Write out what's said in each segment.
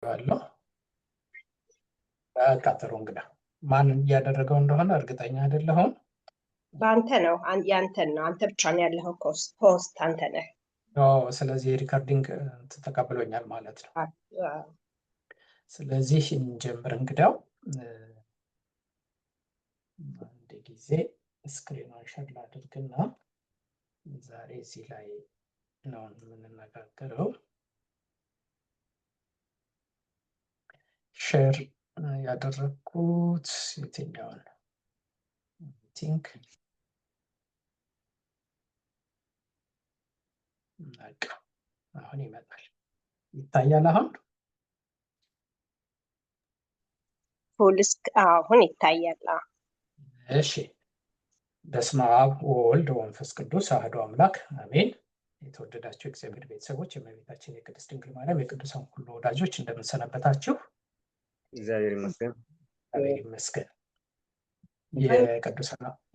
አለው በቃተሩ እንግዳ ማን እያደረገው እንደሆነ እርግጠኛ አይደለሁም። በአንተ ነው ያንተን ነው አንተ ብቻ ነው ያለኸው ሆስት አንተ ነህ። ስለዚህ ሪከርዲንግ ተቀብሎኛል ማለት ነው። ስለዚህ እንጀምር። እንግዳው አንድ ጊዜ ስክሪኑን ሼር ላድርግና ዛሬ እዚህ ላይ ነው የምንነጋገረው። ሼር ያደረኩት የትኛውን ቲንክ አሁን ይመጣል። ይታያል አሁን አሁን ይታያል። እሺ። በስመ አብ ወወልድ ወመንፈስ ቅዱስ አሐዱ አምላክ አሜን። የተወደዳችሁ እግዚአብሔር ቤተሰቦች፣ የእመቤታችን የቅድስት ድንግል ማርያም የቅዱሳን ሁሉ ወዳጆች እንደምንሰነበታችሁ። እግዚአብሔር ይመስገን። እግዚአብሔር ይመስገን።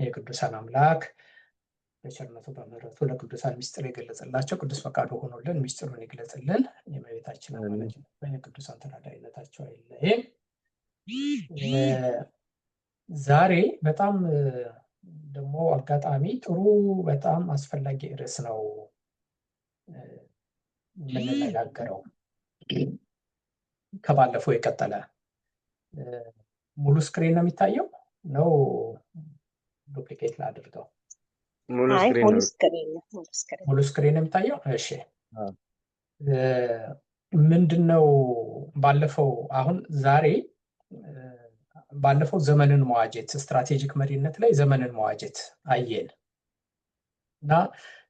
የቅዱሳን አምላክ በቸርነቱ በምሕረቱ ለቅዱሳን ምስጢር የገለጸላቸው ቅዱስ ፈቃዱ ሆኖልን ምስጢሩን ይግለጽልን። የእመቤታችን አማላጅነት የቅዱሳን ተራዳኢነታቸው አይለየን። ዛሬ በጣም ደግሞ አጋጣሚ ጥሩ በጣም አስፈላጊ ርዕስ ነው የምንነጋገረው። ከባለፈው የቀጠለ ሙሉ ስክሪን ነው የሚታየው ነው ዱፕሊኬት ላድርገው? ሙሉ ስክሪን ነው የሚታየው። እሺ። ምንድነው ባለፈው አሁን ዛሬ ባለፈው ዘመንን መዋጀት ስትራቴጂክ መሪነት ላይ ዘመንን መዋጀት አየን እና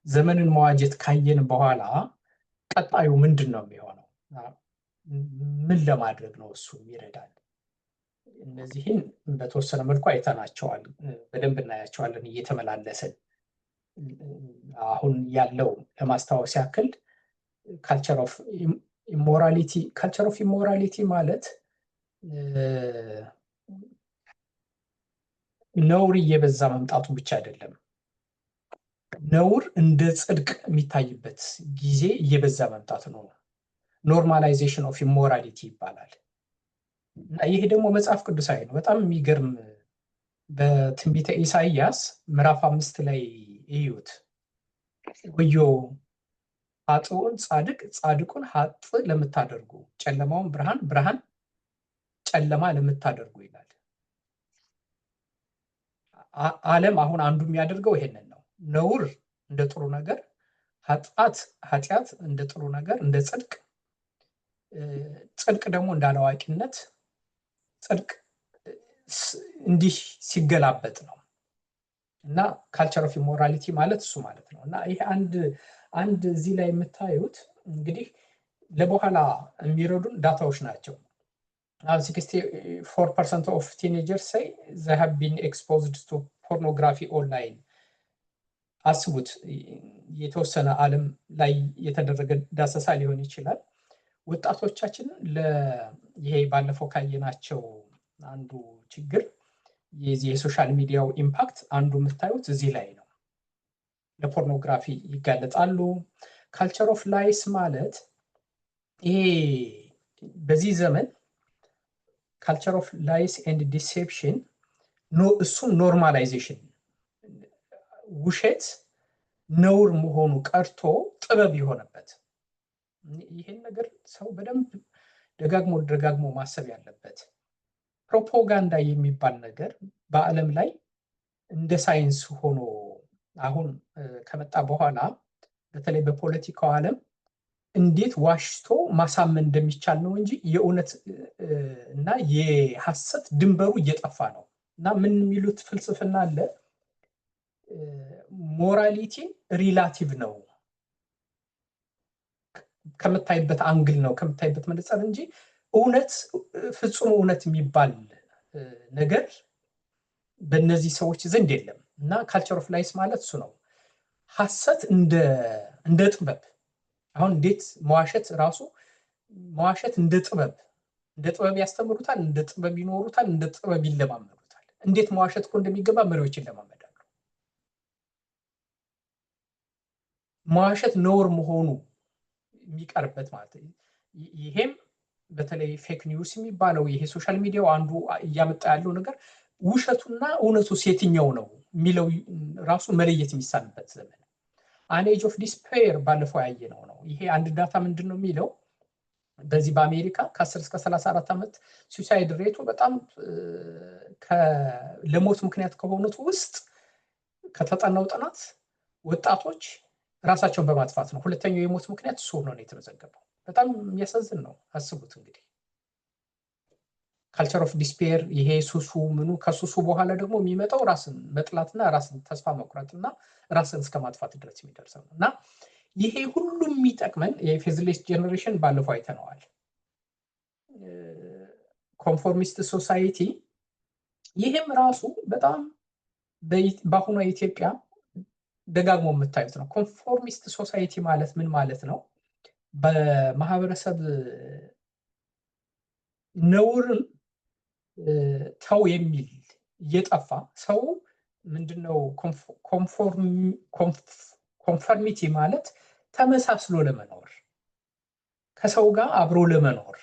ዘመንን መዋጀት ካየን በኋላ ቀጣዩ ምንድን ነው የሚሆነው? ምን ለማድረግ ነው እሱ ይረዳል? እነዚህን በተወሰነ መልኩ አይተናቸዋል፣ በደንብ እናያቸዋለን እየተመላለስን። አሁን ያለው ለማስታወስ ያክል ካልቸር ኦፍ ኢሞራሊቲ ማለት ነውር እየበዛ መምጣቱ ብቻ አይደለም፣ ነውር እንደ ጽድቅ የሚታይበት ጊዜ እየበዛ መምጣት ነው። ኖርማላይዜሽን ኦፍ ኢሞራሊቲ ይባላል። እና ይሄ ደግሞ መጽሐፍ ቅዱሳዊ ነው። በጣም የሚገርም በትንቢተ ኢሳይያስ ምዕራፍ 5 ላይ እዩት። ወዮ ኃጥኡን ጻድቅ ጻድቁን ኃጥ ለምታደርጉ ጨለማውን ብርሃን ጨለማ ለምታደርጉ ይላል። ዓለም አሁን አንዱ የሚያደርገው ይሄንን ነው። ነውር እንደ ጥሩ ነገር፣ ኃጢአት እንደ ጥሩ ነገር፣ እንደ ጽድቅ ደግሞ እንደ አላዋቂነት፣ ጽድቅ እንዲህ ሲገላበጥ ነው። እና ካልቸር ኦፍ ኢሞራሊቲ ማለት እሱ ማለት ነው። እና ይሄ አንድ እዚህ ላይ የምታዩት እንግዲህ ለበኋላ የሚረዱን ዳታዎች ናቸው። 64% of teenagers say they have been exposed to pornography online። አስቡት፣ የተወሰነ ዓለም ላይ የተደረገ ዳሰሳ ሊሆን ይችላል። ወጣቶቻችን ይሄ ባለፈው ካየናቸው አንዱ ችግር የሶሻል ሚዲያው ኢምፓክት አንዱ የምታዩት እዚህ ላይ ነው። ለፖርኖግራፊ ይጋለጣሉ። ካልቸር ኦፍ ላይስ ማለት ይሄ በዚህ ዘመን ካልቸር ኦፍ ላይስ ኤንድ ዲሴፕሽን እሱም ኖርማላይዜሽን፣ ውሸት ነውር መሆኑ ቀርቶ ጥበብ የሆነበት ይሄን ነገር ሰው በደንብ ደጋግሞ ማሰብ ያለበት። ፕሮፓጋንዳ የሚባል ነገር በዓለም ላይ እንደ ሳይንስ ሆኖ አሁን ከመጣ በኋላ በተለይ በፖለቲካው ዓለም እንዴት ዋሽቶ ማሳመን እንደሚቻል ነው እንጂ የእውነት እና የሐሰት ድንበሩ እየጠፋ ነው። እና ምን የሚሉት ፍልስፍና አለ፣ ሞራሊቲ ሪላቲቭ ነው፣ ከምታይበት አንግል ነው፣ ከምታይበት መነጽር እንጂ እውነት ፍጹም እውነት የሚባል ነገር በእነዚህ ሰዎች ዘንድ የለም። እና ካልቸር ኦፍ ላይስ ማለት እሱ ነው። ሐሰት እንደ ጥበብ፣ አሁን እንዴት መዋሸት እንደ ጥበብ ያስተምሩታል፣ እንደ ጥበብ ይኖሩታል፣ እንደ ጥበብ ይለማመዱታል። እንዴት መዋሸት እኮ እንደሚገባ መሪዎች ይለማመዳሉ። መዋሸት ነውር መሆኑ የሚቀርበት ማለት ይሄም በተለይ ፌክ ኒውስ የሚባለው ይሄ ሶሻል ሚዲያው አንዱ እያመጣ ያለው ነገር ውሸቱና እውነቱ የትኛው ነው የሚለው ራሱ መለየት የሚሳንበት ዘመን አን ኤጅ ኦፍ ዲስፔር ባለፈው ያየነው ነው። ይሄ አንድ ዳታ ምንድን ነው የሚለው በዚህ በአሜሪካ ከ10 እስከ 34 ዓመት ሱሳይድ ሬቱ በጣም ለሞት ምክንያት ከሆኑት ውስጥ ከተጠናው ጥናት ወጣቶች ራሳቸውን በማጥፋት ነው። ሁለተኛው የሞት ምክንያት እሱ ሆኖ ነው የተመዘገበው። በጣም የሚያሳዝን ነው። አስቡት እንግዲህ ካልቸር ኦፍ ዲስፔር ይሄ ሱሱ ምኑ ከሱሱ በኋላ ደግሞ የሚመጣው ራስን መጥላትና ራስን ተስፋ መቁረጥና ራስን እስከ ማጥፋት ድረስ የሚደርሰው ነው እና ይሄ ሁሉም የሚጠቅመን የፌዝሌስ ጄኔሬሽን ባለፈው አይተነዋል። ኮንፎርሚስት ሶሳይቲ ይሄም ራሱ በጣም በአሁኗ ኢትዮጵያ ደጋግሞ የምታዩት ነው። ኮንፎርሚስት ሶሳይቲ ማለት ምን ማለት ነው? በማህበረሰብ ነውርን ተው የሚል እየጠፋ ሰው ምንድነው ኮንፎርሚቲ ማለት ተመሳስሎ ለመኖር ከሰው ጋር አብሮ ለመኖር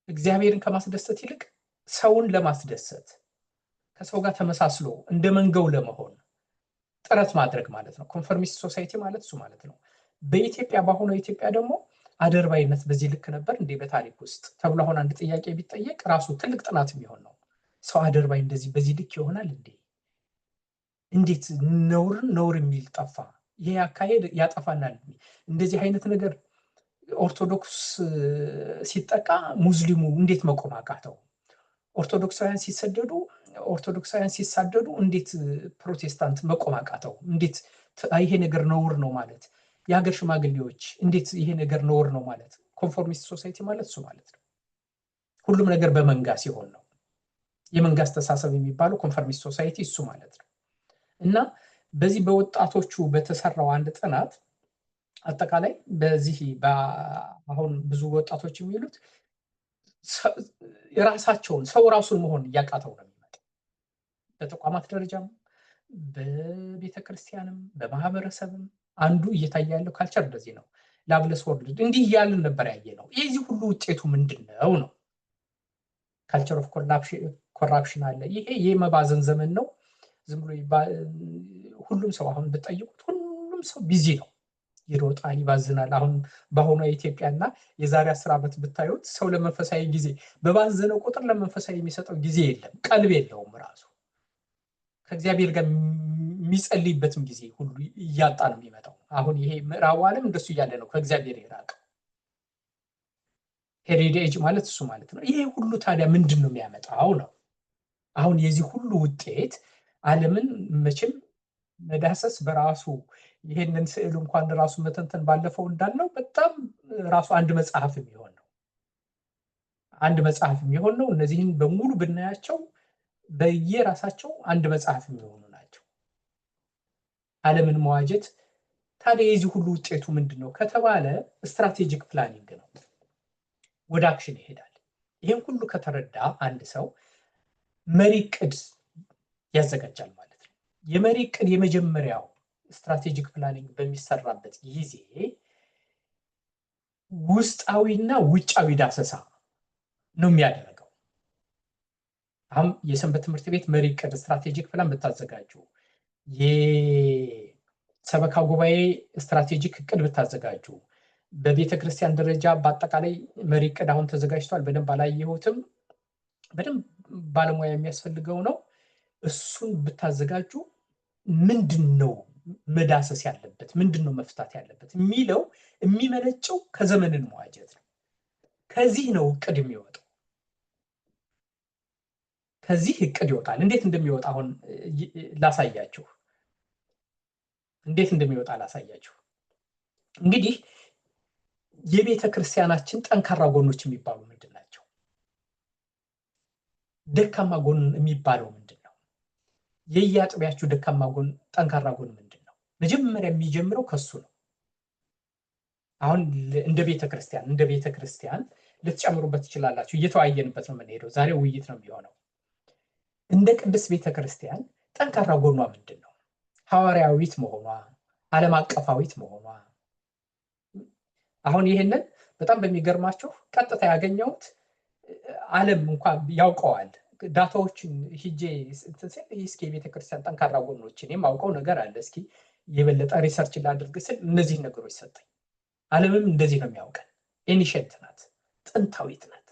እግዚአብሔርን ከማስደሰት ይልቅ ሰውን ለማስደሰት ከሰው ጋር ተመሳስሎ እንደ መንገው ለመሆን ጥረት ማድረግ ማለት ነው። ኮንፎርሚስት ሶሳይቲ ማለት እሱ ማለት ነው። በኢትዮጵያ በአሁኑ ኢትዮጵያ ደግሞ አደርባይነት በዚህ ልክ ነበር እንዴ በታሪክ ውስጥ ተብሎ አሁን አንድ ጥያቄ ቢጠየቅ ራሱ ትልቅ ጥናት የሚሆን ነው። ሰው አደርባይ እንደዚህ በዚህ ልክ ይሆናል እንዴ? እንዴት ነውር የሚል ጠፋ? ይሄ አካሄድ ያጠፋናል። እንደዚህ አይነት ነገር ኦርቶዶክስ ሲጠቃ ሙስሊሙ እንዴት መቆም አቃተው? ኦርቶዶክሳውያን ሲሳደዱ እንዴት ፕሮቴስታንት መቆም አቃተው? እንዴት ይሄ ነገር ነውር ነው ማለት? የሀገር ሽማግሌዎች እንዴት ይሄ ነገር ነውር ነው ማለት? ኮንፎርሚስት ሶሳይቲ ማለት እሱ ማለት ነው። ሁሉም ነገር በመንጋ ሲሆን ነው። የመንጋ አስተሳሰብ የሚባለው ኮንፎርሚስት ሶሳይቲ እሱ ማለት ነው። እና በዚህ በወጣቶቹ በተሰራው አንድ ጥናት አጠቃላይ በዚህ አሁን ብዙ ወጣቶች የሚሉት የራሳቸውን ሰው ራሱን መሆን እያቃተው ነው የሚመጣው። በተቋማት ደረጃም በቤተክርስቲያንም በማህበረሰብም አንዱ እየታየ ያለው ካልቸር እንደዚህ ነው። ላቭለስ ወርልድ እንዲህ እያልን ነበር ያየነው። የዚህ ሁሉ ውጤቱ ምንድነው ነው? ካልቸር ኦፍ ኮራፕሽን አለ። ይሄ የመባዘን ዘመን ነው። ዝም ብሎ ሁሉም ሰው አሁን ብትጠይቁት ሁሉም ሰው ቢዚ ነው፣ ይሮጣል፣ ይባዝናል። አሁን በአሁኗ ኢትዮጵያና የዛሬ 10 ዓመት ብታዩት ሰው ለመንፈሳዊ ጊዜ በባዘነው ቁጥር ለመንፈሳዊ የሚሰጠው ጊዜ የለም፣ ቀልብ የለውም። ራሱ ከእግዚአብሔር ጋር የሚጸልይበትም ጊዜ ሁሉ እያጣ ነው የሚመጣው። አሁን ይሄ ምዕራቡ ዓለም እንደሱ እያለ ነው ከእግዚአብሔር የራቀ። ሄሪዴጅ ማለት እሱ ማለት ነው። ይሄ ሁሉ ታዲያ ምንድን ነው የሚያመጣው ነው? አሁን የዚህ ሁሉ ውጤት ዓለምን መቼም መዳሰስ በራሱ ይሄንን ስዕል እንኳን ራሱ መተንተን ባለፈው እንዳልነው በጣም ራሱ አንድ መጽሐፍ የሚሆን ነው። እነዚህን በሙሉ ብናያቸው በየራሳቸው አንድ መጽሐፍ የሚሆኑ ናቸው። ዓለምን መዋጀት ታዲያ የዚህ ሁሉ ውጤቱ ምንድነው ከተባለ ስትራቴጂክ ፕላኒንግ ነው። ወደ አክሽን ይሄዳል። ይሄን ሁሉ ከተረዳ አንድ ሰው መሪ ዕቅድ ያዘጋጃል ማለት ነው። የመሪ ዕቅድ የመጀመሪያው ስትራቴጂክ ፕላኒንግ በሚሰራበት ጊዜ ውስጣዊና ውጫዊ ዳሰሳ ነው የሚያደርገው። አሁን የሰንበት ትምህርት ቤት መሪ ዕቅድ ስትራቴጂክ ፕላን ብታዘጋጁ፣ የሰበካ ጉባኤ ስትራቴጂክ ዕቅድ ብታዘጋጁ፣ በቤተክርስቲያን ደረጃ በአጠቃላይ መሪ ዕቅድ አሁን ተዘጋጅቷል። በደንብ አላየሁትም። በደንብ ባለሙያ የሚያስፈልገው ነው። እሱን ብታዘጋጁ ምንድነው መዳሰስ ያለበት፣ ምንድነው መፍታት ያለበት የሚለው የሚመነጨው ከዘመንን መዋጀት ነው። ከዚህ ነው ዕቅድ የሚወጣው። ከዚህ ዕቅድ ይወጣል። እንዴት እንደሚወጣ አሁን ላሳያችሁ። እንግዲህ የቤተ ክርስቲያናችን ጠንካራ ጎኖች የሚባሉ ምንድን ናቸው? ደካማ ጎን የሚባለው ምንድን ነው? የየአጥቢያችሁ ደካማ ጎን፣ ጠንካራ ጎን ምንድን ነው? መጀመሪያ የሚጀምረው ከሱ ነው። አሁን እንደ ቤተክርስቲያን ልትጨምሩበት ትችላላችሁ። እየተወያየንበት ነው የምንሄደው። ዛሬ ውይይት ነው የሚሆነው። እንደ ቅድስት ቤተክርስቲያን ጠንካራ ጎኗ ምንድን ነው? ሐዋርያዊት መሆኗ፣ ዓለም አቀፋዊት መሆኗ። አሁን ይሄንን በጣም በሚገርማችሁ ቀጥታ ያገኘሁት ዓለም እንኳን ያውቀዋል። ዳታዎችን ሂጄ እስኪ የቤተክርስቲያን ጠንካራ ጎኖችን የማውቀው ነገር አለ፣ እስኪ የበለጠ ሪሰርች ላድርግ ስል እነዚህን ነገሮች ሰጠኝ። ዓለምም እንደዚህ ነው የሚያውቀን። ኤኒሸንት ናት፣ ጥንታዊት ናት።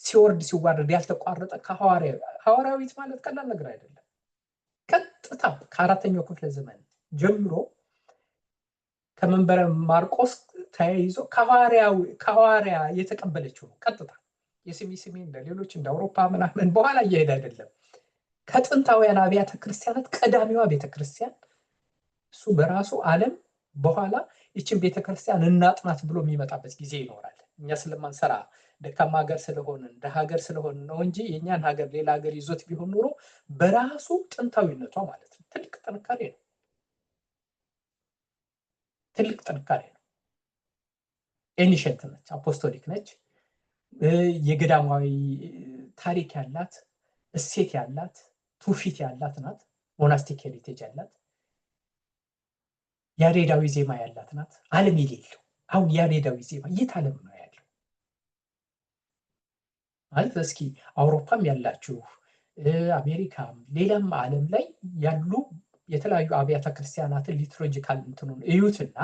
ሲወርድ ሲዋረድ ያልተቋረጠ ሐዋርያዊት ማለት ቀላል ነገር አይደለም። ቀጥታ ከ4ኛው ክፍለ ዘመን ጀምሮ ከመንበረ ማርቆስ ተያይዞ ከሐዋርያ የተቀበለችው ነው። ቀጥታ የስሚ እንደ ሌሎች እንደ አውሮፓ ምናምን በኋላ እየሄደ አይደለም። ከጥንታውያን አብያተ ክርስቲያናት ቀዳሚዋ ቤተክርስቲያን እሱ በራሱ ዓለም በኋላ ይችን ቤተክርስቲያን እናጥናት ብሎ የሚመጣበት ጊዜ ይኖራል። እኛ ስለማንሰራ ደካማ ሀገር ስለሆነ እንደ ሀገር ስለሆነ ነው እንጂ የእኛን ሀገር ሌላ ሀገር ይዞት ቢሆን ኖሮ በራሱ ጥንታዊነቷ ማለት ነው ትልቅ ጥንካሬ ነው። ትልቅ ጥንካሬ ነው። ኤኒሸንት ነች፣ አፖስቶሊክ ነች፣ የገዳማዊ ታሪክ ያላት፣ እሴት ያላት፣ ትውፊት ያላት ናት። ሞናስቲክ ሄሪቴጅ ያላት፣ ያሬዳዊ ዜማ ያላት ናት። ዓለም የሌለው አሁን ያሬዳዊ ዜማ የት ዓለም ነው ያለው ማለት? እስኪ አውሮፓም ያላችሁ አሜሪካም ሌላም ዓለም ላይ ያሉ የተለያዩ አብያተ ክርስቲያናትን ሊትሮጂካል እንትኑን እዩትና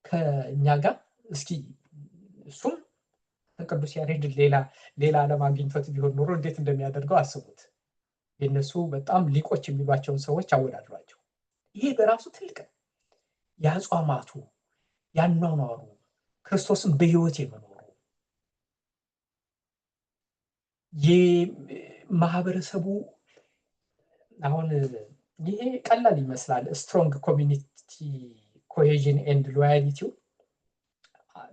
ከኛ ጋር እስኪ እሱም ቅዱስ ያሬድ ሌላ ዓለም አግኝቶት ቢሆን ኖሮ እንዴት እንደሚያደርገው አስቡት። የነሱ በጣም ሊቆች የሚሏቸውን ሰዎች አወዳድሯቸው። ይሄ በራሱ ትልቅ ነው። የአጽዋማቱ፣ ያኗኗሩ፣ ክርስቶስን በሕይወት የመኖሩ፣ የማህበረሰቡ አሁን ይሄ ቀላል ይመስላል። ስትሮንግ ኮሚኒቲ ኮሄዥን ኤንድ ሎያሊቲው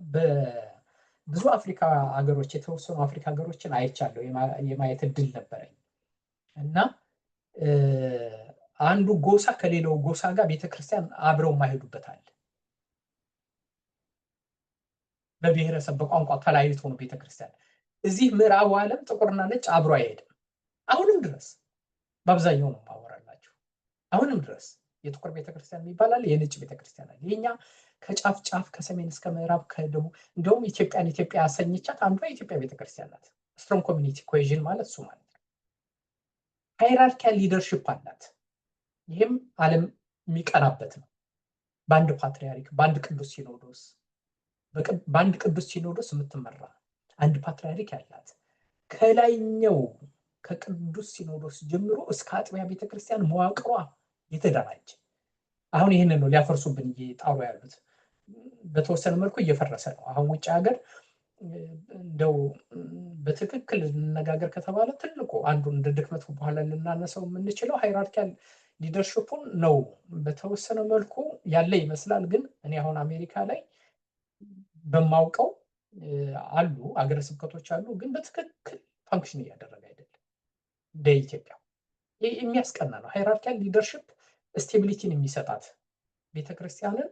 በብዙ አፍሪካ ሀገሮች የተወሰኑ አፍሪካ ሀገሮችን አይቻለሁ፣ የማየት እድል ነበረኝ እና አንዱ ጎሳ ከሌላው ጎሳ ጋር ቤተክርስቲያን አብረው ማይሄዱበታል። በብሔረሰብ በቋንቋ ተለያይቶ ነው ቤተክርስቲያን። እዚህ ምዕራቡ ዓለም ጥቁርና ነጭ አብሮ አይሄድም። አሁንም ድረስ በአብዛኛው ነው ማወራላችሁ። አሁንም ድረስ የጥቁር ቤተክርስቲያን የሚባላል፣ የነጭ ቤተክርስቲያን አለ። የኛ ከጫፍ ጫፍ ከሰሜን እስከ ምዕራብ ከደቡብ እንደውም ኢትዮጵያን ኢትዮጵያ ያሰኘቻት አንዷ የኢትዮጵያ ቤተክርስቲያን ናት። ስትሮንግ ኮሚኒቲ ኮሄዥን ማለት እሱ ማለት ነው። ሃይራርኪያል ሊደርሽፕ አላት። ይህም ዓለም የሚቀናበት ነው። በአንድ ፓትሪያርክ፣ በአንድ ቅዱስ ሲኖዶስ፣ በአንድ ቅዱስ ሲኖዶስ የምትመራ አንድ ፓትሪያርክ ያላት ከላይኛው ከቅዱስ ሲኖዶስ ጀምሮ እስከ አጥቢያ ቤተክርስቲያን መዋቅሯ የተደራጀ። አሁን ይህንን ነው ሊያፈርሱብን እየጣሩ ያሉት። በተወሰነ መልኩ እየፈረሰ ነው። አሁን ውጭ ሀገር እንደው በትክክል እንነጋገር ከተባለ ትልቁ አንዱ እንደ ድክመት በኋላ ልናነሳው የምንችለው ሃይራርኪያል ሊደርሽፑን ነው። በተወሰነ መልኩ ያለ ይመስላል። ግን እኔ አሁን አሜሪካ ላይ በማውቀው አሉ አገረ ስብከቶች አሉ፣ ግን በትክክል ፋንክሽን እያደረገ አይደለም። እንደ ኢትዮጵያ የሚያስቀና ነው። ሃይራርኪያል ሊደርሽፕ ስቴቢሊቲን የሚሰጣት ቤተክርስቲያንን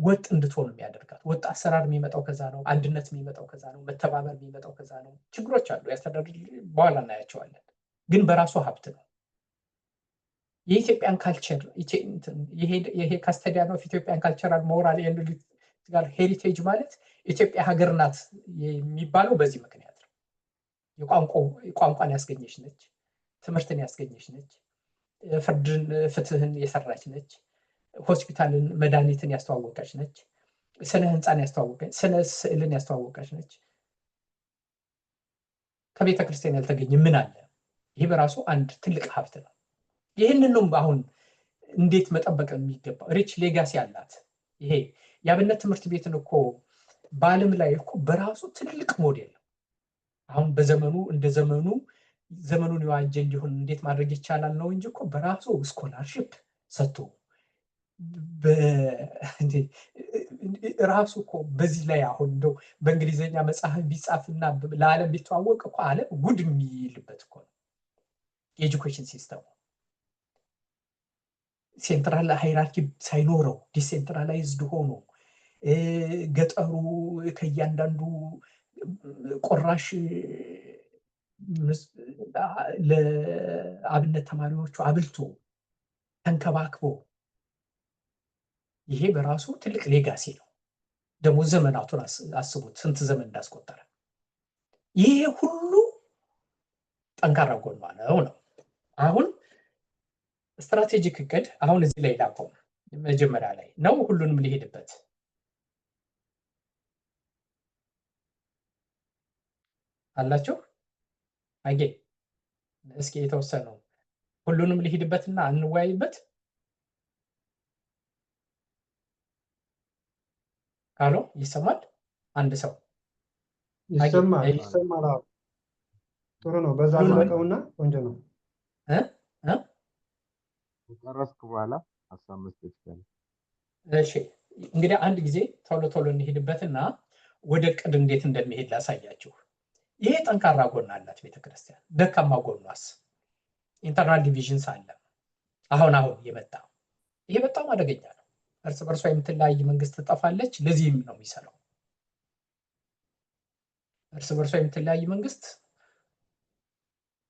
ወጥ እንድትሆን የሚያደርጋት። ወጥ አሰራር የሚመጣው ከዛ ነው። አንድነት የሚመጣው ከዛ ነው። መተባበር የሚመጣው ከዛ ነው። ችግሮች አሉ፣ ያስተዳድር በኋላ እናያቸዋለን። ግን በራሱ ሀብት ነው። የኢትዮጵያን ካልቸር ይሄ ካስተዲያን ኦፍ ኢትዮጵያን ካልቸራል ሞራል ጋር ሄሪቴጅ ማለት ኢትዮጵያ ሀገር ናት የሚባለው በዚህ ምክንያት ነው። የቋንቋን ያስገኘች ነች፣ ትምህርትን ያስገኘች ነች፣ ፍትህን የሰራች ነች፣ ሆስፒታልን መድኃኒትን ያስተዋወቀች ነች፣ ስነ ህንፃን ያስተዋወቀች፣ ስነ ስዕልን ያስተዋወቀች ነች። ከቤተ ክርስቲያን ያልተገኘ ምን አለ? ይህ በራሱ አንድ ትልቅ ሀብት ነው። ይህንን ነው አሁን እንዴት መጠበቅ የሚገባው። ሪች ሌጋሲ አላት። ይሄ የአብነት ትምህርት ቤትን እኮ በዓለም ላይ እኮ በራሱ ትልቅ ሞዴል ነው። አሁን በዘመኑ እንደ ዘመኑን የዋጀ እንዲሆን እንዴት ማድረግ ይቻላል ነው እንጂ እኮ በራሱ ስኮላርሽፕ ሰጥቶ ራሱ እኮ በዚህ ላይ አሁን እንደው በእንግሊዝኛ መጽሐፍ ቢጻፍና ለዓለም ቢተዋወቅ እኮ ዓለም ጉድ የሚልበት እኮ ነው። የኤጁኬሽን ሲስተሙ ሴንትራል ሃይራርኪ ሳይኖረው ዲሴንትራላይዝድ ሆኖ ገጠሩ ከእያንዳንዱ ቆራሽ ለአብነት ተማሪዎቹ አብልቶ ተንከባክቦ፣ ይሄ በራሱ ትልቅ ሌጋሲ ነው። ደግሞ ዘመናቱን አስቡት ስንት ዘመን እንዳስቆጠረ። ይሄ ሁሉ ጠንካራ ጎኗ ነው። አሁን ስትራቴጂክ እቅድ አሁን እዚህ ላይ ላቆም መጀመሪያ ላይ ነው ሁሉንም ሊሄድበት አላችሁ አጌ እስኪ የተወሰነው ሁሉንም ሊሄድበትና እንወያይበት ካሎ ይሰማል አንድ ሰው ይሰማል ጥሩ ነው በዛ አለቀውና ቆንጆ ነው ከጨረስኩ በኋላ ሀሳብ መስጠት ይችላል። እሺ እንግዲህ አንድ ጊዜ ቶሎ እንሄድበትና ወደ ቅድ እንዴት እንደሚሄድ ላሳያችሁ። ይሄ ጠንካራ ጎን አላት ቤተክርስቲያን፣ ደካማ ጎኗስ ኢንተርናል ዲቪዥንስ አለ። አሁን የመጣ ይሄ በጣም አደገኛ ነው። እርስ በርሷ የምትለያይ መንግስት ትጠፋለች። ለዚህም ነው የሚሰራው። እርስ በርሷ የምትለያይ መንግስት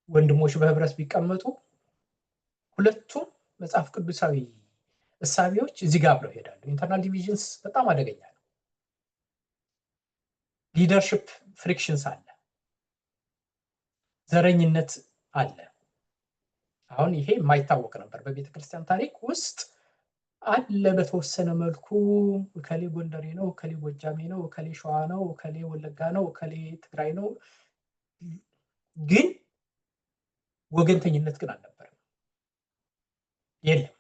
ወንድሞች በህብረት ቢቀመጡ ሁለቱም መጽሐፍ ቅዱሳዊ እሳቢዎች እዚህ ጋር አብረው ይሄዳሉ። ኢንተርናል ዲቪዥንስ በጣም አደገኛ ነው። ሊደርሺፕ ፍሪክሽንስ አለ፣ ዘረኝነት አለ። አሁን ይሄ የማይታወቅ ነበር በቤተክርስቲያን ታሪክ ውስጥ አለ። በተወሰነ መልኩ እከሌ ጎንደሬ ነው፣ እከሌ ጎጃሜ ነው፣ እከሌ ሸዋ ነው፣ እከሌ ወለጋ ነው፣ እከሌ ትግራይ ነው። ግን ወገንተኝነት ግን አልነበረም። የለም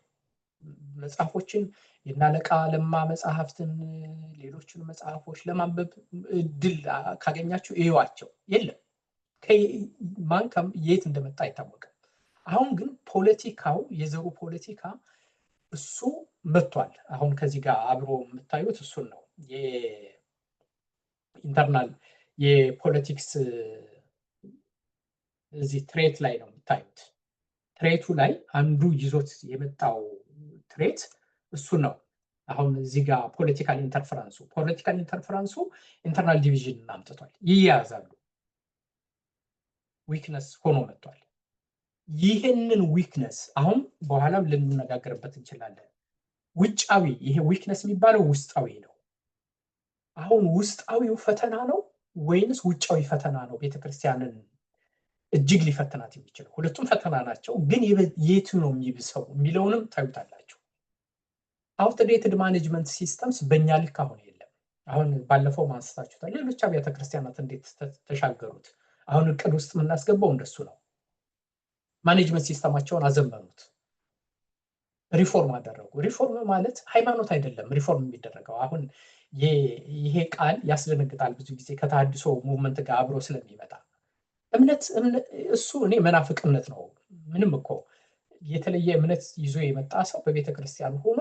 መጽሐፎችን የናለቃ ለማ መጽሐፍትን ሌሎችን መጽሐፎች ለማንበብ እድል ካገኛችሁ እዩዋቸው። የለም ማን የት እንደመጣ አይታወቅም። አሁን ግን ፖለቲካው የዘሩ ፖለቲካ እሱ መጥቷል። አሁን ከዚህ ጋር አብሮ የምታዩት እሱን ነው። የኢንተርናል የፖለቲክስ እዚህ ትሬት ላይ ነው የምታዩት። ትሬቱ ላይ አንዱ ይዞት የመጣው ትሬት እሱ ነው። አሁን እዚህ ጋር ፖለቲካል ኢንተርፈረንሱ ኢንተርናል ዲቪዥን አምጥቷል። ይያያዛሉ፣ ዊክነስ ሆኖ መጥቷል። ይህንን ዊክነስ አሁን በኋላም ልንነጋገርበት እንችላለን። ውጫዊ ይሄ ዊክነስ የሚባለው ውስጣዊ ነው። አሁን ውስጣዊው ፈተና ነው ወይንስ ውጫዊ ፈተና ነው ቤተክርስቲያንን እጅግ ሊፈትናት የሚችለው? ሁለቱም ፈተና ናቸው፣ ግን የቱ ነው የሚብሰው የሚለውንም ታዩታላችሁ። አውትዴትድ ማኔጅመንት ሲስተምስ በእኛ ልክ አሁን የለም። አሁን ባለፈው ማንስታችሁታል። ሌሎች አብያተ ክርስቲያናት እንዴት ተሻገሩት? አሁን እቅድ ውስጥ የምናስገባው እንደሱ ነው። ማኔጅመንት ሲስተማቸውን አዘመኑት፣ ሪፎርም አደረጉ። ሪፎርም ማለት ሃይማኖት አይደለም ሪፎርም የሚደረገው። አሁን ይሄ ቃል ያስደነግጣል ብዙ ጊዜ ከተሐድሶ ሙቭመንት ጋር አብሮ ስለሚመጣ። እምነት እሱ እኔ መናፍቅነት ነው። ምንም እኮ የተለየ እምነት ይዞ የመጣ ሰው በቤተክርስቲያን ሆኖ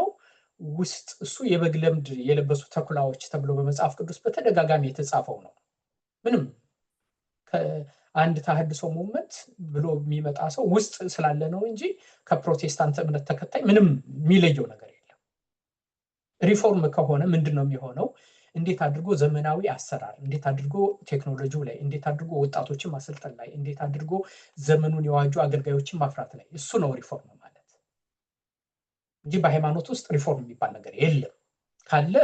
ውስጥ እሱ የበግ ለምድ የለበሱ ተኩላዎች ተብሎ በመጽሐፍ ቅዱስ በተደጋጋሚ የተጻፈው ነው። ምንም አንድ ተሐድሶ ሙቭመንት ብሎ የሚመጣ ሰው ውስጥ ስላለ ነው እንጂ ከፕሮቴስታንት እምነት ተከታይ ምንም የሚለየው ነገር የለም። ሪፎርም ከሆነ ምንድነው የሚሆነው? እንዴት አድርጎ ዘመናዊ አሰራር፣ እንዴት አድርጎ ቴክኖሎጂው ላይ፣ እንዴት አድርጎ ወጣቶችን ማሰልጠን ላይ፣ እንዴት አድርጎ ዘመኑን የዋጁ አገልጋዮችን ማፍራት ላይ፣ እሱ ነው ሪፎርም ማለት እንጂ በሃይማኖት ውስጥ ሪፎርም የሚባል ነገር የለም። ካለ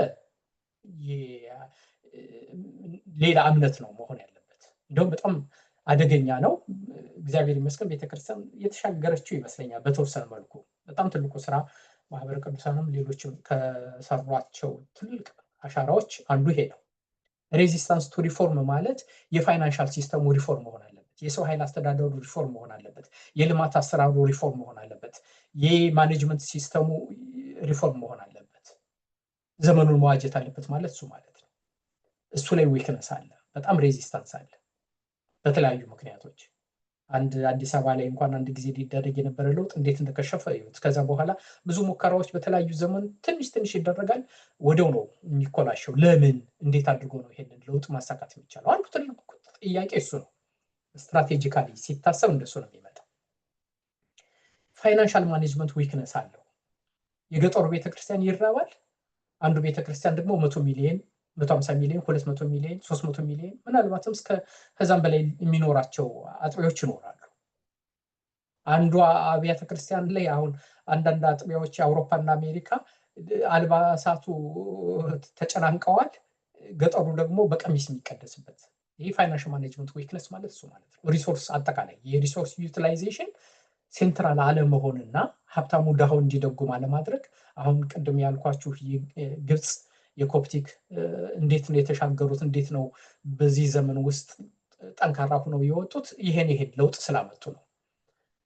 ሌላ እምነት ነው መሆን ያለበት። እንደውም በጣም አደገኛ ነው። እግዚአብሔር ይመስገን ቤተክርስቲያን የተሻገረችው ይመስለኛል በተወሰነ መልኩ። በጣም ትልቁ ስራ ማህበረ ቅዱሳንም ሌሎችም ከሰሯቸው ትልቅ አሻራዎች አንዱ ይሄ ነው። ሬዚስታንስ ቱ ሪፎርም ማለት የፋይናንሻል ሲስተሙ ሪፎርም መሆን አለበት፣ የሰው ኃይል አስተዳደሩ ሪፎርም መሆን አለበት፣ የልማት አሰራሩ ሪፎርም መሆን አለበት፣ የማኔጅመንት ሲስተሙ ሪፎርም መሆን አለበት፣ ዘመኑን መዋጀት አለበት ማለት እሱ ማለት ነው። እሱ ላይ ዊክነስ አለ፣ በጣም ሬዚስታንስ አለ በተለያዩ ምክንያቶች። አንድ አዲስ አበባ ላይ እንኳን አንድ ጊዜ ሊደረግ የነበረ ለውጥ እንዴት እንደከሸፈ ይሁት። ከዛ በኋላ ብዙ ሙከራዎች በተለያዩ ዘመን ትንሽ ይደረጋል፣ ወደው ነው የሚኮላሸው። ለምን እንዴት አድርጎ ነው ይሄንን ለውጥ ማሳካት የሚቻለው? አንዱ ትልቁ ጥያቄ እሱ ነው። ስትራቴጂካሊ ሲታሰብ እንደሱ ነው የሚመጣው። ፋይናንሻል ማኔጅመንት ዊክነስ አለው። የገጠሩ ቤተክርስቲያን ይራባል፣ አንዱ ቤተክርስቲያን ደግሞ 100 ሚሊዮን 150 ሚሊዮን 200 ሚሊዮን 300 ሚሊዮን ምናልባትም ከዛም በላይ የሚኖራቸው አጥቢያዎች ይኖራሉ። አንዱ አብያተ ክርስቲያን ላይ አሁን አንዳንድ አጥቢያዎች የአውሮፓና አሜሪካ አልባሳቱ ተጨናንቀዋል። ገጠሩ ደግሞ በቀሚስ የሚቀደስበት። ይህ ፋይናንሻል ማኔጅመንት ዊክነስ ማለት እሱ ማለት ነው። ሪሶርስ አጠቃላይ የሪሶርስ ዩቲላይዜሽን ሴንትራል አለመሆንና ሀብታሙ ድሃው እንዲደጉም አለማድረግ። አሁን ቅድም ያልኳችሁ ግብፅ የኮፕቲክ እንዴት ነው የተሻገሩት? እንዴት ነው በዚህ ዘመን ውስጥ ጠንካራ ሆነው የወጡት? ይሄን ለውጥ ስላመጡ ነው።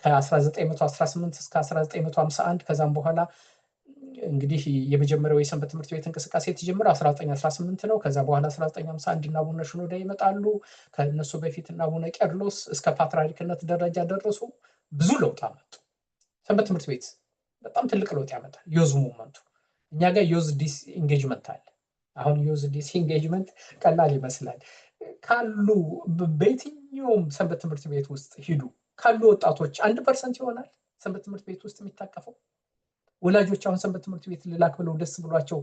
ከ1918 እስከ 1951 ከዛም በኋላ እንግዲህ የመጀመሪያው የሰንበት ትምህርት ቤት እንቅስቃሴ የተጀመረው 1918 ነው። ከዛ በኋላ 1951 እና አቡነ ሽኖዳ ይመጣሉ። ከነሱ በፊት እና አቡነ ቄርሎስ እስከ ፓትርያርክነት ደረጃ ደረሱ። ብዙ ለውጥ አመጡ። ሰንበት ትምህርት ቤት በጣም ትልቅ ለውጥ ያመጣል። ዩዝ ሙቭመንቱ እኛ ጋር ዩዝ ዲስ ኢንጌጅመንት አለ። አሁን ዩዝ ዲስ ኢንጌጅመንት ቀላል ይመስላል። ካሉ በየትኛውም ሰንበት ትምህርት ቤት ውስጥ ሂዱ ካሉ ወጣቶች 1% ይሆናል ሰንበት ትምህርት ቤት ውስጥ የሚታቀፈው። ወላጆች አሁን ሰንበት ትምህርት ቤት ልላክ ብለው ደስ ብሏቸው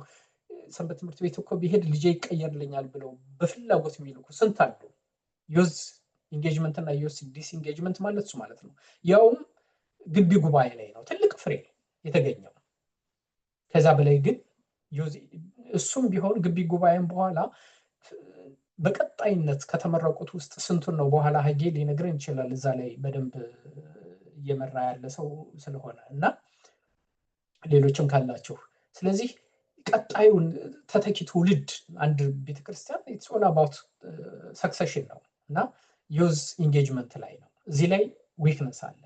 ሰንበት ትምህርት ቤት እኮ ቢሄድ ልጄ ይቀየርልኛል ብለው በፍላጎት የሚልኩ ስንት አሉ። ዩዝ ኢንጌጅመንት እና ዩዝ ዲስኢንጌጅመንት ማለት እሱ ማለት ነው። ያውም ግቢ ጉባኤ ላይ ነው ትልቅ ፍሬ የተገኘው። ከዛ በላይ ግን እሱም ቢሆን ግቢ ጉባኤም በኋላ በቀጣይነት ከተመረቁት ውስጥ ስንቱን ነው በኋላ ሀጌ ሊነግረን ይችላል። እዛ ላይ በደንብ እየመራ ያለ ሰው ስለሆነ እና ሌሎችም ካላችሁ። ስለዚህ ቀጣዩን ተተኪ ትውልድ አንድ ቤተክርስቲያን ኢትስ ኦል አባውት ሰክሰሽን ነው እና ዩዝ ኢንጌጅመንት ላይ ነው። እዚህ ላይ ዊክነስ አለ፣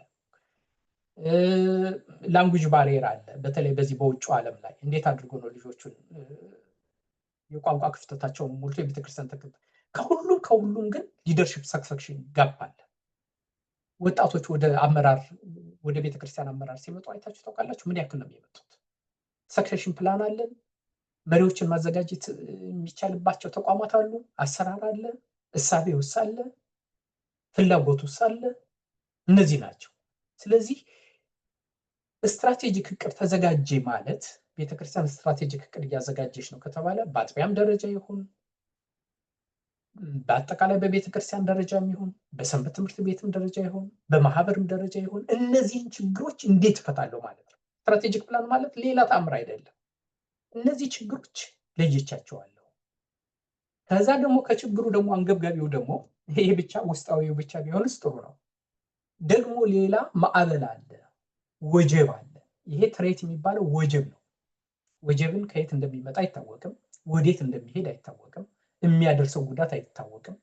ላንጉጅ ባሪየር አለ። በተለይ በዚህ በውጭ ዓለም ላይ እንዴት አድርጎ ነው ልጆቹን የቋንቋ ክፍተታቸውን ሞልቶ የቤተክርስቲያን ከሁሉም ግን ሊደርሺፕ ሰክሰሽን ጋፕ አለ። ወጣቶች ወደ አመራር ወደ ቤተክርስቲያን አመራር ሲመጡ አይታችሁ ታውቃላችሁ? ምን ያክል ነው የሚመጡት? ሰክሴሽን ፕላን አለን። መሪዎችን ማዘጋጀት የሚቻልባቸው ተቋማት አሉ። አሰራር አለ፣ እሳቤ ውስጥ አለ፣ ፍላጎት ውስጥ አለ። እነዚህ ናቸው። ስለዚህ ስትራቴጂክ እቅድ ተዘጋጀ ማለት ቤተክርስቲያን ስትራቴጂክ እቅድ እያዘጋጀች ነው ከተባለ በአጥቢያም ደረጃ ይሁን በአጠቃላይ በቤተክርስቲያን ደረጃ ይሁን በሰንበት ትምህርት ቤትም ደረጃ ይሁን በማህበርም ደረጃ ይሁን እነዚህን ችግሮች እንዴት እፈታለሁ ማለት ነው። ስትራቴጂክ ፕላን ማለት ሌላ ተአምር አይደለም። እነዚህ ችግሮች ለይቻቸዋለሁ። ከዛ ደግሞ ከችግሩ ደግሞ አንገብጋቢው ደግሞ ይሄ ብቻ ውስጣዊው ብቻ ቢሆንስ ጥሩ ነው። ደግሞ ሌላ ማዕበል አለ፣ ወጀብ አለ። ይሄ ትሬት የሚባለው ወጀብ ነው። ወጀብን ከየት እንደሚመጣ አይታወቅም፣ ወዴት እንደሚሄድ አይታወቅም፣ የሚያደርሰው ጉዳት አይታወቅም።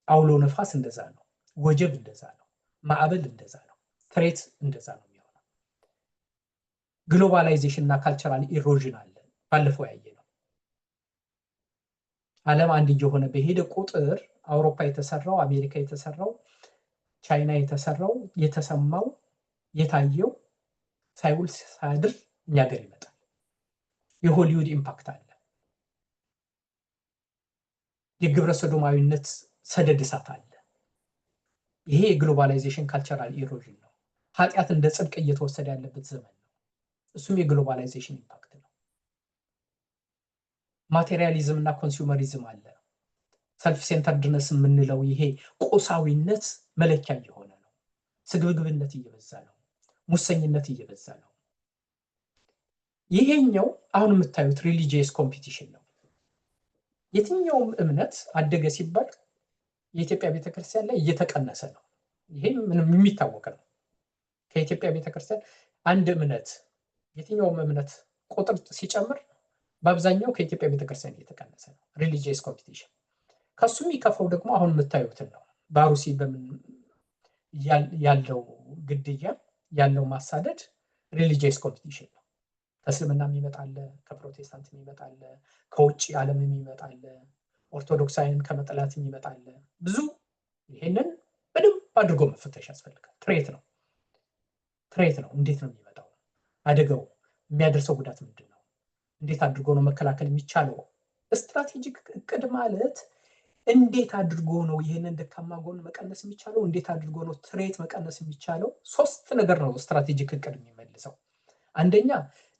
አውሎ ነፋስ እንደዛ ነው፣ ወጀብ እንደዛ ነው፣ ማዕበል እንደዛ ነው፣ ትሬት እንደዛ ነው የሚሆነው። ግሎባላይዜሽን እና ካልቸራል ኢሮዥን አለ። ባለፈው ያየ ነው። ዓለም አንድ እየሆነ በሄደ ቁጥር አውሮፓ የተሰራው፣ አሜሪካ የተሰራው፣ ቻይና የተሰራው፣ የተሰማው፣ የታየው ሳይውል ሳያድር እኛ ሀገር ይመጣል። የሆሊውድ ኢምፓክት አለ። የግብረ ሰዶማዊነት ሰደድ እሳት አለ። ይሄ የግሎባላይዜሽን ካልቸራል ኢሮዥን ነው። ኃጢአት እንደ ጽድቅ እየተወሰደ ያለበት ዘመን ነው። እሱም የግሎባላይዜሽን ኢምፓክት ነው። ማቴሪያሊዝም እና ኮንሱመሪዝም አለ። ሰልፍ ሴንተርድነስ የምንለው ይሄ ቁሳዊነት መለኪያ እየሆነ ነው። ስግብግብነት እየበዛ ነው። ሙሰኝነት እየበዛ ነው። ይሄኛው አሁን የምታዩት ሪሊጂየስ ኮምፒቲሽን ነው። የትኛውም እምነት አደገ ሲባል የኢትዮጵያ ቤተክርስቲያን ላይ እየተቀነሰ ነው። ይሄ ምንም የሚታወቅ ነው። ከኢትዮጵያ ቤተክርስቲያን አንድ እምነት የትኛውም እምነት ቁጥር ሲጨምር በአብዛኛው ከኢትዮጵያ ቤተክርስቲያን እየተቀነሰ ነው። ሪሊጂየስ ኮምፒቲሽን። ከሱ የሚከፋው ደግሞ አሁን የምታዩትን ነው። በአሩሲ በምን ያለው ግድያ ያለው ማሳደድ ሪሊጂየስ ኮምፒቲሽን ነው። ከእስልምና የሚመጣለ፣ ከፕሮቴስታንት የሚመጣለ፣ ከውጭ ዓለም የሚመጣለ፣ ኦርቶዶክሳዊን ከመጠላት የሚመጣለ ብዙ። ይሄንን በደንብ አድርጎ መፈተሽ ያስፈልጋል። ትሬት ነው። እንዴት ነው የሚመጣው? አደጋው የሚያደርሰው ጉዳት ምንድን ነው? እንዴት አድርጎ ነው መከላከል የሚቻለው? ስትራቴጂክ እቅድ ማለት እንዴት አድርጎ ነው ይህንን ደካማ ጎን መቀነስ የሚቻለው? እንዴት አድርጎ ነው ትሬት መቀነስ የሚቻለው? ሶስት ነገር ነው ስትራቴጂክ እቅድ የሚመልሰው። አንደኛ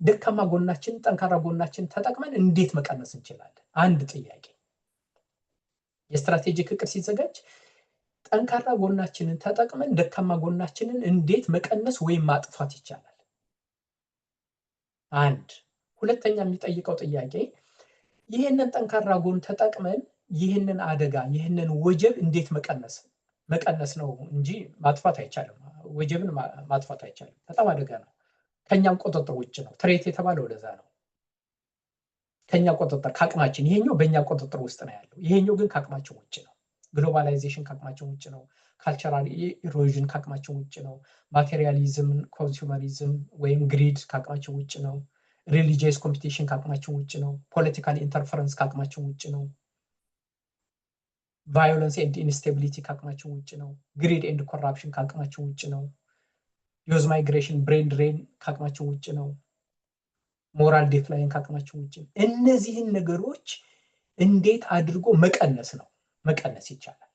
ደካማ ጎናችን፣ ጠንካራ ጎናችን ተጠቅመን እንዴት መቀነስ እንችላለን? አንድ ጥያቄ። የስትራቴጂክ እቅድ ሲዘጋጅ ጠንካራ ጎናችንን ተጠቅመን ደካማ ጎናችንን እንዴት መቀነስ ወይም ማጥፋት ይቻላል? አንድ። ሁለተኛ የሚጠይቀው ጥያቄ ይህንን ጠንካራ ጎን ተጠቅመን ይህንን አደጋ ይህንን ወጀብ እንዴት መቀነስ ነው እንጂ ማጥፋት አይቻልም። ወጀብን ማጥፋት አይቻልም። በጣም አደጋ ነው። ከኛም ቁጥጥር ውጭ ነው። ትሬት የተባለው ወደዛ ነው። ከኛ ቁጥጥር ከአቅማችን፣ ይሄኛው በእኛ ቁጥጥር ውስጥ ነው ያለው። ይሄኛው ግን ከአቅማችን ውጭ ነው። ግሎባላይዜሽን ከአቅማችን ውጭ ነው። ካልቸራል ኢሮዥን ከአቅማችን ውጭ ነው። ማቴሪያሊዝም፣ ኮንሱመሪዝም ወይም ግሪድ ከአቅማችን ውጭ ነው። ሪሊጂየስ ኮምፒቲሽን ከአቅማችን ውጭ ነው። ፖለቲካል ኢንተርፈረንስ ከአቅማችን ውጭ ነው። ቫዮለንስ ኤንድ ኢንስቴቢሊቲ ከአቅማችን ውጭ ነው። ግሪድ ኤንድ ኮራፕሽን ከአቅማችን ውጭ ነው። ዩዝ ማይግሬሽን፣ ብሬን ድሬን ከአቅማችን ውጭ ነው። ሞራል ዴክላይን ከአቅማችን ውጭ ነው። እነዚህን ነገሮች እንዴት አድርጎ መቀነስ ይቻላል?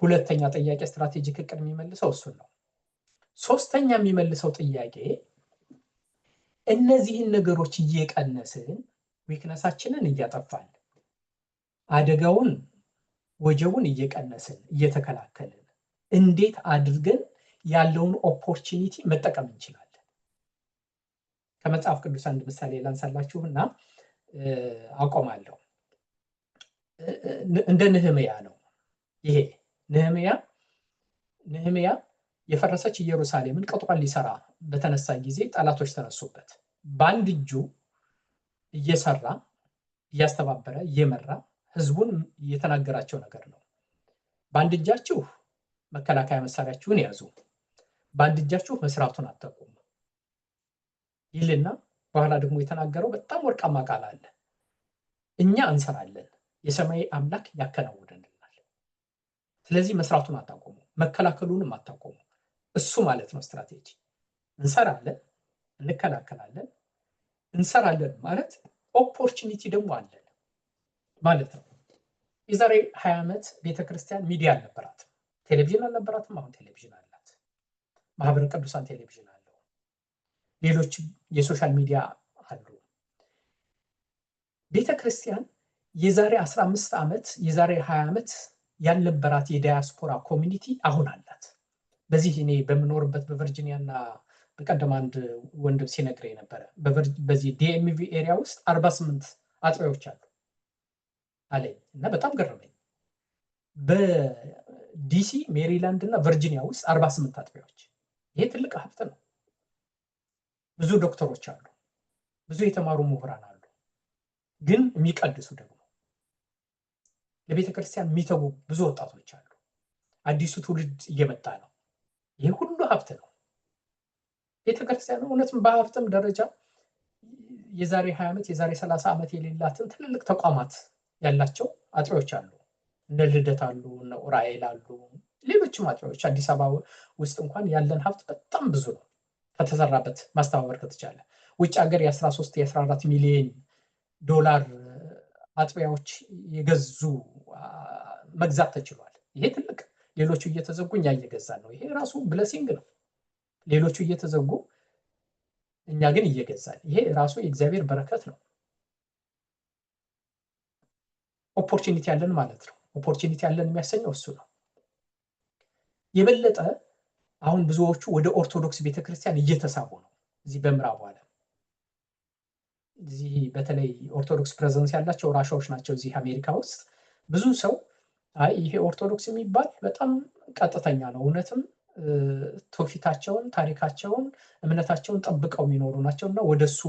ሁለተኛ ጥያቄ ስትራቴጂክ እቅድ የሚመልሰው እሱን ነው። ሶስተኛ የሚመልሰው ጥያቄ እነዚህን ነገሮች እየቀነስን ዊክነሳችንን እያጠፋን አደጋውን ወጀቡን እየቀነስን እየተከላከልን እንዴት አድርገን ያለውን ኦፖርቹኒቲ መጠቀም እንችላለን? ከመጽሐፍ ቅዱስ አንድ ምሳሌ ላንሳላችሁና አቆማለሁ። እንደ ነህምያ ነው ይሄ። ነህምያ የፈረሰች ኢየሩሳሌምን ቅጥሯን ሊሰራ በተነሳ ጊዜ ጠላቶች ተነሱበት። በአንድ እጁ እየሰራ እያስተባበረ እየመራ ህዝቡን የተናገራቸው ነገር ነው። በአንድ እጃችሁ መከላከያ መሳሪያችሁን ያዙ፣ በአንድ እጃችሁ መስራቱን አታቁሙ ይልና በኋላ ደግሞ የተናገረው በጣም ወርቃማ ቃል አለ። እኛ እንሰራለን፣ የሰማይ አምላክ ያከናውንልናል። ስለዚህ መስራቱን አታቆሙ፣ መከላከሉንም አታቆሙ። እሱ ማለት ነው ስትራቴጂ። እንሰራለን፣ እንከላከላለን። እንሰራለን ማለት ኦፖርቹኒቲ ደግሞ አለን ማለት ነው። የዛሬ 20 ዓመት ቤተክርስቲያን ሚዲያ አልነበራትም፣ ቴሌቪዥን አልነበራትም። አሁን ቴሌቪዥን አላት። ማህበረ ቅዱሳን ቴሌቪዥን አለው። ሌሎች የሶሻል ሚዲያ አሉ። ቤተክርስቲያን የዛሬ 15 ዓመት የዛሬ 20 ዓመት ያልነበራት የዳያስፖራ ኮሚኒቲ አሁን አላት። በዚህ እኔ በምኖርበት በቨርጂኒያ እና በቀደም አንድ ወንድም ሲነግረኝ ነበረ። በዚህ ዲኤምቪ ኤሪያ ውስጥ 48 አጥቢያዎች አሉ አለኝ እና በጣም ገረመኝ። በዲሲ ሜሪላንድ እና ቨርጂኒያ ውስጥ 48 አጥቢያዎች። ይሄ ትልቅ ሀብት ነው። ብዙ ዶክተሮች አሉ፣ ብዙ የተማሩ ምሁራን አሉ። ግን የሚቀድሱ ደግሞ ለቤተክርስቲያን የሚተጉ ብዙ ወጣቶች አሉ። አዲሱ ትውልድ እየመጣ ነው። ይሄ ሁሉ ሀብት ነው። ቤተክርስቲያን እውነትም በሀብትም ደረጃ የዛሬ 20 ዓመት የዛሬ 30 ዓመት የሌላትን ትልልቅ ተቋማት ያላቸው አጥቢያዎች አሉ። እነ ልደት አሉ፣ እነ ኡራኤል አሉ፣ ሌሎችም አጥቢያዎች። አዲስ አበባ ውስጥ እንኳን ያለን ሀብት በጣም ብዙ ነው ከተሰራበት ማስተባበር ከተቻለ። ውጭ ሀገር የ13 የ14 ሚሊዮን ዶላር አጥቢያዎች የገዙ መግዛት ተችሏል። ይሄ ትልቅ። ሌሎቹ እየተዘጉ እኛ እየገዛን ነው። ይሄ ራሱ ብለሲንግ ነው። ሌሎቹ እየተዘጉ እኛ ግን እየገዛን፣ ይሄ ራሱ የእግዚአብሔር በረከት ነው። ኦፖርቹኒቲ ያለን ማለት ነው። ኦፖርቹኒቲ ያለን የሚያሰኘው እሱ ነው። የበለጠ አሁን ብዙዎቹ ወደ ኦርቶዶክስ ቤተክርስቲያን እየተሳቡ ነው። እዚህ በምዕራቡ ዓለም እዚህ በተለይ ኦርቶዶክስ ፕሬዘንስ ያላቸው ራሻዎች ናቸው። እዚህ አሜሪካ ውስጥ ብዙ ሰው አይ ይሄ ኦርቶዶክስ የሚባል በጣም ቀጥተኛ ነው፣ እውነትም ትውፊታቸውን፣ ታሪካቸውን፣ እምነታቸውን ጠብቀው የሚኖሩ ናቸው እና ወደሱ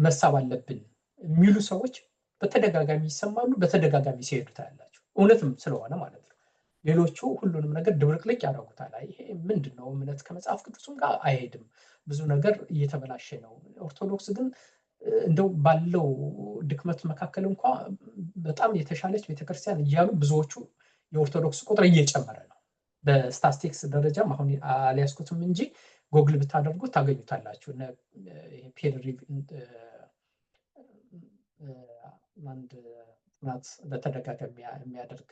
መሳብ አለብን የሚሉ ሰዎች በተደጋጋሚ ይሰማሉ። በተደጋጋሚ ሲሄዱ ታያላችሁ። እውነትም ስለሆነ ማለት ነው። ሌሎቹ ሁሉንም ነገር ድብልቅልቅ ያደርጉታል። ይሄ ምንድነው? እምነት ከመጽሐፍ ቅዱስም ጋር አይሄድም፣ ብዙ ነገር እየተበላሸ ነው። ኦርቶዶክስ ግን እንደው ባለው ድክመት መካከል እንኳ በጣም የተሻለች ቤተክርስቲያን እያሉ ብዙዎቹ የኦርቶዶክስ ቁጥር እየጨመረ ነው። በስታቲስቲክስ ደረጃም አሁን አልያዝኩትም እንጂ ጎግል ብታደርጉት ታገኙታላችሁ። አንድ ጥናት በተደጋጋሚ የሚያደርግ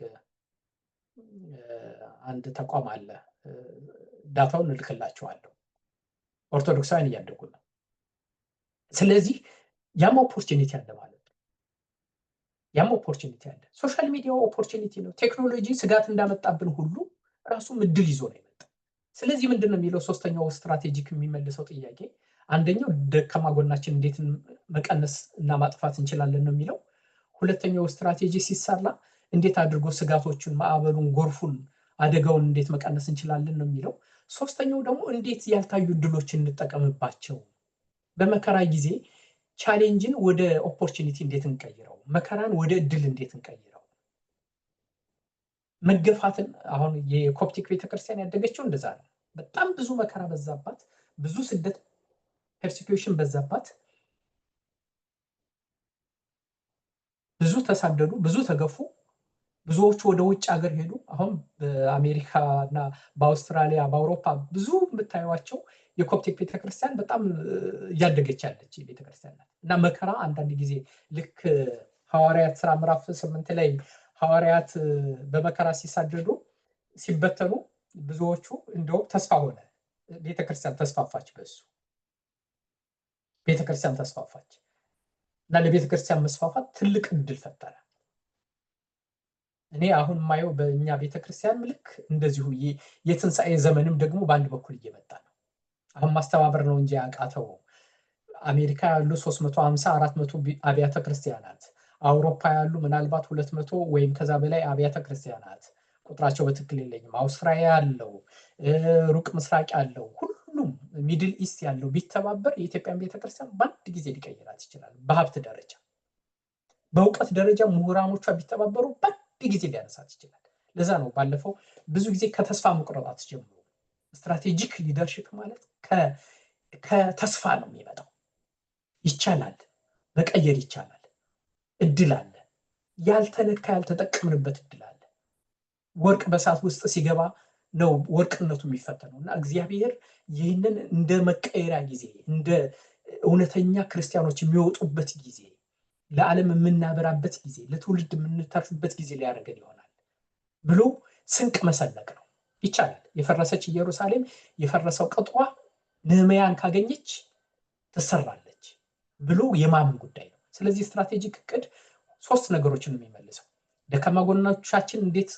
አንድ ተቋም አለ። ዳታውን እልክላችኋለሁ። ኦርቶዶክሳውያን እያደጉ ነው። ስለዚህ ያም ኦፖርቹኒቲ አለ ማለት ነው። ያም ኦፖርቹኒቲ አለ። ሶሻል ሚዲያው ኦፖርቹኒቲ ነው። ቴክኖሎጂ ስጋት እንዳመጣብን ሁሉ ራሱ እድል ይዞ ነው የመጣው። ስለዚህ ምንድነው የሚለው ሶስተኛው ስትራቴጂክ የሚመልሰው ጥያቄ አንደኛው ደካማ ጎናችን እንዴት መቀነስ እና ማጥፋት እንችላለን ነው የሚለው። ሁለተኛው ስትራቴጂ ሲሰራ እንዴት አድርጎ ስጋቶቹን፣ ማዕበሉን፣ ጎርፉን፣ አደጋውን እንዴት መቀነስ እንችላለን ነው የሚለው። ሶስተኛው ደግሞ እንዴት ያልታዩ እድሎችን እንጠቀምባቸው። በመከራ ጊዜ ቻሌንጅን ወደ ኦፖርቹኒቲ እንዴት እንቀይረው፣ መከራን ወደ እድል እንዴት እንቀይረው። መገፋትን አሁን የኮፕቲክ ቤተክርስቲያን ያደገችው እንደዛ ነው። በጣም ብዙ መከራ በዛባት፣ ብዙ ስደት ፐርሲኪዩሽን በዛባት፣ ብዙ ተሳደዱ፣ ብዙ ተገፉ፣ ብዙዎቹ ወደ ውጭ ሀገር ሄዱ። አሁን በአሜሪካ እና በአውስትራሊያ በአውሮፓ ብዙ የምታዩዋቸው የኮፕቲክ ቤተክርስቲያን በጣም እያደገች ያለች ቤተክርስቲያን ናት። እና መከራ አንዳንድ ጊዜ ልክ ሐዋርያት ሥራ ምዕራፍ 8 ላይ ሐዋርያት በመከራ ሲሳደዱ ሲበተኑ ብዙዎቹ እንደውም ተስፋ ሆነ፣ ቤተክርስቲያን ተስፋፋች። በሱ ቤተክርስቲያን ተስፋፋች እና ለቤተክርስቲያን መስፋፋት ትልቅ እድል ፈጠረ። እኔ አሁን ማየው በእኛ ቤተክርስቲያን ልክ እንደዚሁ የትንሣኤ ዘመንም ደግሞ በአንድ በኩል እየመጣ ነው። አሁን ማስተባበር ነው እንጂ ያቃተው አሜሪካ ያሉ 350 400 አብያተ ክርስቲያናት፣ አውሮፓ ያሉ ምናልባት 200 ወይም ከዛ በላይ አብያተ ክርስቲያናት፣ ቁጥራቸው በትክክል የለኝም፣ አውስትራሊያ ያለው፣ ሩቅ ምስራቅ ያለው፣ ሁሉም ሚድል ኢስት ያለው ቢተባበር የኢትዮጵያን ቤተክርስቲያን በአንድ ጊዜ ሊቀይራት ይችላል። በሀብት ደረጃ፣ በእውቀት ደረጃ ምሁራኖቿ ቢተባበሩ በአንድ ጊዜ ሊያነሳት ይችላል። ለዛ ነው ባለፈው ብዙ ጊዜ ከተስፋ መቁረጥ ጀምሮ ስትራቴጂክ ሊደርሺፕ ማለት ከተስፋ ነው የሚመጣው። ይቻላል፣ መቀየር ይቻላል፣ እድል አለ፣ ያልተነካ ያልተጠቀምንበት እድል አለ። ወርቅ በእሳት ውስጥ ሲገባ ነው ወርቅነቱ የሚፈተነው። እና እግዚአብሔር ይህንን እንደ መቀየሪያ ጊዜ፣ እንደ እውነተኛ ክርስቲያኖች የሚወጡበት ጊዜ፣ ለዓለም የምናበራበት ጊዜ፣ ለትውልድ የምንተርፍበት ጊዜ ሊያደርገን ይሆናል ብሎ ስንቅ መሰነቅ ነው። ይቻላል። የፈረሰች ኢየሩሳሌም የፈረሰው ቅጥሯ ነህምያን ካገኘች ትሰራለች ብሎ የማመን ጉዳይ ነው። ስለዚህ ስትራቴጂክ እቅድ 3 ነገሮችን የሚመልሰው ደካማ ጎናዎቻችን እንዴት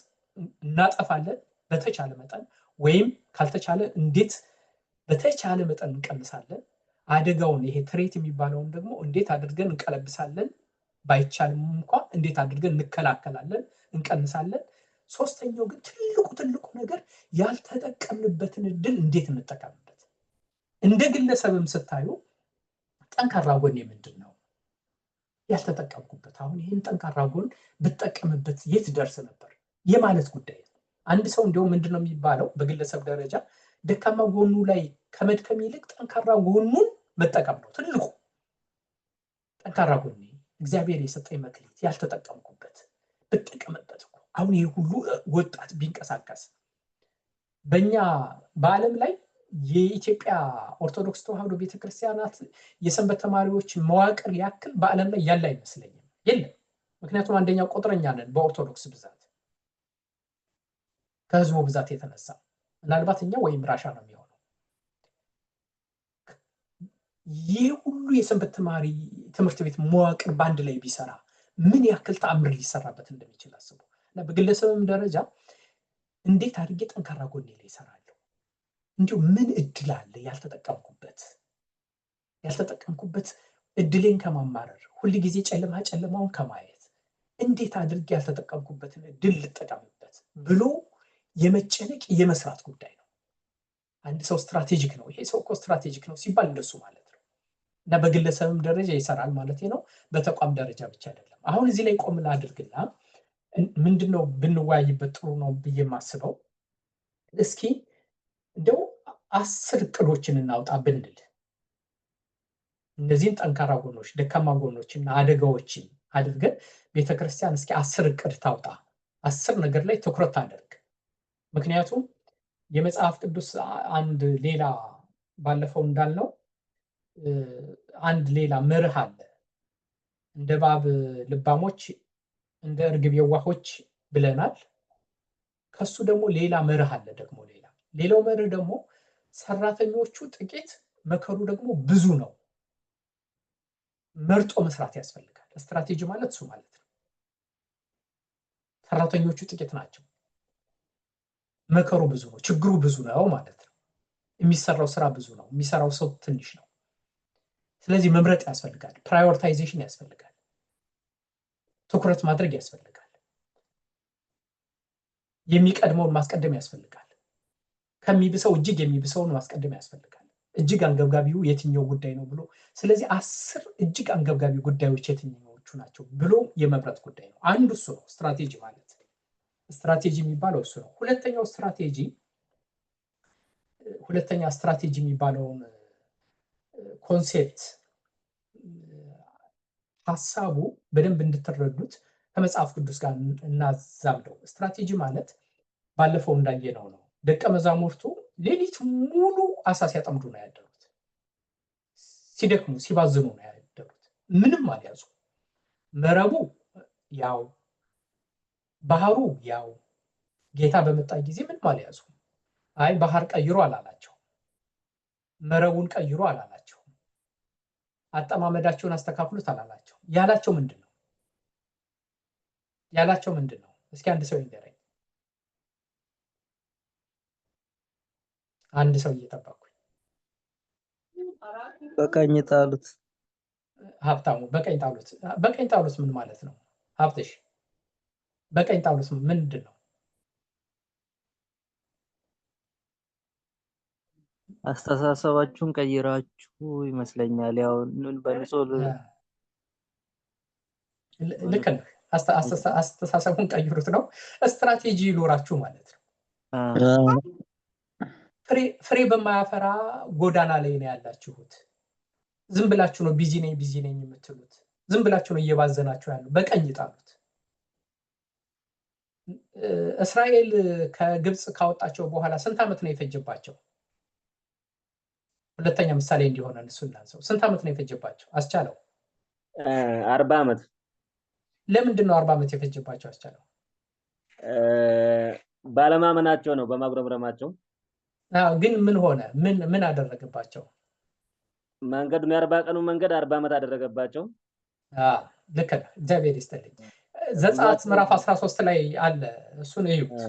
እናጠፋለን በተቻለ መጠን፣ ወይም ካልተቻለ እንዴት በተቻለ መጠን እንቀንሳለን፣ አደጋውን ይሄ ትሬት የሚባለውን ደግሞ እንዴት አድርገን እንቀለብሳለን፣ ባይቻልም እንኳን እንዴት አድርገን እንከላከላለን፣ እንቀንሳለን። ሶስተኛው ግን ትልቁ ነገር ያልተጠቀምንበትን እድል እንዴት እንጠቀምበት። እንደ ግለሰብም ስታዩ ጠንካራ ጎን ምንድን ነው ያልተጠቀምኩበት፣ አሁን ይህን ጠንካራ ጎን ብጠቀምበት የት ደርስ ነበር የማለት ጉዳይ ነው። አንድ ሰው እንዲያው ምንድነው የሚባለው በግለሰብ ደረጃ ደካማ ጎኑ ላይ ከመድከም ይልቅ ጠንካራ ጎኑን መጠቀም ነው ትልቁ። ጠንካራ ጎኔ እግዚአብሔር የሰጠኝ መክሊት ያልተጠቀምኩበት ብጠቀምበት እኮ አሁን ይሄ ሁሉ ወጣት ቢንቀሳቀስ። በእኛ በዓለም ላይ የኢትዮጵያ ኦርቶዶክስ ተዋሕዶ ቤተክርስቲያናት የሰንበት ተማሪዎች መዋቅር ያክል በዓለም ላይ ያለ አይመስለኝም፣ የለም። ምክንያቱም አንደኛ ቁጥረኛ ነን በኦርቶዶክስ ብዛት፣ ከህዝቡ ብዛት የተነሳ ምናልባት እኛ ወይም ራሻ ነው የሚሆነው። ይህ ሁሉ የሰንበት ተማሪ ትምህርት ቤት መዋቅር በአንድ ላይ ቢሰራ ምን ያክል ተአምር ሊሰራበት እንደሚችል አስቡ። እና በግለሰብም ደረጃ እንዴት አድርጌ ጠንካራ ጎኔ ላይ ይሰራለሁ፣ እንዲሁ ምን እድል አለ ያልተጠቀምኩበት እድሌን ከማማረር ሁልጊዜ ጨለማውን ከማየት እንዴት አድርጌ ያልተጠቀምኩበትን እድል ልጠቀምበት ብሎ የመጨነቅ የመስራት ጉዳይ ነው። አንድ ሰው ስትራቴጂክ ነው፣ ይሄ ሰው እኮ ስትራቴጂክ ነው ሲባል እንደሱ ማለት ነው። እና በግለሰብም ደረጃ ይሰራል ማለት ነው፣ በተቋም ደረጃ ብቻ አይደለም። አሁን እዚህ ላይ ቆም ላድርግና ምንድነው ብንወያይበት ጥሩ ነው ብዬ የማስበው፣ እስኪ እንደው 10 እቅዶችን እናውጣ ብንል፣ እነዚህን ጠንካራ ጎኖች፣ ደካማ ጎኖችና አደጋዎችን አድርገን ቤተክርስቲያን እስኪ 10 እቅድ ታውጣ፣ 10 ነገር ላይ ትኩረት ታደርግ። ምክንያቱም የመጽሐፍ ቅዱስ አንድ ሌላ ባለፈው እንዳልነው አንድ ሌላ መርህ አለ። እንደ እባብ ልባሞች እንደ እርግብ የዋሆች ብለናል። ከሱ ደግሞ ሌላ መርህ አለ። ደግሞ ሌላው መርህ ደግሞ ሰራተኞቹ ጥቂት መከሩ ደግሞ ብዙ ነው። መርጦ መስራት ያስፈልጋል። ስትራቴጂ ማለት እሱ ማለት ነው። ሰራተኞቹ ጥቂት ናቸው፣ መከሩ ብዙ ነው፣ ችግሩ ብዙ ነው ማለት ነው። የሚሰራው ስራ ብዙ ነው፣ የሚሰራው ሰው ትንሽ ነው። ስለዚህ መምረጥ ያስፈልጋል። ፕራዮሪታይዜሽን ያስፈልጋል። ትኩረት ማድረግ ያስፈልጋል። የሚቀድመውን ማስቀደም ያስፈልጋል። ከሚብሰው እጅግ የሚብሰውን ማስቀደም ያስፈልጋል። እጅግ አንገብጋቢው የትኛው ጉዳይ ነው ብሎ ስለዚህ 10 እጅግ አንገብጋቢ ጉዳዮች የትኞቹ ናቸው ብሎ የመምረጥ ጉዳይ ነው። አንዱ እሱ ነው ስትራቴጂ ማለት። ስትራቴጂ የሚባለው እሱ ነው። ሁለተኛ ስትራቴጂ የሚባለውን ኮንሴፕት ሐሳቡ በደንብ እንድትረዱት ከመጽሐፍ ቅዱስ ጋር እናዛምደው። ስትራቴጂ ማለት ባለፈው እንዳየነው ነው። ደቀ መዛሙርቱ ሌሊት ሙሉ አሳ ሲያጠምዱ ነው ያደሩት። ሲደክሙ ሲባዝኑ ነው ያደሩት። ምንም አልያዙ። መረቡ ያው፣ ባህሩ ያው። ጌታ በመጣ ጊዜ ምንም አልያዙ። አይ ባህር ቀይሮ አላላቸው። መረቡን ቀይሮ አላላቸው። አጠማመዳቸውን አስተካክሉት አላላቸው። ያላቸው ምንድን ነው? እስኪ አንድ ሰው ይንገረኝ። አንድ ሰው እየጠበቅኩኝ። በቀኝ ጣሉት። ሀብታሙ በቀኝ ጣሉት። በቀኝ ጣሉት ምን ማለት ነው? ሀብትሽ በቀኝ ጣሉት ምንድን ነው? አስተሳሰባችሁን ቀይራችሁ ይመስለኛል። ያው በንጹህ ልክ ነህ። አስተሳሰቡን ቀይሩት ነው። ስትራቴጂ ይኖራችሁ ማለት ነው። ፍሬ በማያፈራ ጎዳና ላይ ነው ያላችሁት። ዝም ብላችሁ ነው ቢዚ ነኝ የምትሉት። ዝም ብላችሁ ነው እየባዘናችሁ ያለው። በቀኝ ጣሉት። እስራኤል ከግብፅ ካወጣቸው በኋላ ስንት ዓመት ነው የፈጀባቸው? ሁለተኛ ምሳሌ እንዲሆነ እሱን ላንሳው። ስንት ዓመት ነው የፈጀባቸው? አስቻለው 40 ዓመት። ለምንድን ነው 40 ዓመት የፈጀባቸው አስቻለው? ባለማመናቸው ነው፣ በማጉረምረማቸው። ግን ምን ሆነ? ምን አደረገባቸው? መንገዱን የ40 ቀኑ መንገድ 40 ዓመት አደረገባቸው። ልክ ነህ። እግዚአብሔር ይስጥልኝ። ዘጸአት ምዕራፍ 13 ላይ አለ። እሱን እዩት።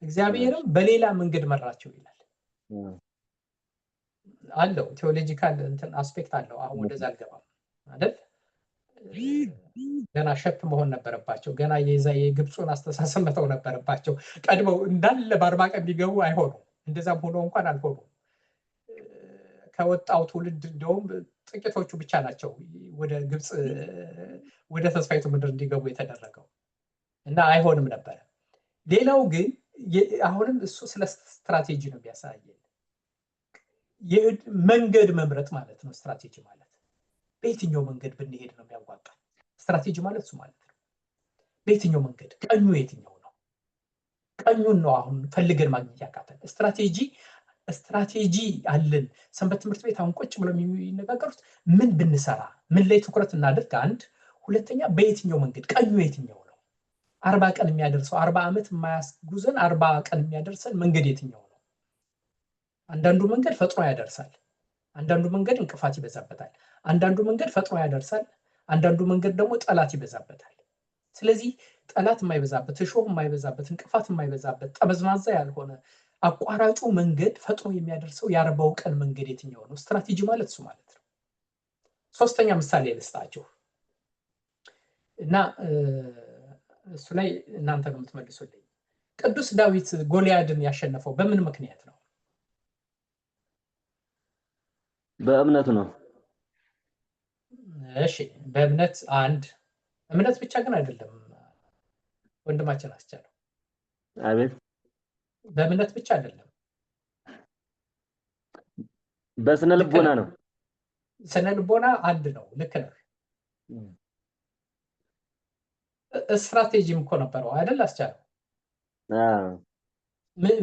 እግዚአብሔርም በሌላ መንገድ መራቸው ይላል። አለው ቴዎሎጂካል አስፔክት አለው። አሁን ወደዛ አልገባም አይደል? ገና ሸፕ መሆን ነበረባቸው። ገና የግብፁን አስተሳሰብ መተው ነበረባቸው። ቀድመው እንዳለ በ40 ቀን ሊገቡ አይሆኑም። እንደዛም ሆኖ እንኳን አልሆኑም። ከወጣው ትውልድ እንደውም ጥቂቶቹ ብቻ ናቸው ወደ ግብፅ ወደ ተስፋይቱ ምድር እንዲገቡ የተደረገው እና አይሆንም ነበረ። ሌላው ግን አሁንም እሱ ስለ ስትራቴጂ ነው የሚያሳየን። መንገድ መምረጥ ማለት ነው ስትራቴጂ ማለት። በየትኛው መንገድ ብንሄድ ነው የሚያዋጣ? ስትራቴጂ ማለት እሱ ማለት ነው። በየትኛው መንገድ፣ ቀኙ የትኛው ነው? ቀኙን ነው አሁን ፈልገን ማግኘት ያቃተን። ስትራቴጂ አለን። ሰንበት ትምህርት ቤት አሁን ቁጭ ብለው የሚነጋገሩት ምን ብንሰራ፣ ምን ላይ ትኩረት እናድርግ? አንድ ሁለተኛ፣ በየትኛው መንገድ፣ ቀኙ የትኛው ነው? 40 ቀን የሚያደርሰው 40 ዓመት የማያስጉዘን 40 ቀን የሚያደርሰን መንገድ የትኛው ነው? አንዳንዱ መንገድ ፈጥኖ ያደርሳል። አንዳንዱ መንገድ እንቅፋት ይበዛበታል። አንዳንዱ መንገድ ፈጥኖ ያደርሳል። አንዳንዱ መንገድ ደግሞ ጠላት ይበዛበታል። ስለዚህ ጠላት የማይበዛበት፣ እሾህ የማይበዛበት፣ እንቅፋት የማይበዛበት፣ ጠመዝማዛ ያልሆነ አቋራጩ መንገድ ፈጥኖ የሚያደርሰው የ40 ቀን መንገድ የትኛው ነው? ስትራቴጂ ማለት እሱ ማለት ነው። ሶስተኛ ምሳሌ ልስጣችሁ እና እሱ ላይ እናንተ ነው የምትመልሱልኝ። ቅዱስ ዳዊት ጎልያድን ያሸነፈው በምን ምክንያት ነው? በእምነቱ ነው። እሺ፣ በእምነት አንድ እምነት ብቻ ግን አይደለም ወንድማችን አስቻለው። አቤት። በእምነት ብቻ አይደለም፣ በስነ ልቦና ነው። ስነ ልቦና አንድ ነው። ልክ ነህ። ስትራቴጂም እኮ ነበረው አይደል አስቻለው?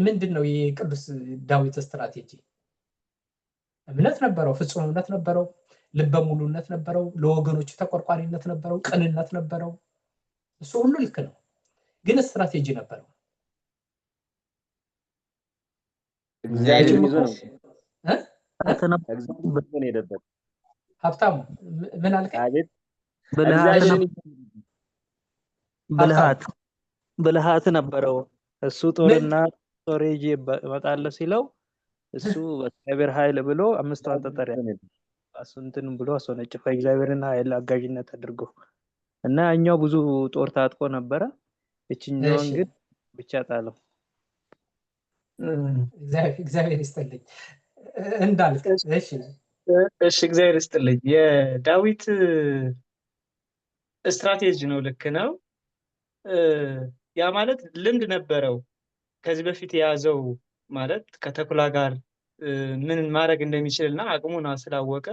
ምንድን ነው የቅዱስ ዳዊት ስትራቴጂ? እምነት ነበረው፣ ፍጹም እምነት ነበረው፣ ልበ ሙሉነት ነበረው፣ ለወገኖቹ ተቆርቋሪነት ነበረው፣ ቅንነት ነበረው። እሱ ሁሉ ልክ ነው፣ ግን ስትራቴጂ ነበረው። ሀብታሙ ምን አልከኝ? ብልሃት ነበረው። እሱ ጦርና ጦር ይዤ እመጣለሁ ሲለው እሱ በእግዚአብሔር ኃይል ብሎ 5 ጠጠር እንትን ብሎ አስወነጨፈ እግዚአብሔርን ኃይል አጋዥነት አድርጎ እና ያኛው ብዙ ጦር ታጥቆ ነበረ። እችኛዋን እሺ ግን ብቻ ጣለው። እግዚአብሔር ይስጥልኝ እንዳልክ። እሺ እሺ እግዚአብሔር ይስጥልኝ። የዳዊት ስትራቴጂ ነው፣ ልክ ነው። ያ ማለት ልምድ ነበረው ከዚህ በፊት የያዘው ማለት ከተኩላ ጋር ምን ማድረግ እንደሚችል እና አቅሙን ስላወቀ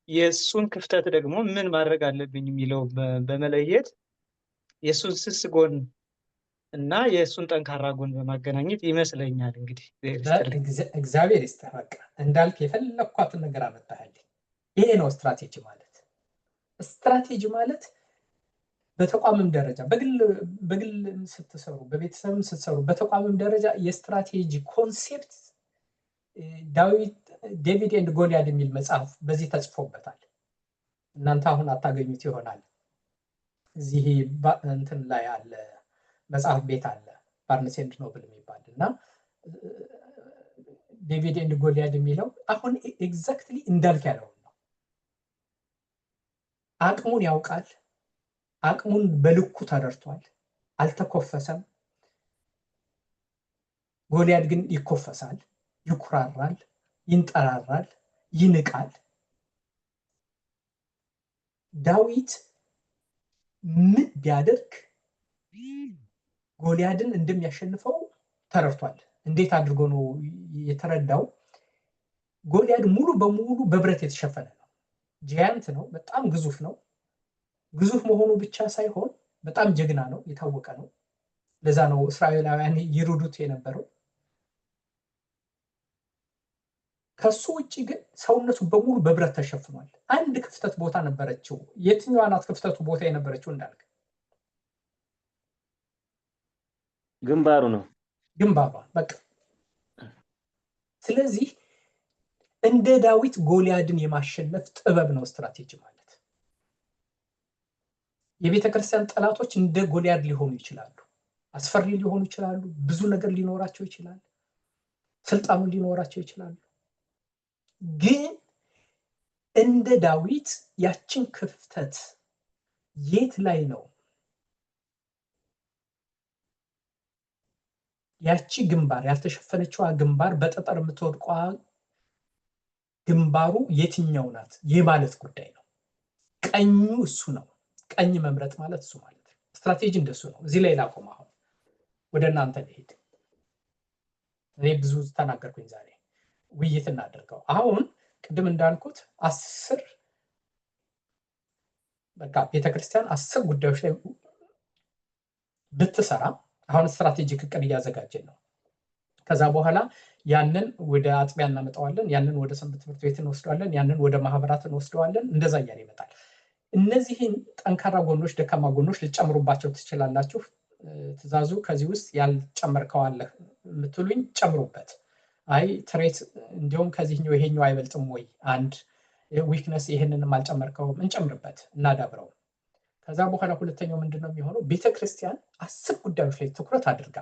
የእሱን ክፍተት ደግሞ ምን ማድረግ አለብኝ የሚለው በመለየት የእሱን ስስ ጎን እና የእሱን ጠንካራ ጎን በማገናኘት ይመስለኛል። እንግዲህ እግዚአብሔር ይስጥህ። በቃ እንዳልክ የፈለኳትን ነገር አመጣህልኝ። ይሄ ነው ስትራቴጂ ማለት። ስትራቴጂ ማለት በተቋምም ደረጃ በግል ስትሰሩ፣ በቤተሰብም ስትሰሩ፣ በተቋምም ደረጃ የስትራቴጂ ኮንሴፕት ዴቪድ ኤንድ ጎልያድ የሚል መጽሐፍ በዚህ ተጽፎበታል። እናንተ አሁን አታገኙት ይሆናል። እዚህ እንትን ላይ አለ፣ መጽሐፍ ቤት አለ፣ ባርነስ ኤንድ ኖብል የሚባል እና ዴቪድ ኤንድ ጎልያድ የሚለው አሁን ኤግዛክትሊ እንዳልክ ያለው ነው። አቅሙን ያውቃል። አቅሙን በልኩ ተረድቷል። አልተኮፈሰም። ጎልያድ ግን ይኮፈሳል፣ ይኩራራል፣ ይንጠራራል፣ ይንቃል። ዳዊት ምን ቢያደርግ ጎልያድን እንደሚያሸንፈው ተረድቷል። እንዴት አድርጎ ነው የተረዳው? ጎልያድ ሙሉ በሙሉ በብረት የተሸፈነ ነው። ጃያንት ነው። በጣም ግዙፍ ነው። ግዙፍ መሆኑ ብቻ ሳይሆን በጣም ጀግና ነው፣ የታወቀ ነው። ለዛ ነው እስራኤላውያን ይሩዱት የነበረው። ከሱ ውጪ ግን ሰውነቱ በሙሉ በብረት ተሸፍኗል። አንድ ክፍተት ቦታ ነበረችው። የትኛዋ ናት ክፍተቱ ቦታ የነበረችው እንዳልክ? ግንባሩ ነው። ግንባሯ በቃ። ስለዚህ እንደ ዳዊት ጎልያድን የማሸነፍ ጥበብ ነው ስትራቴጂ ማለት። የቤተ ክርስቲያን ጠላቶች እንደ ጎልያድ ሊሆኑ ይችላሉ። አስፈሪ ሊሆኑ ይችላሉ። ብዙ ነገር ሊኖራቸው ይችላል። ስልጣኑ ሊኖራቸው ይችላሉ። ግን እንደ ዳዊት ያችን ክፍተት የት ላይ ነው? ያቺ ግንባር ያልተሸፈነችዋ ግንባር በጠጠር የምትወድቋ ግንባሩ የትኛው ናት የማለት ጉዳይ ነው። ቀኙ እሱ ነው። ቀኝ መምረጥ ማለት እሱ ማለት ነው። ስትራቴጂ እንደሱ ነው። እዚህ ላይ ላቆም። አሁን ወደ እናንተ ልሄድ። እኔ ብዙ ተናገርኩኝ። ዛሬ ውይይት እናደርገው። አሁን ቅድም እንዳልኩት 10 በቃ ቤተክርስቲያን 10 ጉዳዮች ላይ ብትሰራ፣ አሁን ስትራቴጂክ እቅድ እያዘጋጀን ነው። ከዛ በኋላ ያንን ወደ አጥቢያ እናመጣዋለን። ያንን ወደ ሰንበት ትምህርት ቤት እንወስደዋለን። ያንን ወደ ማህበራት እንወስደዋለን። እንደዛ እያለ ይመጣል። እነዚህን ጠንካራ ጎኖች፣ ደካማ ጎኖች ልጨምሩባቸው ትችላላችሁ። ትእዛዙ ከዚህ ውስጥ ያልጨመርከው አለ የምትሉኝ ጨምሩበት። አይ ትሬት እንዲሁም ከዚህኛው ይሄኛው አይበልጥም ወይ? አንድ ዊክነስ ይሄንንም አልጨመርከውም፣ እንጨምርበት፣ እናዳብረው። ከዛ በኋላ ሁለተኛው ምንድነው የሚሆነው? ቤተክርስቲያን 10 ጉዳዮች ላይ ትኩረት አድርጋ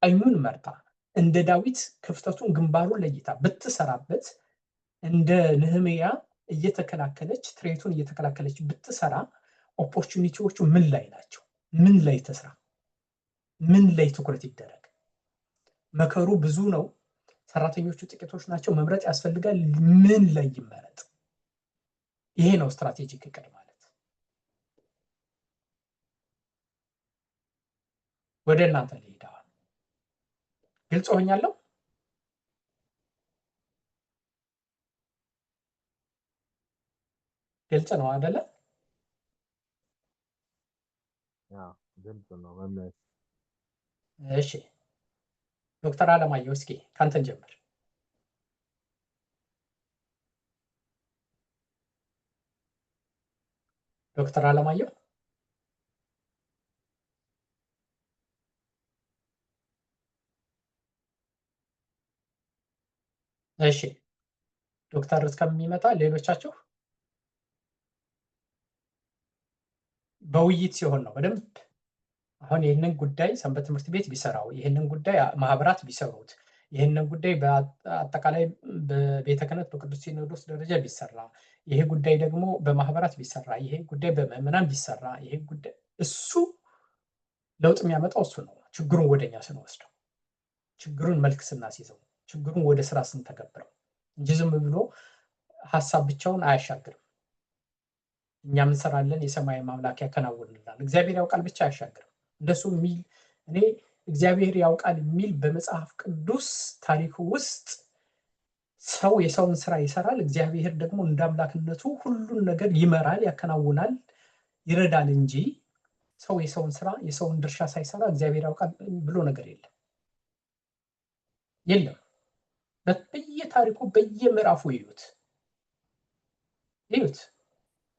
ቀኙን መርታ እንደ ዳዊት ክፍተቱን ግንባሩን ለይታ ብትሰራበት፣ እንደ ነህምያ እየተከላከለች ትሬቱን እየተከላከለች ብትሰራ፣ ኦፖርቹኒቲዎቹ ምን ላይ ናቸው? ምን ላይ ተስራ? ምን ላይ ትኩረት ይደረግ? መከሩ ብዙ ነው። ሰራተኞቹ ጥቂቶች ናቸው። መምረጥ ያስፈልጋል። ምን ላይ ይመረጥ? ይሄ ነው ስትራቴጂክ እቅድ ማለት። ወደ እናንተ ልሂድ። ግልጽ ሆኛለሁ? ግልጽ ነው አይደለ? ግልጽ ነው መምህር። እሺ ዶክተር አለማየሁ እስኪ ካንተን ጀምር። ዶክተር አለማየሁ እሺ፣ ዶክተር እስከሚመጣ ሌሎቻችሁ በውይይት ሲሆን ነው በደንብ። አሁን ይህንን ጉዳይ ሰንበት ትምህርት ቤት ቢሰራው፣ ይህንን ጉዳይ ማህበራት ቢሰሩት፣ ይህንን ጉዳይ በአጠቃላይ በቤተ ክህነት በቅዱስ ሲኖዶስ ደረጃ ቢሰራ፣ ይሄ ጉዳይ ደግሞ በማህበራት ቢሰራ፣ ይሄ ጉዳይ በምዕመናን ቢሰራ፣ ይሄ ጉዳይ እሱ ለውጥ የሚያመጣው እሱ ነው። ችግሩን ወደኛ ስንወስደው፣ ችግሩን መልክ ስናስይዘው፣ ችግሩን ወደ ስራ ስንተገብረው እንጂ ዝም ብሎ ሀሳብ ብቻውን አያሻግርም። እኛም እንሰራለን፣ የሰማይ አምላክ ያከናውንልናል። እግዚአብሔር ያውቃል ብቻ አያሻግርም። እንደሱ የሚል እኔ እግዚአብሔር ያውቃል የሚል በመጽሐፍ ቅዱስ ታሪክ ውስጥ ሰው የሰውን ስራ ይሰራል፣ እግዚአብሔር ደግሞ እንደ አምላክነቱ ሁሉን ነገር ይመራል፣ ያከናውናል፣ ይረዳል እንጂ ሰው የሰውን ስራ የሰውን ድርሻ ሳይሰራ እግዚአብሔር ያውቃል ብሎ ነገር የለም። በየታሪኩ በየምዕራፉ ይዩት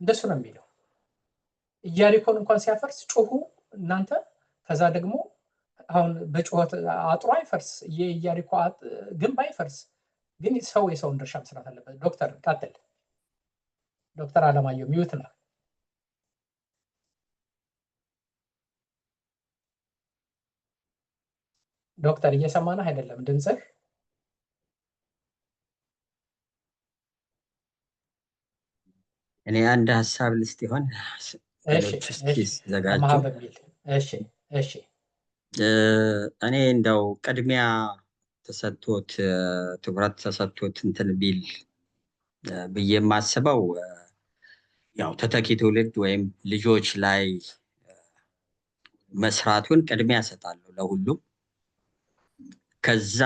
እንደሱ ነው የሚለው። ኢያሪኮን እንኳን ሲያፈርስ ጮሁ እናንተ። ከዛ ደግሞ አሁን በጩኸት አጥሮ አይፈርስ፣ የኢያሪኮ ግንብ አይፈርስ፣ ግን ሰው የሰውን ድርሻ መስራት አለበት። ዶክተር ቀጥል። ዶክተር አለማየሁ ሚዩት ነው። ዶክተር እየሰማነህ አይደለም ድምፅህ? እኔ አንድ ሀሳብ ልስጥ ይሆን? ዘጋጁ። እኔ እንደው ቅድሚያ ተሰጥቶት ትኩረት ተሰጥቶት እንትን ቢል ብዬ የማስበው ያው ተተኪ ትውልድ ወይም ልጆች ላይ መስራቱን ቅድሚያ እሰጣለሁ ለሁሉም። ከዛ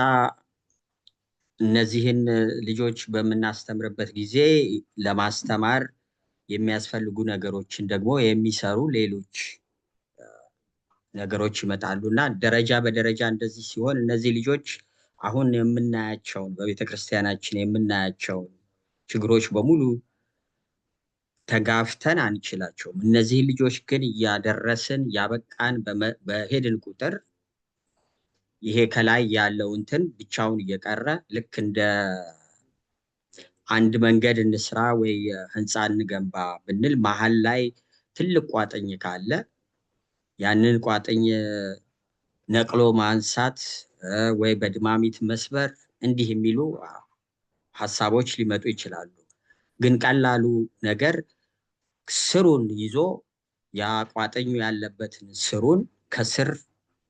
እነዚህን ልጆች በምናስተምርበት ጊዜ ለማስተማር የሚያስፈልጉ ነገሮችን ደግሞ የሚሰሩ ሌሎች ነገሮች ይመጣሉ እና ደረጃ በደረጃ እንደዚህ ሲሆን እነዚህ ልጆች አሁን የምናያቸውን በቤተክርስቲያናችን የምናያቸውን ችግሮች በሙሉ ተጋፍተን አንችላቸውም። እነዚህ ልጆች ግን እያደረስን ያበቃን በሄድን ቁጥር ይሄ ከላይ ያለው እንትን ብቻውን እየቀረ ልክ እንደ አንድ መንገድ እንስራ ወይ ህንፃ እንገንባ ብንል መሀል ላይ ትልቅ ቋጥኝ ካለ ያንን ቋጥኝ ነቅሎ ማንሳት ወይ በድማሚት መስበር እንዲህ የሚሉ ሀሳቦች ሊመጡ ይችላሉ። ግን ቀላሉ ነገር ስሩን ይዞ ያ ቋጥኙ ያለበትን ስሩን ከስር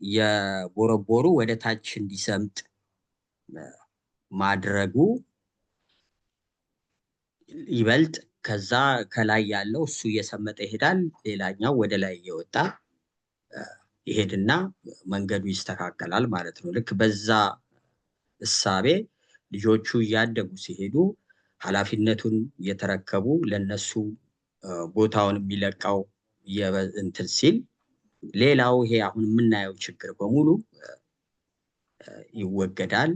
የቦረቦሩ ወደ ታች እንዲሰምጥ ማድረጉ ይበልጥ ከዛ ከላይ ያለው እሱ እየሰመጠ ይሄዳል፣ ሌላኛው ወደ ላይ እየወጣ ይሄድና መንገዱ ይስተካከላል ማለት ነው። ልክ በዛ እሳቤ ልጆቹ እያደጉ ሲሄዱ ኃላፊነቱን እየተረከቡ ለነሱ ቦታውን የሚለቃው እንትን ሲል ሌላው ይሄ አሁን የምናየው ችግር በሙሉ ይወገዳል፣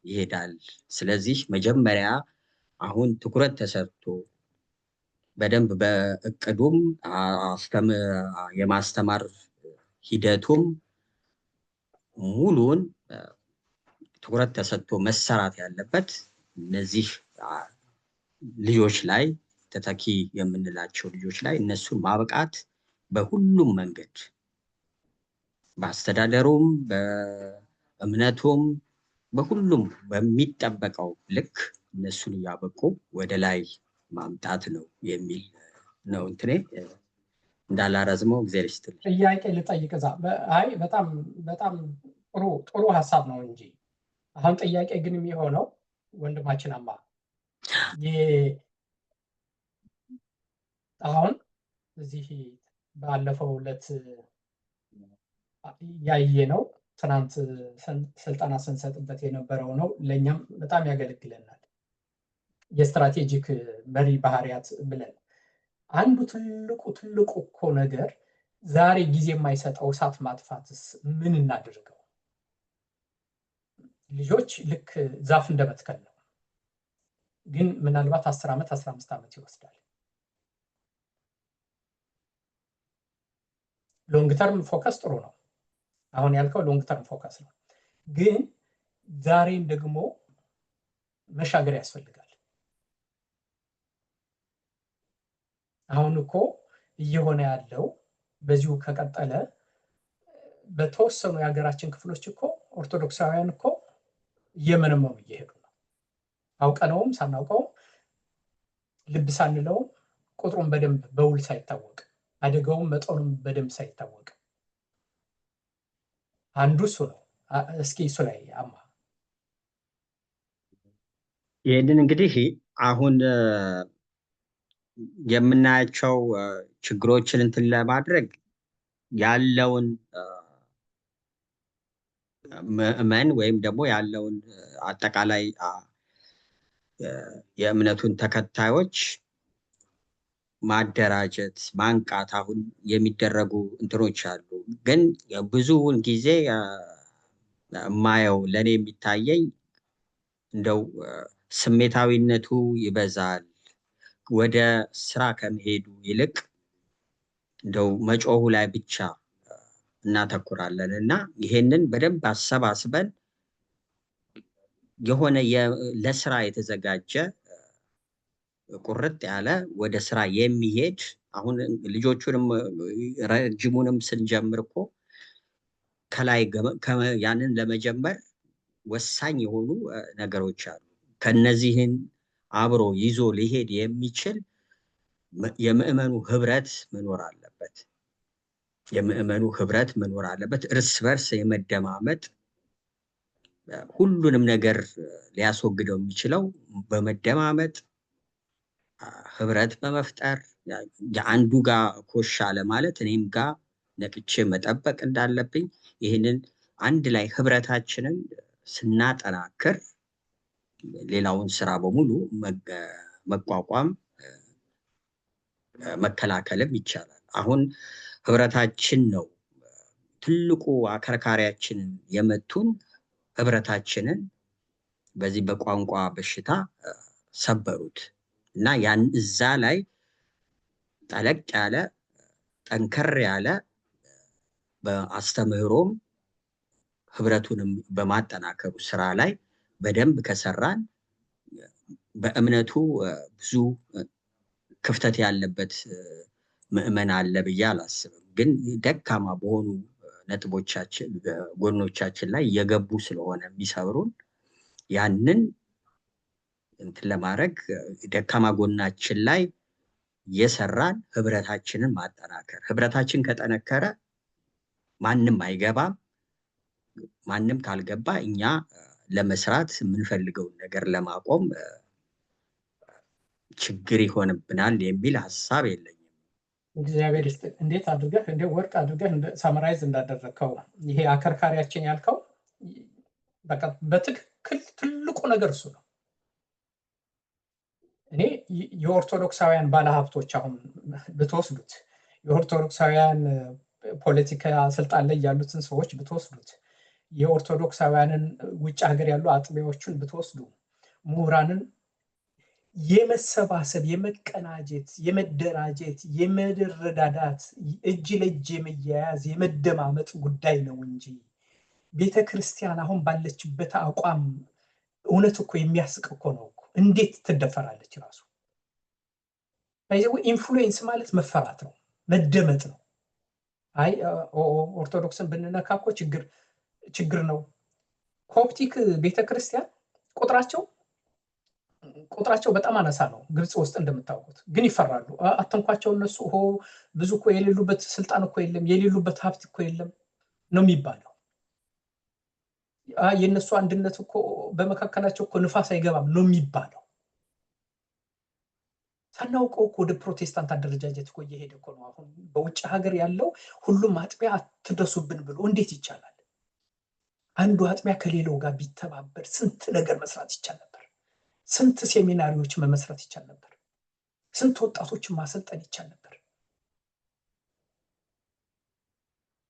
ይሄዳል። ስለዚህ መጀመሪያ አሁን ትኩረት ተሰርቶ በደንብ በእቅዱም የማስተማር ሂደቱም ሙሉን ትኩረት ተሰጥቶ መሰራት ያለበት እነዚህ ልጆች ላይ ተተኪ የምንላቸው ልጆች ላይ እነሱን ማብቃት በሁሉም መንገድ በአስተዳደሩም በእምነቱም በሁሉም በሚጠበቀው ልክ እነሱን እያበቁ ወደ ላይ ማምጣት ነው የሚል ነው። እንትኔ እንዳላረዝመው እግዚአብሔር ይስጥልኝ። ጥያቄ ልጠይቅ እዛ። አይ በጣም በጣም ጥሩ ሀሳብ ነው እንጂ አሁን ጥያቄ ግን የሚሆነው ወንድማችን አማ አሁን እዚህ ባለፈው ዕለት ያየ ነው፣ ትናንት ስልጠና ስንሰጥበት የነበረው ነው። ለእኛም በጣም ያገለግለናል። የስትራቴጂክ መሪ ባህሪያት ብለን አንዱ ትልቁ እኮ ነገር ዛሬ ጊዜ የማይሰጠው እሳት ማጥፋትስ ምን እናድርገው? ልጆች ልክ ዛፍ እንደመትከል ነው፣ ግን ምናልባት 10 ዓመት 15 ዓመት ይወስዳል። ሎንግ ተርም ፎከስ ጥሩ ነው። አሁን ያልከው ሎንግ ተርም ፎከስ ነው፣ ግን ዛሬን ደግሞ መሻገር ያስፈልጋል። አሁን እኮ እየሆነ ያለው በዚሁ ከቀጠለ በተወሰኑ የሀገራችን ክፍሎች እኮ ኦርቶዶክሳውያን እኮ እየመነመኑ እየሄዱ ነው። አውቀነውም ሳናውቀውም ልብ ሳንለውም ቁጥሩን በደንብ በውል ሳይታወቅ አደጋውም መጠኑም በደንብ ሳይታወቅ አንዱ እሱ ነው። እስኪ እሱ ላይ አማ ይህንን እንግዲህ አሁን የምናያቸው ችግሮችን እንትን ለማድረግ ያለውን ምዕመን ወይም ደግሞ ያለውን አጠቃላይ የእምነቱን ተከታዮች ማደራጀት ማንቃት አሁን የሚደረጉ እንትኖች አሉ። ግን ብዙውን ጊዜ ማየው ለኔ የሚታየኝ እንደው ስሜታዊነቱ ይበዛል። ወደ ስራ ከመሄዱ ይልቅ እንደው መጮሁ ላይ ብቻ እናተኩራለን እና ይሄንን በደንብ አሰባስበን የሆነ ለስራ የተዘጋጀ ቁርጥ ያለ ወደ ስራ የሚሄድ አሁን ልጆቹንም ረጅሙንም ስንጀምር እኮ ከላይ ያንን ለመጀመር ወሳኝ የሆኑ ነገሮች አሉ። ከነዚህን አብሮ ይዞ ሊሄድ የሚችል የምዕመኑ ህብረት መኖር አለበት። የምዕመኑ ህብረት መኖር አለበት። እርስ በርስ የመደማመጥ ሁሉንም ነገር ሊያስወግደው የሚችለው በመደማመጥ ህብረት በመፍጠር የአንዱ ጋር ኮሽ አለ ማለት እኔም ጋር ነቅቼ መጠበቅ እንዳለብኝ ይህንን አንድ ላይ ህብረታችንን ስናጠናክር ሌላውን ስራ በሙሉ መቋቋም መከላከልም ይቻላል። አሁን ህብረታችን ነው ትልቁ አከርካሪያችንን የመቱን ህብረታችንን በዚህ በቋንቋ በሽታ ሰበሩት እና ያን እዛ ላይ ጠለቅ ያለ ጠንከር ያለ በአስተምህሮም ህብረቱንም በማጠናከሩ ስራ ላይ በደንብ ከሰራን በእምነቱ ብዙ ክፍተት ያለበት ምዕመን አለ ብዬ አላስብም። ግን ደካማ በሆኑ ነጥቦቻችን ጎኖቻችን ላይ እየገቡ ስለሆነ የሚሰብሩን ያንን እንትን ለማድረግ ደካማ ጎናችን ላይ የሰራን ህብረታችንን ማጠናከር። ህብረታችን ከጠነከረ ማንም አይገባም። ማንም ካልገባ እኛ ለመስራት የምንፈልገውን ነገር ለማቆም ችግር ይሆንብናል የሚል ሀሳብ የለኝም። እግዚአብሔር ይስጥህ። እንዴት አድርገህ እንደ ወርቅ አድርገህ ሳመራይዝ እንዳደረግከው ይሄ አከርካሪያችን ያልከው በቃ በትክክል ትልቁ ነገር እሱ ነው። እኔ የኦርቶዶክሳውያን ባለሀብቶች አሁን ብትወስዱት የኦርቶዶክሳውያን ፖለቲካ ስልጣን ላይ ያሉትን ሰዎች ብትወስዱት የኦርቶዶክሳውያንን ውጭ ሀገር ያሉ አጥቢያዎችን ብትወስዱ ምሁራንን የመሰባሰብ የመቀናጀት የመደራጀት የመረዳዳት እጅ ለእጅ የመያያዝ የመደማመጥ ጉዳይ ነው እንጂ ቤተክርስቲያን አሁን ባለችበት አቋም እውነት እኮ የሚያስቅ እኮ ነው። እንዴት ትደፈራለች? ራሱ ኢንፍሉዌንስ ማለት መፈራት ነው፣ መደመጥ ነው። አይ ኦርቶዶክስን ብንነካ እኮ ችግር ነው። ኮፕቲክ ቤተክርስቲያን ቁጥራቸው በጣም አነሳ ነው ግብጽ ውስጥ እንደምታውቁት፣ ግን ይፈራሉ። አትንኳቸው እነሱ ብዙ እኮ የሌሉበት ስልጣን እኮ የለም፣ የሌሉበት ሀብት እኮ የለም ነው የሚባለው። የእነሱ አንድነት እኮ በመካከላቸው እኮ ንፋስ አይገባም ነው የሚባለው። ሳናውቀው እኮ ወደ ፕሮቴስታንት አደረጃጀት እኮ እየሄደ እኮ ነው። አሁን በውጭ ሀገር ያለው ሁሉም አጥቢያ አትድረሱብን ብሎ እንዴት ይቻላል? አንዱ አጥቢያ ከሌላው ጋር ቢተባበር ስንት ነገር መስራት ይቻል ነበር። ስንት ሴሚናሪዎች መመስረት ይቻል ነበር። ስንት ወጣቶችን ማሰልጠን ይቻል ነበር።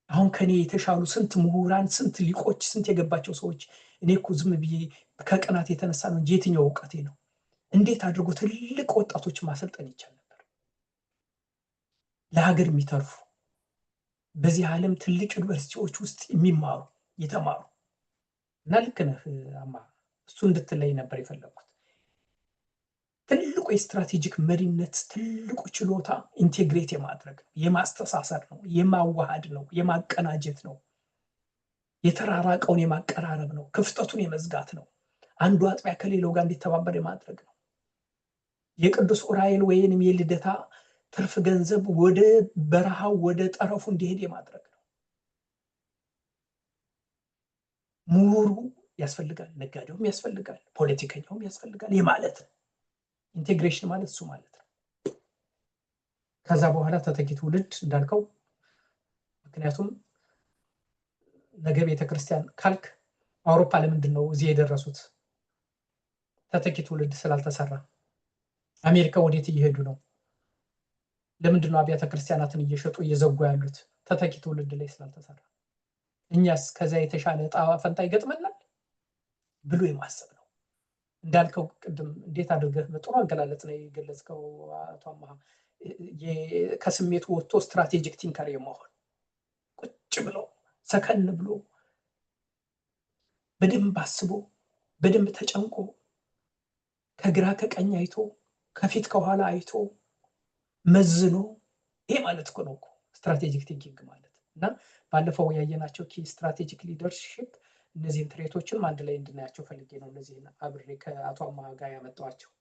አሁን ከኔ የተሻሉ ስንት ምሁራን፣ ስንት ሊቆች፣ ስንት የገባቸው ሰዎች እኔ እኮ ዝም ብዬ ከቅናት የተነሳ ነው እንጂ የትኛው እውቀቴ ነው? እንዴት አድርጎ ትልቅ ወጣቶች ማሰልጠን ይቻል ነበር፣ ለሀገር የሚተርፉ በዚህ ዓለም ትልቅ ዩኒቨርሲቲዎች ውስጥ የሚማሩ የተማሩ እና ልክ ነህ አማ፣ እሱ እንድትለይ ነበር የፈለግኩት። ትልቁ የስትራቴጂክ መሪነት ትልቁ ችሎታ ኢንቴግሬት የማድረግ ነው፣ የማስተሳሰር ነው፣ የማዋሃድ ነው፣ የማቀናጀት ነው። የተራራቀውን የማቀራረብ ነው። ክፍተቱን የመዝጋት ነው። አንዱ አጥቢያ ከሌላው ጋር እንዲተባበር የማድረግ ነው። የቅዱስ ዑራኤል ወይንም የልደታ ትርፍ ገንዘብ ወደ በረሃው ወደ ጠረፉ እንዲሄድ የማድረግ ነው። ምሁሩ ያስፈልጋል፣ ነጋዴውም ያስፈልጋል፣ ፖለቲከኛውም ያስፈልጋል የማለት ነው። ኢንቴግሬሽን ማለት እሱ ማለት ነው። ከዛ በኋላ ተተኪ ትውልድ እንዳልከው፣ ምክንያቱም ነገ ቤተክርስቲያን ካልክ አውሮፓ ለምንድን ነው እዚህ የደረሱት? ተተኪ ትውልድ ስላልተሰራ። አሜሪካ ወዴት እየሄዱ ነው? ለምንድን ነው አብያተ ክርስቲያናትን እየሸጡ እየዘጉ ያሉት? ተተኪ ትውልድ ላይ ስላልተሰራ። እኛስ ከዛ የተሻለ ዕጣ ፈንታ ይገጥመናል ብሎ የማሰብ ነው። እንዳልከው ቅድም እንዴት አድርገህ በጥሩ አገላለጽ ነው የገለጽከው አቶ አማሃ፣ ከስሜቱ ወጥቶ ስትራቴጂክ ቲንከር የመሆን ቁጭ ብሎ ሰከን ብሎ በደንብ አስቦ በደንብ ተጨንቆ ከግራ ከቀኝ አይቶ ከፊት ከኋላ አይቶ መዝኖ፣ ይሄ ማለት እኮ ነው ስትራቴጂክ ቲንኪንግ ማለት። እና ባለፈው ያየናቸው ኪ ስትራቴጂክ ሊደርሺፕ እነዚህን ትሬቶችንም አንድ ላይ እንድናያቸው ፈልጌ ነው እነዚህን አብሬ ከአቶ አማሃ ጋር ያመጣኋቸው።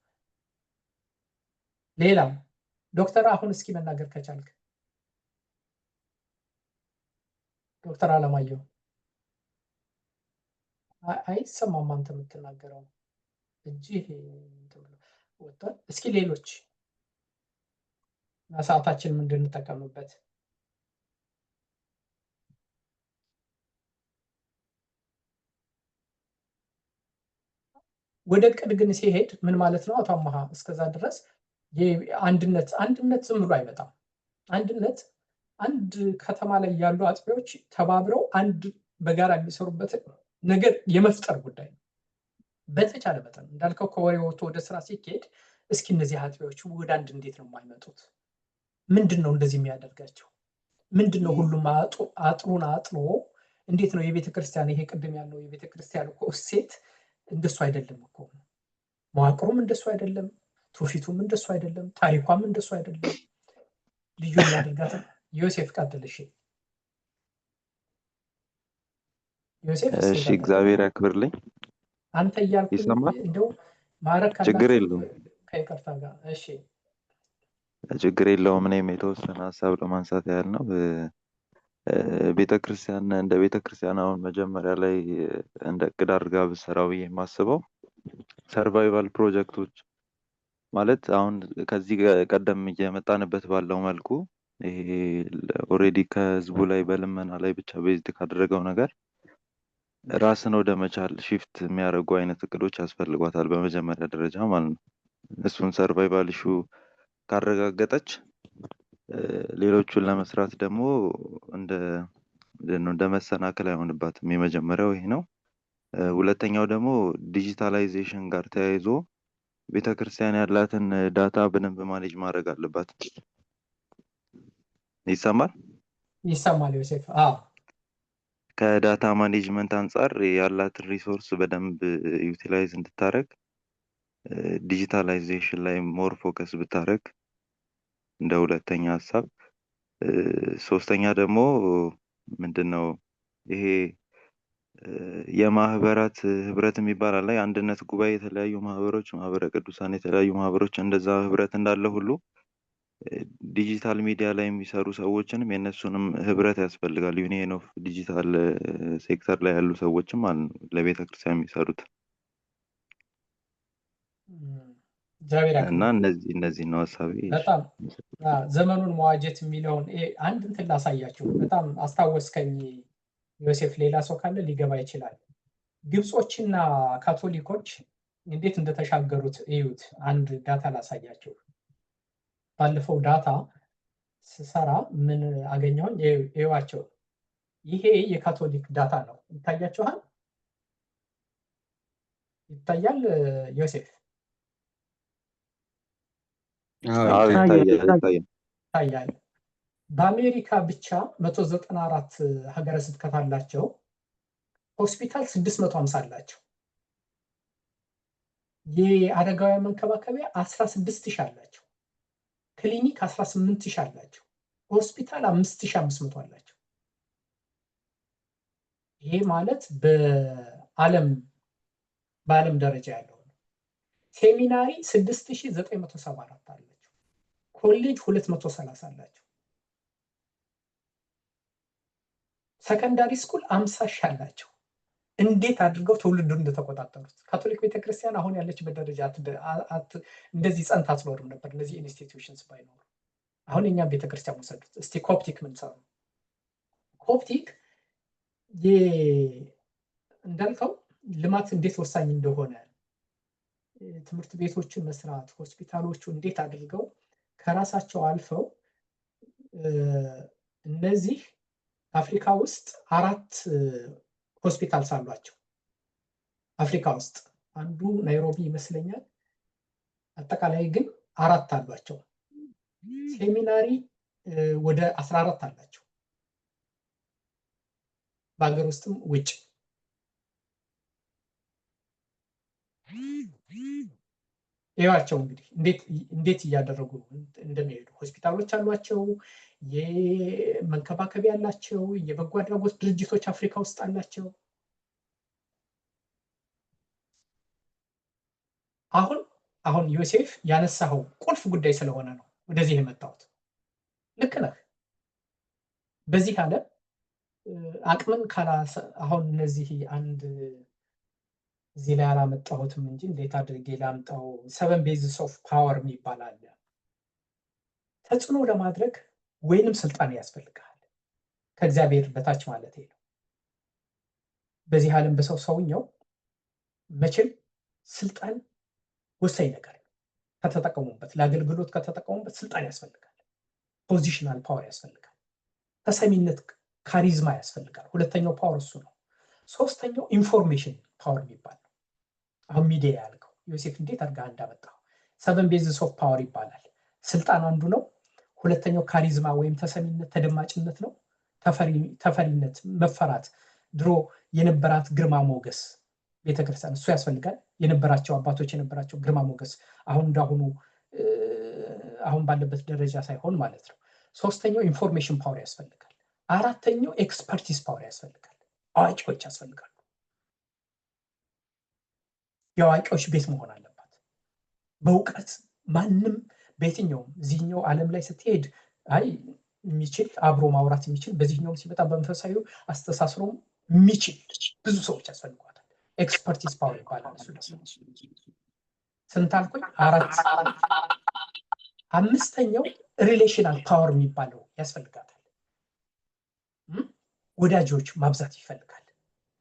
ሌላም ዶክተር አሁን እስኪ መናገር ከቻልክ ዶክተር አለማየሁ አይሰማም አንተ የምትናገረው እጅህ ወጥቷል። እስኪ ሌሎች ሰዓታችን ምንድን እንጠቀምበት? ወደ እቅድ ግን ሲሄድ ምን ማለት ነው አቶ አማሃ? እስከዛ ድረስ አንድነት ዝም ብሎ አይመጣም። አንድነት አንድ ከተማ ላይ ያሉ አጥቢያዎች ተባብረው አንድ በጋራ የሚሰሩበት ነገር የመፍጠር ጉዳይ ነው። በተቻለ መጠን እንዳልከው ከወሬ ወጥቶ ወደ ስራ ሲካሄድ እስኪ እነዚህ አጥቢያዎች ወደ አንድ እንዴት ነው የማይመጡት? ምንድን ነው እንደዚህ የሚያደርጋቸው? ምንድን ነው? ሁሉም አጥሩን አጥኖ እንዴት ነው የቤተክርስቲያን ይሄ ቅድም ያለው የቤተክርስቲያን እኮ እሴት እንደሱ አይደለም እኮ፣ መዋቅሩም እንደሱ አይደለም፣ ትውፊቱም እንደሱ አይደለም፣ ታሪኳም እንደሱ አይደለም። ልዩ የሚያደርጋት ዮሴፍ ቀጥልሽ። ዮሴፍ እሺ፣ እግዚአብሔር ያክብርልኝ። አንተ እያልኩ ይሰማል? እንደው ማረክ ችግር የለውም፣ ከይቅርታ ጋር እሺ፣ ችግር የለውም። እኔም የተወሰነ ሀሳብ ለማንሳት ያህል ነው። ቤተክርስቲያን እንደ ቤተክርስቲያን አሁን መጀመሪያ ላይ እንደ እቅድ አድርጋ ብትሰራው ብዬ የማስበው ሰርቫይቫል ፕሮጀክቶች ማለት አሁን ከዚህ ቀደም እየመጣንበት ባለው መልኩ ይሄ ኦልሬዲ ከህዝቡ ላይ በልመና ላይ ብቻ ቤዝድ ካደረገው ነገር ራስን ወደ መቻል ሺፍት የሚያደርጉ አይነት እቅዶች ያስፈልጓታል በመጀመሪያ ደረጃ ማለት ነው። እሱን ሰርቫይቫል ኢሹ ካረጋገጠች ሌሎቹን ለመስራት ደግሞ እንደ መሰናክል አይሆንባትም። የመጀመሪያው ይሄ ነው። ሁለተኛው ደግሞ ዲጂታላይዜሽን ጋር ተያይዞ ቤተክርስቲያን ያላትን ዳታ በደንብ ማኔጅ ማድረግ አለባት። ይሰማል? ይሰማል ዮሴፍ? ከዳታ ማኔጅመንት አንጻር ያላትን ሪሶርስ በደንብ ዩቲላይዝ እንድታደረግ ዲጂታላይዜሽን ላይ ሞር ፎከስ ብታደረግ እንደ ሁለተኛ ሀሳብ። ሶስተኛ ደግሞ ምንድነው ይሄ የማህበራት ህብረት የሚባል አለ። የአንድነት ጉባኤ የተለያዩ ማህበሮች፣ ማህበረ ቅዱሳን የተለያዩ ማህበሮች እንደዛ ህብረት እንዳለ ሁሉ ዲጂታል ሚዲያ ላይ የሚሰሩ ሰዎችንም የነሱንም ህብረት ያስፈልጋል። ዩኒየን ኦፍ ዲጂታል ሴክተር ላይ ያሉ ሰዎችም አሉ ለቤተክርስቲያን የሚሰሩት እና እነዚህ ነው ሀሳቤ። በጣም ዘመኑን መዋጀት የሚለውን አንድ እንትን ላሳያችሁ። በጣም አስታወስከኝ ዮሴፍ። ሌላ ሰው ካለ ሊገባ ይችላል። ግብጾችና ካቶሊኮች እንዴት እንደተሻገሩት እዩት። አንድ ዳታ ላሳያችሁ። ባለፈው ዳታ ስሰራ ምን አገኘሁኝ? እዩዋቸው። ይሄ የካቶሊክ ዳታ ነው። ይታያችኋል? ይታያል ዮሴፍ? ይታያል። በአሜሪካ ብቻ 194 ሀገረ ስብከት አላቸው። ሆስፒታል 650 አላቸው። የአረጋውያን መንከባከቢያ 16000 አላቸው። ክሊኒክ 18000 አላቸው። ሆስፒታል 5500 አላቸው። ይሄ ማለት በዓለም ደረጃ ያለው ነው። ሴሚናሪ 6974 አላቸው። ኮሌጅ 230 አላቸው። ሰከንዳሪ ስኩል 50 ሺህ አላቸው። እንዴት አድርገው ትውልዱን እንደተቆጣጠሩት ካቶሊክ ቤተክርስቲያን አሁን ያለችበት ደረጃ እንደዚህ ጸንታ አትኖርም ነበር እነዚህ ኢንስቲትዩሽንስ ባይኖሩ። አሁን የኛም ቤተክርስቲያን ወሰዱት። እስቲ ኮፕቲክ ምን ሰሩ? ኮፕቲክ እንዳልከው ልማት እንዴት ወሳኝ እንደሆነ ትምህርት ቤቶችን መስራት፣ ሆስፒታሎቹ እንዴት አድርገው ከራሳቸው አልፈው እነዚህ አፍሪካ ውስጥ 4 ሆስፒታልስ አሏቸው። አፍሪካ ውስጥ አንዱ ናይሮቢ ይመስለኛል። አጠቃላይ ግን 4 አሏቸው። ሴሚናሪ ወደ 14 አላቸው በሀገር ውስጥም ውጭ። ይዋቸው እንግዲህ እንዴት እያደረጉ እንደሚሄዱ ሆስፒታሎች አሏቸው፣ የመንከባከቢያ አላቸው፣ የበጎ አድራጎት ድርጅቶች አፍሪካ ውስጥ አላቸው። አሁን ዮሴፍ ያነሳው ቁልፍ ጉዳይ ስለሆነ ነው ወደዚህ የመጣሁት። ልክ ነህ። በዚህ ዓለም አቅምን አሁን እነዚህ አንድ እዚህ ላይ አላመጣሁትም እንጂ እንዴት አድርጌ ላምጣው። 7 ቤዝስ ኦፍ ፓወር የሚባል አለ። ተጽዕኖ ለማድረግ ወይንም ስልጣን ያስፈልጋል ከእግዚአብሔር በታች ማለት ነው። በዚህ ዓለም ሰውኛው መቼም ስልጣን ወሳኝ ነገር ነው። ከተጠቀሙበት ለአገልግሎት ከተጠቀሙበት ስልጣን ያስፈልጋል። ፖዚሽናል ፓወር ያስፈልጋል። ተሰሚነት ካሪዝማ ያስፈልጋል። ሁለተኛው ፓወር እሱ ነው። ሶስተኛው ኢንፎርሜሽን ፓወር የሚባል ነው። አሁን ሚዲያ ያልከው ዮሴፍ እንዴት አድርጋ እንዳመጣው 7 ቤዝስ ኦፍ ፓወር ይባላል። ስልጣን አንዱ ነው። ሁለተኛው ካሪዝማ ወይም ተሰሚነት ተደማጭነት ነው። ተፈሪነት፣ መፈራት፣ ድሮ የነበራት ግርማ ሞገስ ቤተክርስቲያን እሱ ያስፈልጋል። የነበራቸው አባቶች የነበራቸው ግርማ ሞገስ አሁን እንዳሁኑ አሁን ባለበት ደረጃ ሳይሆን ማለት ነው። ሶስተኛው ኢንፎርሜሽን ፓወር ያስፈልጋል። አራተኛው ኤክስፐርቲስ ፓወር ያስፈልጋል። አዋቂዎች ያስፈልጋሉ። የአዋቂዎች ቤት መሆን አለባት። በእውቀት ማንም በየትኛውም እዚህኛው ዓለም ላይ ስትሄድ የሚችል አብሮ ማውራት የሚችል በዚህኛውም ሲመጣ በመንፈሳዊ አስተሳስሮም የሚችል ብዙ ሰዎች ያስፈልጓታል። ኤክስፐርቲስ ፓወር ይባላል። እሱ ደግሞ ስንት አልኩኝ? 4። አምስተኛው ሪሌሽናል ፓወር የሚባለው ያስፈልጋታል። ወዳጆች ማብዛት ይፈልጋል።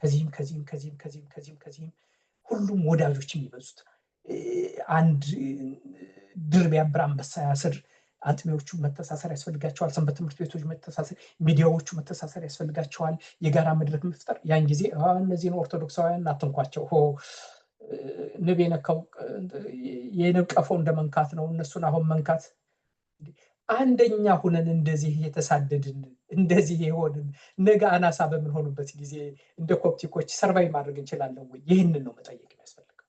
ከዚህም ሁሉም ወዳጆች የሚበዙት አንድ ድር ቢያብር አንበሳ ያስር። አጥቢዎቹ መተሳሰር ያስፈልጋቸዋል። ሰንበት ትምህርት ቤቶች መተሳሰር፣ ሚዲያዎቹ መተሳሰር ያስፈልጋቸዋል። የጋራ መድረክ መፍጠር። ያን ጊዜ እነዚህን ኦርቶዶክሳውያን አትንኳቸው፣ ንብ የነካው የንብ ቀፎ እንደመንካት ነው። እነሱን አሁን መንካት አንደኛ ሁነን እንደዚህ የተሳደድን እንደዚህ የሆንን ነገ አናሳ በምንሆኑበት ጊዜ እንደ ኮፕቲኮች ሰርቫይ ማድረግ እንችላለን ወይ? ይህንን ነው መጠየቅ የሚያስፈልገው።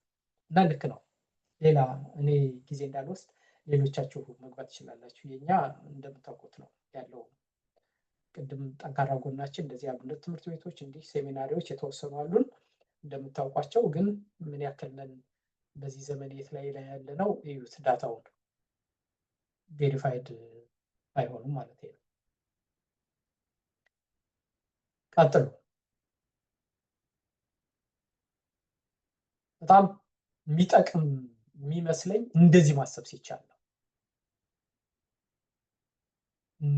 እና ልክ ነው። ሌላ እኔ ጊዜ እንዳልወስድ ሌሎቻችሁ መግባት ትችላላችሁ። የኛ እንደምታውቁት ነው ያለው። ቅድም ጠንካራ ጎናችን እንደዚህ ያሉነት ትምህርት ቤቶች እንዲህ ሴሚናሪዎች የተወሰኑ አሉን እንደምታውቋቸው። ግን ምን ያክል ነን በዚህ ዘመን የት ላይ ያለ ነው እዩት። ዳታውን ቬሪፋይድ አይሆኑም ማለት ነው። ቀጥሉ። በጣም የሚጠቅም የሚመስለኝ እንደዚህ ማሰብ ሲቻል ነው።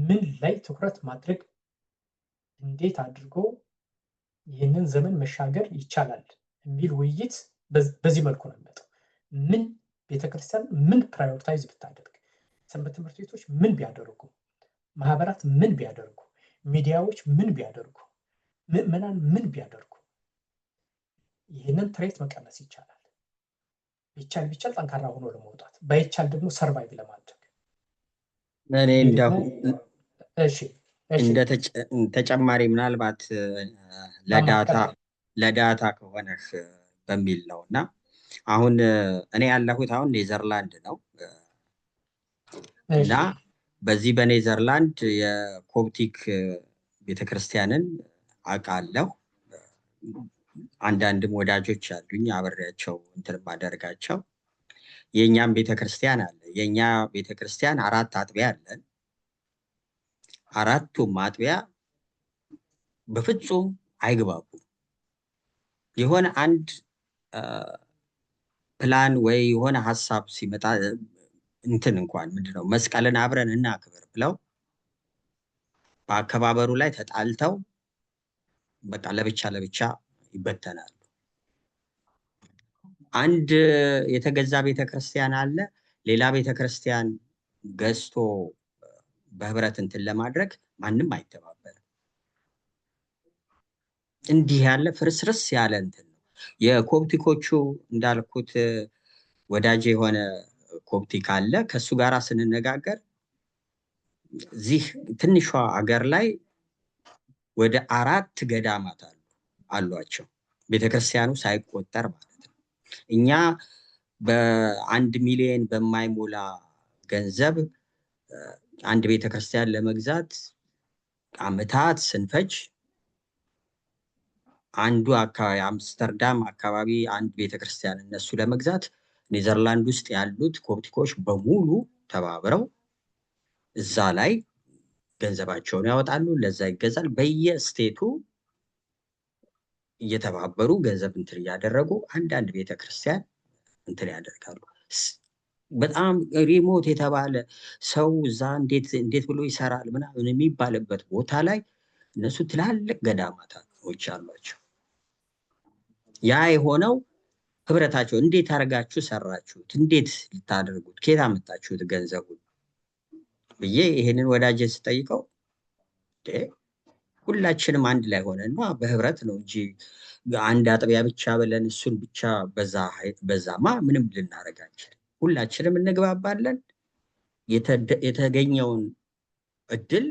ምን ላይ ትኩረት ማድረግ፣ እንዴት አድርጎ ይህንን ዘመን መሻገር ይቻላል የሚል ውይይት በዚህ መልኩ ነው የሚመጣው። ምን ቤተክርስቲያን ምን ፕራዮሪታይዝ ብታደርግ፣ ሰንበት ትምህርት ቤቶች ምን ቢያደርጉ፣ ማህበራት ምን ቢያደርጉ፣ ሚዲያዎች ምን ቢያደርጉ፣ ምዕመናን ምን ቢያደርጉ ይህንን ትሬት መቀነስ ይቻላል። ቢቻል ጠንካራ ሆኖ ለመውጣት፣ ባይቻል ደግሞ ሰርቫይቭ ለማድረግ። እኔ እንደ ተጨማሪ ምናልባት ለዳታ ከሆነሽ በሚል ነው እና አሁን እኔ ያለሁት አሁን ኔዘርላንድ ነው እና በዚህ በኔዘርላንድ የኮፕቲክ ቤተክርስቲያንን አውቃለሁ። አንዳንድም ወዳጆች አሉኝ አብሬያቸው እንትን ማደርጋቸው። የእኛም ቤተክርስቲያን አለ። የእኛ ቤተክርስቲያን 4 አጥቢያ አለን። 4ቱም አጥቢያ በፍጹም አይግባቡም። የሆነ አንድ ፕላን ወይ የሆነ ሀሳብ ሲመጣ እንትን እንኳን ምንድነው መስቀልን አብረን እናክብር ብለው በአከባበሩ ላይ ተጣልተው በቃ ለብቻ ለብቻ ይበተናሉ። አንድ የተገዛ ቤተክርስቲያን አለ። ሌላ ቤተክርስቲያን ገዝቶ በህብረት እንትን ለማድረግ ማንም አይተባበርም። እንዲህ ያለ ፍርስርስ ያለ እንትን ነው። የኮፕቲኮቹ እንዳልኩት ወዳጅ የሆነ ኮፕቲክ አለ። ከሱ ጋር ስንነጋገር እዚህ ትንሿ አገር ላይ ወደ 4 ገዳማት አሏቸው ቤተክርስቲያኑ ሳይቆጠር ማለት ነው። እኛ በ1 ሚሊዮን በማይሞላ ገንዘብ አንድ ቤተክርስቲያን ለመግዛት አመታት ስንፈጅ አንዱ አካባቢ አምስተርዳም አካባቢ አንድ ቤተክርስቲያን እነሱ ለመግዛት ኔዘርላንድ ውስጥ ያሉት ኮፕቲኮች በሙሉ ተባብረው እዛ ላይ ገንዘባቸውን ያወጣሉ። ለዛ ይገዛል። በየስቴቱ እየተባበሩ ገንዘብ እንትን እያደረጉ አንዳንድ ቤተክርስቲያን እንትን ያደርጋሉ። በጣም ሪሞት የተባለ ሰው እዛ እንዴት ብሎ ይሰራል ምናምን የሚባልበት ቦታ ላይ እነሱ ትላልቅ ገዳማቶች አሏቸው። ያ የሆነው ህብረታቸው እንዴት አድርጋችሁ ሰራችሁት? እንዴት ልታደርጉት? ከየት አመጣችሁት ገንዘቡን ብዬ ይሄንን ወዳጄ ስጠይቀው ሁላችንም አንድ ላይ ሆነና በህብረት ነው እንጂ አንድ አጥቢያ ብቻ ብለን እሱን ብቻ በዛማ ምንም ልናደርግ አንችልም። ሁላችንም እንግባባለን። የተገኘውን እድል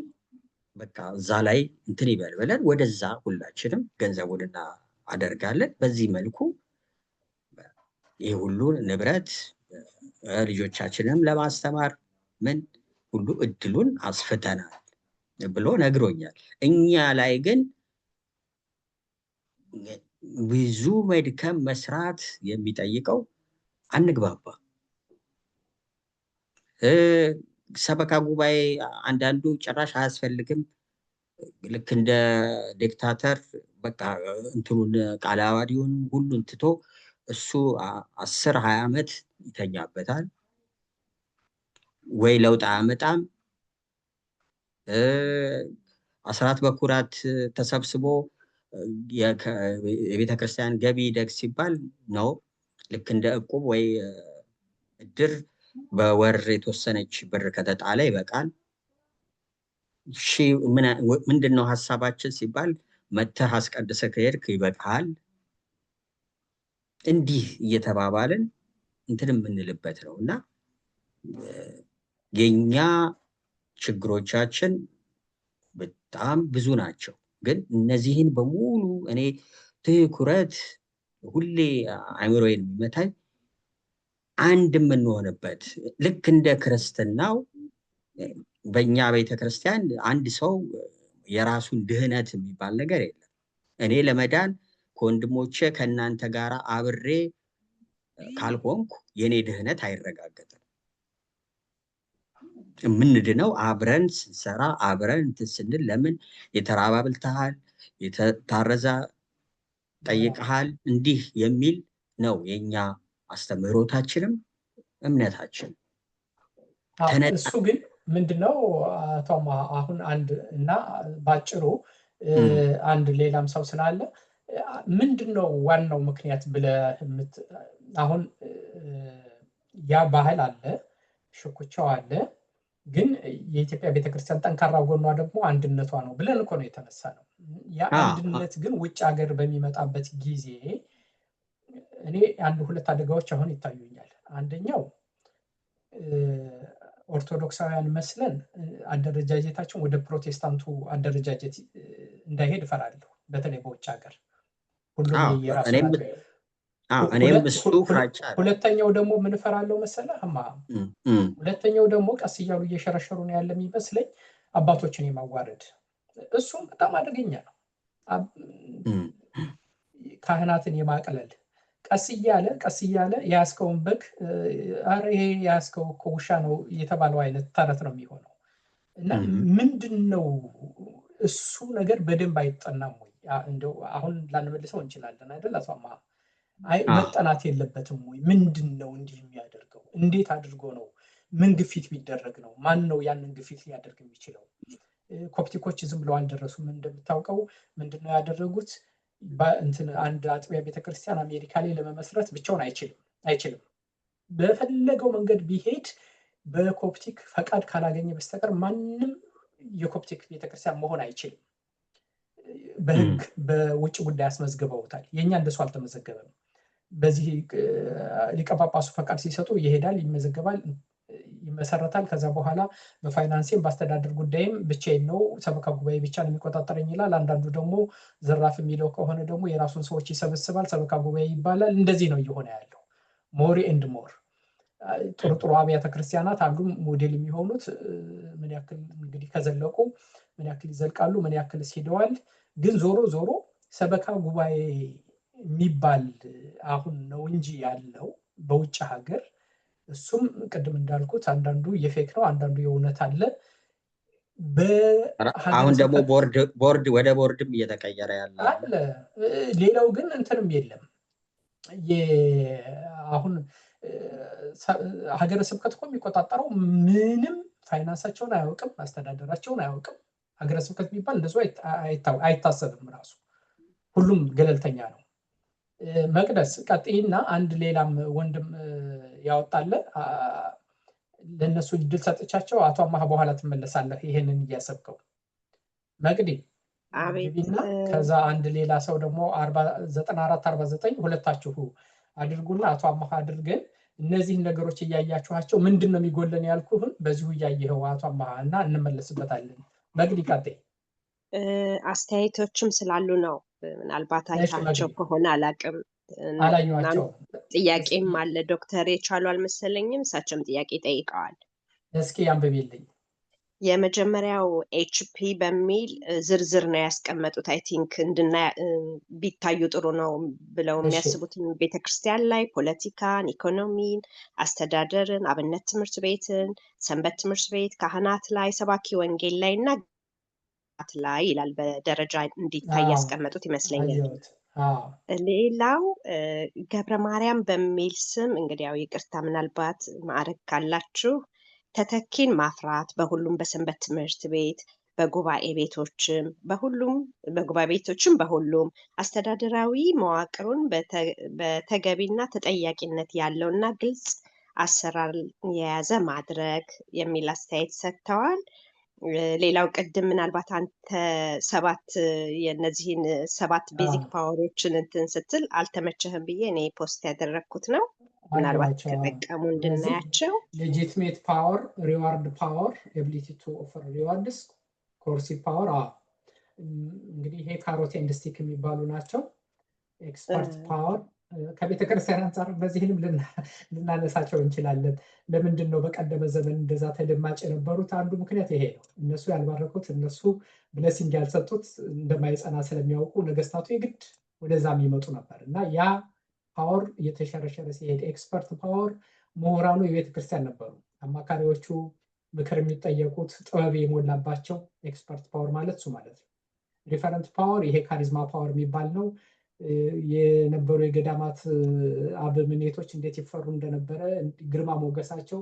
በቃ እዛ ላይ እንትን ይበል ብለን ወደዛ ሁላችንም ገንዘቡን እናደርጋለን። በዚህ መልኩ ይህ ሁሉ ንብረት ልጆቻችንም ለማስተማር ምን ሁሉ እድሉን አስፍተናል ብሎ ነግሮኛል። እኛ ላይ ግን ብዙ መድከም መስራት የሚጠይቀው አንግባባ። ሰበካ ጉባኤ አንዳንዱ ጭራሽ አያስፈልግም። ልክ እንደ ዲክታተር በቃ እንትኑን ቃለ ዓዋዲውን ሁሉን ትቶ እሱ 10-20 ዓመት ይተኛበታል። ወይ ለውጥ አያመጣም። አስራት በኩራት ተሰብስቦ የቤተክርስቲያን ገቢ ደግ ሲባል ነው። ልክ እንደ እቁብ ወይ እድር በወር የተወሰነች ብር ከተጣለ ይበቃል። ምንድነው ሀሳባችን ሲባል መተህ አስቀድሰህ ከሄድክ ይበቃል። እንዲህ እየተባባልን እንትን የምንልበት ነው እና የኛ ችግሮቻችን በጣም ብዙ ናቸው። ግን እነዚህን በሙሉ እኔ ትኩረት ሁሌ አእምሮዬን የሚመታኝ አንድ የምንሆንበት ልክ እንደ ክርስትናው በእኛ ቤተክርስቲያን አንድ ሰው የራሱን ድህነት የሚባል ነገር የለም። እኔ ለመዳን ከወንድሞቼ ከእናንተ ጋር አብሬ ካልሆንኩ የኔ ድህነት አይረጋገጥም። የምንድነው አብረን ስንሰራ አብረን እንትን ስንል ለምን የተራበ አብልተሃል፣ የታረዘ ጠይቀሃል፣ እንዲህ የሚል ነው የኛ አስተምህሮታችንም እምነታችን። እሱ ግን ምንድነው አቶማ አሁን አንድ እና ባጭሩ አንድ ሌላም ሰው ስላለ ምንድነው ዋናው ምክንያት ብለህ አሁን ያ ባህል አለ፣ ሽኩቻው አለ። ግን የኢትዮጵያ ቤተክርስቲያን ጠንካራ ጎኗ ደግሞ አንድነቷ ነው ብለን እኮ ነው የተነሳ ነው። ያ አንድነት ግን ውጭ ሀገር በሚመጣበት ጊዜ እኔ 1-2 አደጋዎች አሁን ይታዩኛል። አንደኛው ኦርቶዶክሳውያን መስለን አደረጃጀታችን ወደ ፕሮቴስታንቱ አደረጃጀት እንዳይሄድ እፈራለሁ። በተለይ በውጭ ሀገር ሁሉም የራሱ ሁለተኛው ደግሞ ምን እፈራለሁ መሰለህ? ሁለተኛው ደግሞ ቀስ እያሉ እየሸረሸሩ ነው ያለ የሚመስለኝ አባቶችን የማዋረድ እሱም በጣም አደገኛ ነው። ካህናትን የማቅለል ቀስ እያለ የያዝከውን በግ ኧረ ይሄ የያዝከው እኮ ውሻ ነው የተባለው አይነት ተረት ነው የሚሆነው። እና ምንድነው እሱ ነገር በደንብ አይጠናም ወይ? እንደው አሁን ላንመልሰው እንችላለን አይደል? አቷማ መጠናት የለበትም ወይ? ምንድነው እንዲህ የሚያደርገው? እንዴት አድርጎ ነው? ምን ግፊት ቢደረግ ነው? ማን ነው ያንን ግፊት ሊያደርግ የሚችለው? ኮፕቲኮች ዝም ብለው አልደረሱም። እንደምታውቀው ምንድነው ያደረጉት? አንድ አጥቢያ ቤተክርስቲያን አሜሪካ ላይ ለመመስረት ብቻውን አይችልም። በፈለገው መንገድ ቢሄድ በኮፕቲክ ፈቃድ ካላገኘ በስተቀር ማንም የኮፕቲክ ቤተክርስቲያን መሆን አይችልም። በህግ በውጭ ጉዳይ አስመዝግበውታል። የኛ እንደሱ አልተመዘገበም። በዚህ ሊቀ ጳጳሱ ፈቃድ ሲሰጡ ይሄዳል፣ ይመዘገባል፣ ይመሰረታል። ከዛ በኋላ በፋይናንስም በአስተዳደር ጉዳይም ብቻዬን ነው፣ ሰበካ ጉባኤ ብቻ ነው የሚቆጣጠረኝ ይላል። አንዳንዱ ደግሞ ዘራፍ የሚለው ከሆነ ደግሞ የራሱን ሰዎች ይሰበስባል፣ ሰበካ ጉባኤ ይባላል። እንደዚህ ነው እየሆነ ያለው። ሞር ኤንድ ሞር ጥሩ አብያተ ክርስቲያናት አሉ ሞዴል የሚሆኑት። ምን ያክል እንግዲህ ከዘለቁ ምን ያክል ይዘልቃሉ፣ ምን ያክል ሄደዋል። ግን ዞሮ ሰበካ ጉባኤ የሚባል አሁን ነው እንጂ ያለው በውጭ ሀገር። እሱም ቅድም እንዳልኩት አንዳንዱ የፌክ ነው፣ አንዳንዱ የእውነት አለ። አሁን ደግሞ ቦርድ ወደ ቦርድም እየተቀየረ ያለ አለ። ሌላው ግን እንትንም የለም። አሁን ሀገረ ስብከት እኮ የሚቆጣጠረው ምንም ፋይናንሳቸውን አያውቅም፣ አስተዳደራቸውን አያውቅም። ሀገረ ስብከት የሚባል እንደሱ አይታሰብም። ራሱ ሁሉም ገለልተኛ ነው። መቅደስ ቀጥይና አንድ ሌላም ወንድም ያወጣለ ለነሱ እድል ሰጥቻቸው አቶ አማሃ በኋላ ትመለሳለህ ይሄንን እያሰብከው መቅዲ አቤትና ከዛ አንድ ሌላ ሰው ደግሞ 9449 ሁለታችሁ አድርጉና አቶ አማሃ አድርገን እነዚህን ነገሮች እያያችኋቸው ምንድነው የሚጎለን ያልኩህን በዚሁ እያየኸው አቶ አማሃ እና እንመለስበታለን። መቅዲ ቀጥይ። አስተያየቶችም ስላሉ ነው። ምናልባት አይታቸው ከሆነ አላቅም። አላየኋቸው። ጥያቄም አለ። ዶክተር የቻሉ አልመሰለኝም፣ እሳቸውም ጥያቄ ጠይቀዋል። እስኪ አንብቤልኝ። የመጀመሪያው ኤችፒ በሚል ዝርዝር ነው ያስቀመጡት። አይ ቲንክ ቢታዩ ጥሩ ነው ብለው የሚያስቡትን ቤተክርስቲያን ላይ ፖለቲካን፣ ኢኮኖሚን፣ አስተዳደርን፣ አብነት ትምህርት ቤትን፣ ሰንበት ትምህርት ቤት፣ ካህናት ላይ፣ ሰባኪ ወንጌል ላይ እና ላይ ይላል። በደረጃ እንዲታይ ያስቀመጡት ይመስለኛል። ሌላው ገብረ ማርያም በሚል ስም እንግዲህ ያው ይቅርታ ምናልባት ማዕረግ ካላችሁ ተተኪን ማፍራት በሁሉም በሰንበት ትምህርት ቤት በጉባኤ ቤቶችም በሁሉም አስተዳደራዊ መዋቅሩን በተገቢና ተጠያቂነት ያለውና ግልጽ አሰራር የያዘ ማድረግ የሚል አስተያየት ሰጥተዋል። ሌላው ቅድም ምናልባት አንተ የነዚህን 7 ቤዚክ ፓወሮችን እንትን ስትል አልተመቸህም ብዬ እኔ ፖስት ያደረግኩት ነው። ምናልባት ከጠቀሙ እንድናያቸው ሌጂቲሜት ፓወር፣ ሪዋርድ ፓወር፣ ኤቢሊቲ ቱ ኦፈር ሪዋርድስ፣ ኮርሲቭ ፓወር። እንግዲህ ይሄ ካሮት ኤንድ ስቲክ የሚባሉ ናቸው። ኤክስፐርት ፓወር ከቤተክርስቲያን አንጻር በዚህንም ልናነሳቸው እንችላለን። ለምንድን ነው በቀደመ ዘመን እንደዛ ተደማጭ የነበሩት? አንዱ ምክንያት ይሄ ነው። እነሱ ያልባረኩት፣ እነሱ ብለሲንግ ያልሰጡት እንደማይጸና ስለሚያውቁ ነገስታቱ የግድ ወደዛ የሚመጡ ነበር እና ያ ፓወር እየተሸረሸረ ሲሄድ ኤክስፐርት ፓወር ምሁራኑ የቤተክርስቲያን ነበሩ። አማካሪዎቹ ምክር የሚጠየቁት ጥበብ የሞላባቸው ኤክስፐርት ፓወር ማለት እሱ ማለት ነው። ሪፈረንት ፓወር ይሄ ካሪዝማ ፓወር የሚባል ነው። የነበሩ የገዳማት አበምኔቶች እንዴት ይፈሩ እንደነበረ ግርማ ሞገሳቸው።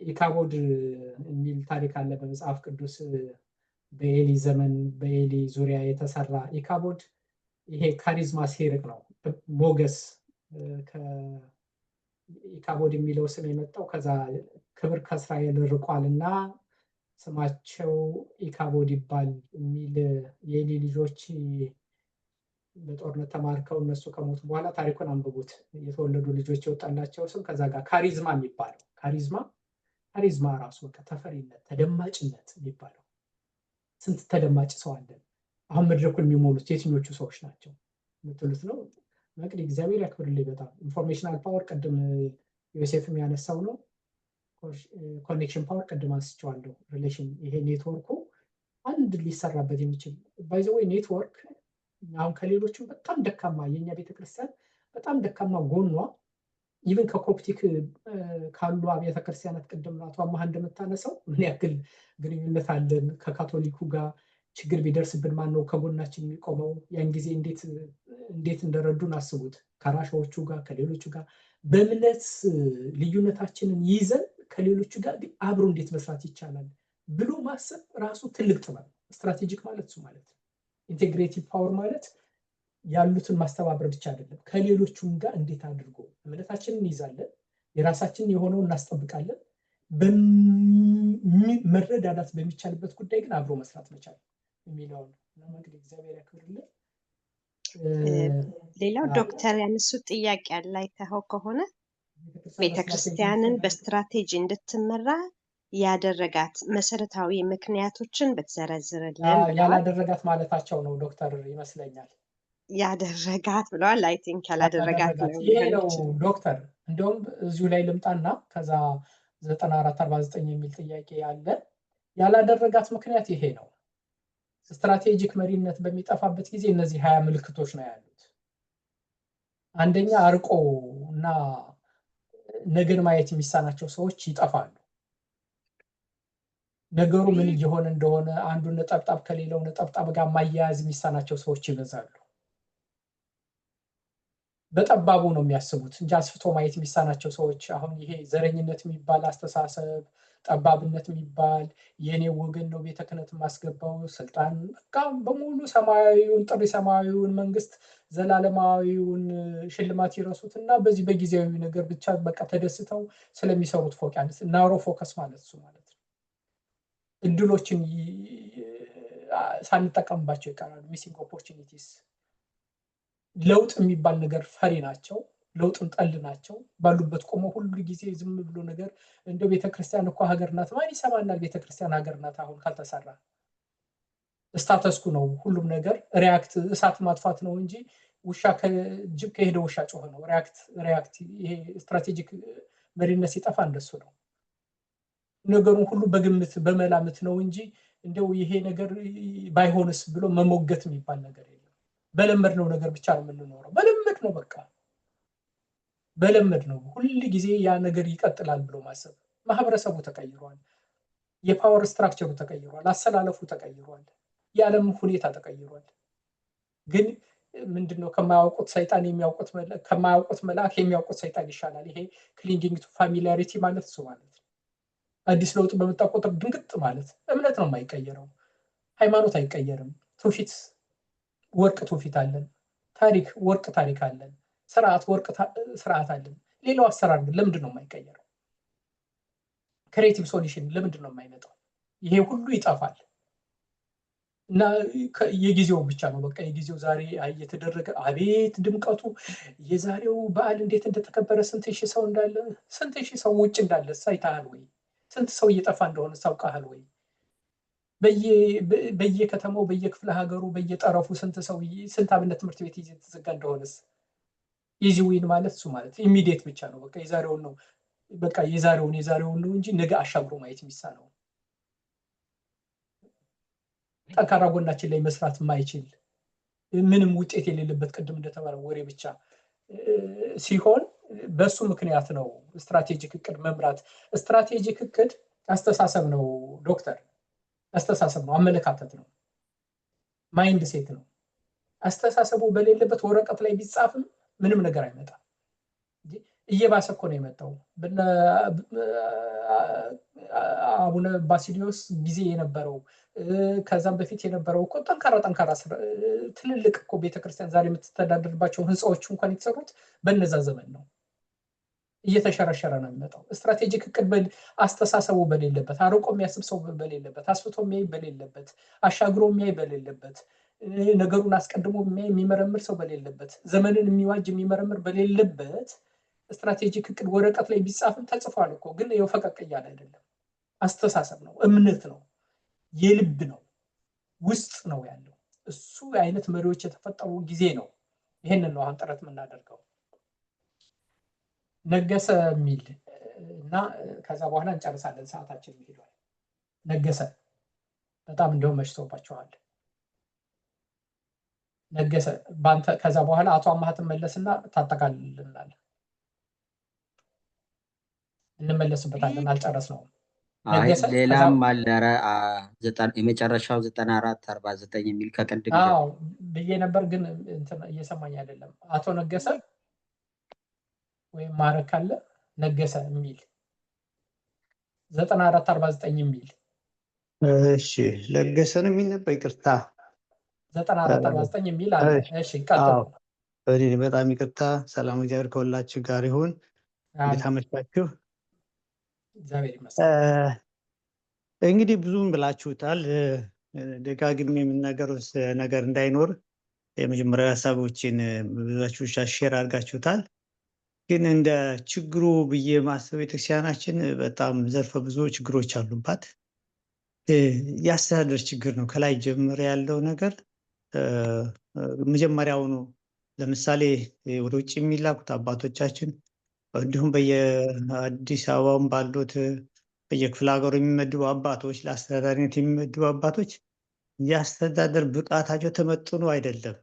ኢካቦድ የሚል ታሪክ አለ በመጽሐፍ ቅዱስ በኤሊ ዘመን በኤሊ ዙሪያ የተሰራ ኢካቦድ። ይሄ ካሪዝማ ሲርቅ ነው ሞገስ። ኢካቦድ የሚለው ስም የመጣው ከዛ ክብር ከእስራኤል ርቋል እና ስማቸው ኢካቦድ ይባል የሚል የኤሊ ልጆች በጦርነት ተማርከው እነሱ ከሞቱ በኋላ ታሪኩን አንብቡት። የተወለዱ ልጆች የወጣላቸው ስም ከዛ ጋር ካሪዝማ የሚባለው ካሪዝማ ራሱ ተፈሪነት፣ ተደማጭነት የሚባለው ስንት ተደማጭ ሰው አለን። አሁን መድረኩን የሚሞሉት የትኞቹ ሰዎች ናቸው የምትሉት ነው። መቅዲ እግዚአብሔር ያክብርልኝ። በጣም ኢንፎርሜሽናል ፓወር ቅድም ዮሴፍ የሚያነሳው ነው። ኮኔክሽን ፓወር ቅድም አንስቼዋለሁ። ሪሌሽን ይሄ ኔትወርኩ አንድ ሊሰራበት የሚችል ባይ ዘ ወይ ኔትወርክ አሁን ከሌሎችም በጣም ደካማ የኛ ቤተክርስቲያን በጣም ደካማ ጎኗ ኢቭን ከኮፕቲክ ካሉ አብያተ ክርስቲያናት ቅድም አቶ አማሃ እንደምታነሳው ምን ያክል ግንኙነት አለን ከካቶሊኩ ጋር ችግር ቢደርስብን ማን ነው ከጎናችን የሚቆመው? ያን ጊዜ እንዴት እንደረዱን አስቡት። ከራሻዎቹ ጋር ከሌሎቹ ጋር በእምነት ልዩነታችንን ይዘን ከሌሎቹ ጋር አብሮ እንዴት መስራት ይቻላል ብሎ ማሰብ ራሱ ትልቅ ጥበብ። ስትራቴጂክ ማለት እሱ ማለት ነው። ኢንቴግሬቲቭ ፓወር ማለት ያሉትን ማስተባበር ብቻ አይደለም፣ ከሌሎቹም ጋር እንዴት አድርጎ እምነታችንን እንይዛለን፣ የራሳችንን የሆነው እናስጠብቃለን፣ መረዳዳት በሚቻልበት ጉዳይ ግን አብሮ መስራት መቻል የሚለውን እንግዲህ እግዚአብሔር ያክብርልን። ሌላው ዶክተር ያነሱት ጥያቄ ያለ አይተኸው ከሆነ ቤተክርስቲያንን በስትራቴጂ እንድትመራ ያደረጋት መሰረታዊ ምክንያቶችን በተዘረዝርልን ብለዋል። ያላደረጋት ማለታቸው ነው ዶክተር ይመስለኛል። ያደረጋት ብለዋል። አይ ቲንክ ያላደረጋት ነው ይሄ ነው ዶክተር። እንደውም እዚሁ ላይ ልምጣና ከዛ 9449 የሚል ጥያቄ ያለ ያላደረጋት ምክንያት ይሄ ነው። ስትራቴጂክ መሪነት በሚጠፋበት ጊዜ እነዚህ 20 ምልክቶች ነው ያሉት። አንደኛ አርቆ እና ነገን ማየት የሚሳናቸው ሰዎች ይጠፋሉ። ነገሩ ምን እየሆነ እንደሆነ አንዱን ነጠብጣብ ከሌላው ነጠብጣብ ጋር ማያያዝ የሚሳናቸው ሰዎች ይበዛሉ። በጠባቡ ነው የሚያስቡት እንጂ አስፍቶ ማየት የሚሳናቸው ሰዎች አሁን ይሄ ዘረኝነት የሚባል አስተሳሰብ፣ ጠባብነት የሚባል የኔ ወገን ነው ቤተ ክህነት ማስገባው ስልጣን በቃ በሙሉ ሰማያዊውን ጥሪ ሰማያዊውን መንግስት ዘላለማዊውን ሽልማት ይረሱትና በዚህ በጊዜያዊ ነገር ብቻ በቃ ተደስተው ስለሚሰሩት ፎቅ ያንስ ናሮ ፎከስ ማለት እሱ ማለት ነው። እድሎችን ሳንጠቀምባቸው ይቀራሉ። ሚሲንግ ኦፖርቹኒቲስ። ለውጥ የሚባል ነገር ፈሪ ናቸው። ለውጥን ጠል ናቸው። ባሉበት ቆመው ሁሉ ጊዜ ዝም ብሎ ነገር እንደ ቤተክርስቲያን እኮ ሀገር ናት ማን ይሰማናል? ቤተክርስቲያን ሀገር ናት አሁን ካልተሰራ ስታተስኩ ነው ሁሉም ነገር። ሪያክት እሳት ማጥፋት ነው እንጂ ውሻ ከጅብ ከሄደ ውሻ ጮኸ ነው። ሪያክት ይሄ ስትራቴጂክ መሪነት ሲጠፋ እንደሱ ነው። ነገሩን ሁሉ በግምት በመላምት ነው እንጂ እንደው ይሄ ነገር ባይሆንስ ብሎ መሞገት የሚባል ነገር የለም። በለመድነው ነገር ብቻ ነው የምንኖረው። በለመድ ነው በቃ በለመድ ነው ሁል ጊዜ ያ ነገር ይቀጥላል ብሎ ማሰብ። ማህበረሰቡ ተቀይሯል። የፓወር ስትራክቸሩ ተቀይሯል። አሰላለፉ ተቀይሯል። የዓለም ሁኔታ ተቀይሯል። ግን ምንድነው ከማያውቁት ሰይጣን የሚያውቁት ከማያውቁት መልአክ የሚያውቁት ሰይጣን ይሻላል። ይሄ ክሊንጊንግ ቱ ፋሚሊያሪቲ ማለት እሱ ማለት ነው። አዲስ ለውጥ በመጣ ቁጥር ድንግጥ ማለት። እምነት ነው የማይቀየረው። ሃይማኖት አይቀየርም። ትውፊት ወርቅ ትውፊት አለን። ታሪክ ወርቅ ታሪክ አለን። ስርዓት ወርቅ ስርዓት አለን። ሌላው አሰራር ግን ለምንድን ነው የማይቀየረው? ክሬቲቭ ሶሉሽን ለምንድን ነው የማይመጣው? ይሄ ሁሉ ይጠፋል እና የጊዜው ብቻ ነው በቃ የጊዜው ዛሬ እየተደረገ አቤት ድምቀቱ የዛሬው በዓል እንዴት እንደተከበረ ስንት ሺህ ሰው እንዳለ ስንት ሺህ ሰው ውጭ እንዳለ ሳይታል ወይ ስንት ሰው እየጠፋ እንደሆነ ሳውቃል ወይ በየከተማው በየክፍለ ሀገሩ በየጠረፉ ስንት አብነት ትምህርት ቤት እየተዘጋ እንደሆነስ ኢዚ ዊን ማለት እሱ ማለት ኢሚዲየት ብቻ ነው በቃ የዛሬውን ነው በቃ የዛሬውን ነው እንጂ ነገ አሻግሮ ማየት የሚሳነው ጠንካራ ጎናችን ላይ መስራት የማይችል ምንም ውጤት የሌለበት ቅድም እንደተባለው ወሬ ብቻ ሲሆን በሱ ምክንያት ነው ስትራቴጂክ እቅድ መምራት። ስትራቴጂክ እቅድ አስተሳሰብ ነው ዶክተር፣ አስተሳሰብ ነው፣ አመለካከት ነው፣ ማይንድ ሴት ነው። አስተሳሰቡ በሌለበት ወረቀት ላይ ቢጻፍም ምንም ነገር አይመጣም። እየባሰ እኮ ነው የመጣው። አቡነ ባሲሊዮስ ጊዜ የነበረው ከዛም በፊት የነበረው እኮ ጠንካራ ትልልቅ እኮ ቤተክርስቲያን ዛሬ የምትተዳደርባቸው ህንፃዎች እንኳን የተሰሩት በነዛ ዘመን ነው። እየተሸረሸረ ነው የሚመጣው። ስትራቴጂክ እቅድ አስተሳሰቡ በሌለበት፣ አርቆ የሚያስብ ሰው በሌለበት፣ አስፍቶ የሚያይ በሌለበት፣ አሻግሮ የሚያይ በሌለበት፣ ነገሩን አስቀድሞ የሚያይ የሚመረምር ሰው በሌለበት፣ ዘመንን የሚዋጅ የሚመረምር በሌለበት ስትራቴጂክ እቅድ ወረቀት ላይ ቢጻፍም ተጽፏል እኮ ግን ይኸው ፈቀቅ እያለ አይደለም። አስተሳሰብ ነው፣ እምነት ነው፣ የልብ ነው፣ ውስጥ ነው ያለው። እሱ አይነት መሪዎች የተፈጠሩ ጊዜ ነው። ይሄንን ነው አሁን ጥረት የምናደርገው። ነገሰ የሚል እና ከዛ በኋላ እንጨርሳለን፣ ሰዓታችን ሄዷል። ነገሰ በጣም እንደውም መሽቶባቸዋል። ነገሰ ባንተ ከዛ በኋላ አቶ አማሃ ትመለስና ታጠቃልልናል። እንመለስበታለን፣ አልጨረስነውም። አይ ነገሰ ከዛ ሌላም አለ። ኧረ የመጨረሻው 94 49 የሚል ከቅድም ጀምሮ አዎ ብዬ ነበር፣ ግን እንትን እየሰማኝ አይደለም። አቶ ነገሰ ወይም ማረግ ካለ ነገሰ የሚል 94 49 የሚል እሺ ለገሰን የሚል ነበር። ይቅርታ 94 49 የሚል አለ። እሺ ቀጥሉ። አዎ በጣም ይቅርታ። ሰላም እግዚአብሔር ከሁላችሁ ጋር ይሁን። እንዴት አመሻችሁ? እግዚአብሔር ይመስገን። እንግዲህ ብዙም ብላችሁታል። ደጋግሜ የምናገረው ነገር እንዳይኖር የመጀመሪያ ሀሳቦችን ብዙዎቻችሁ ሼር አድርጋችሁታል። ግን እንደ ችግሩ ብዬ ማሰብ ቤተክርስቲያናችን በጣም ዘርፈ ብዙ ችግሮች አሉባት። የአስተዳደር ችግር ነው። ከላይ ጀምሮ ያለው ነገር መጀመሪያውኑ ለምሳሌ ወደ ውጭ የሚላኩት አባቶቻችን እንዲሁም በየአዲስ አበባም ባሉት በየክፍለ ሀገሩ የሚመድቡ አባቶች ለአስተዳዳሪነት የሚመድቡ አባቶች የአስተዳደር ብቃታቸው ተመጥኖ አይደለም።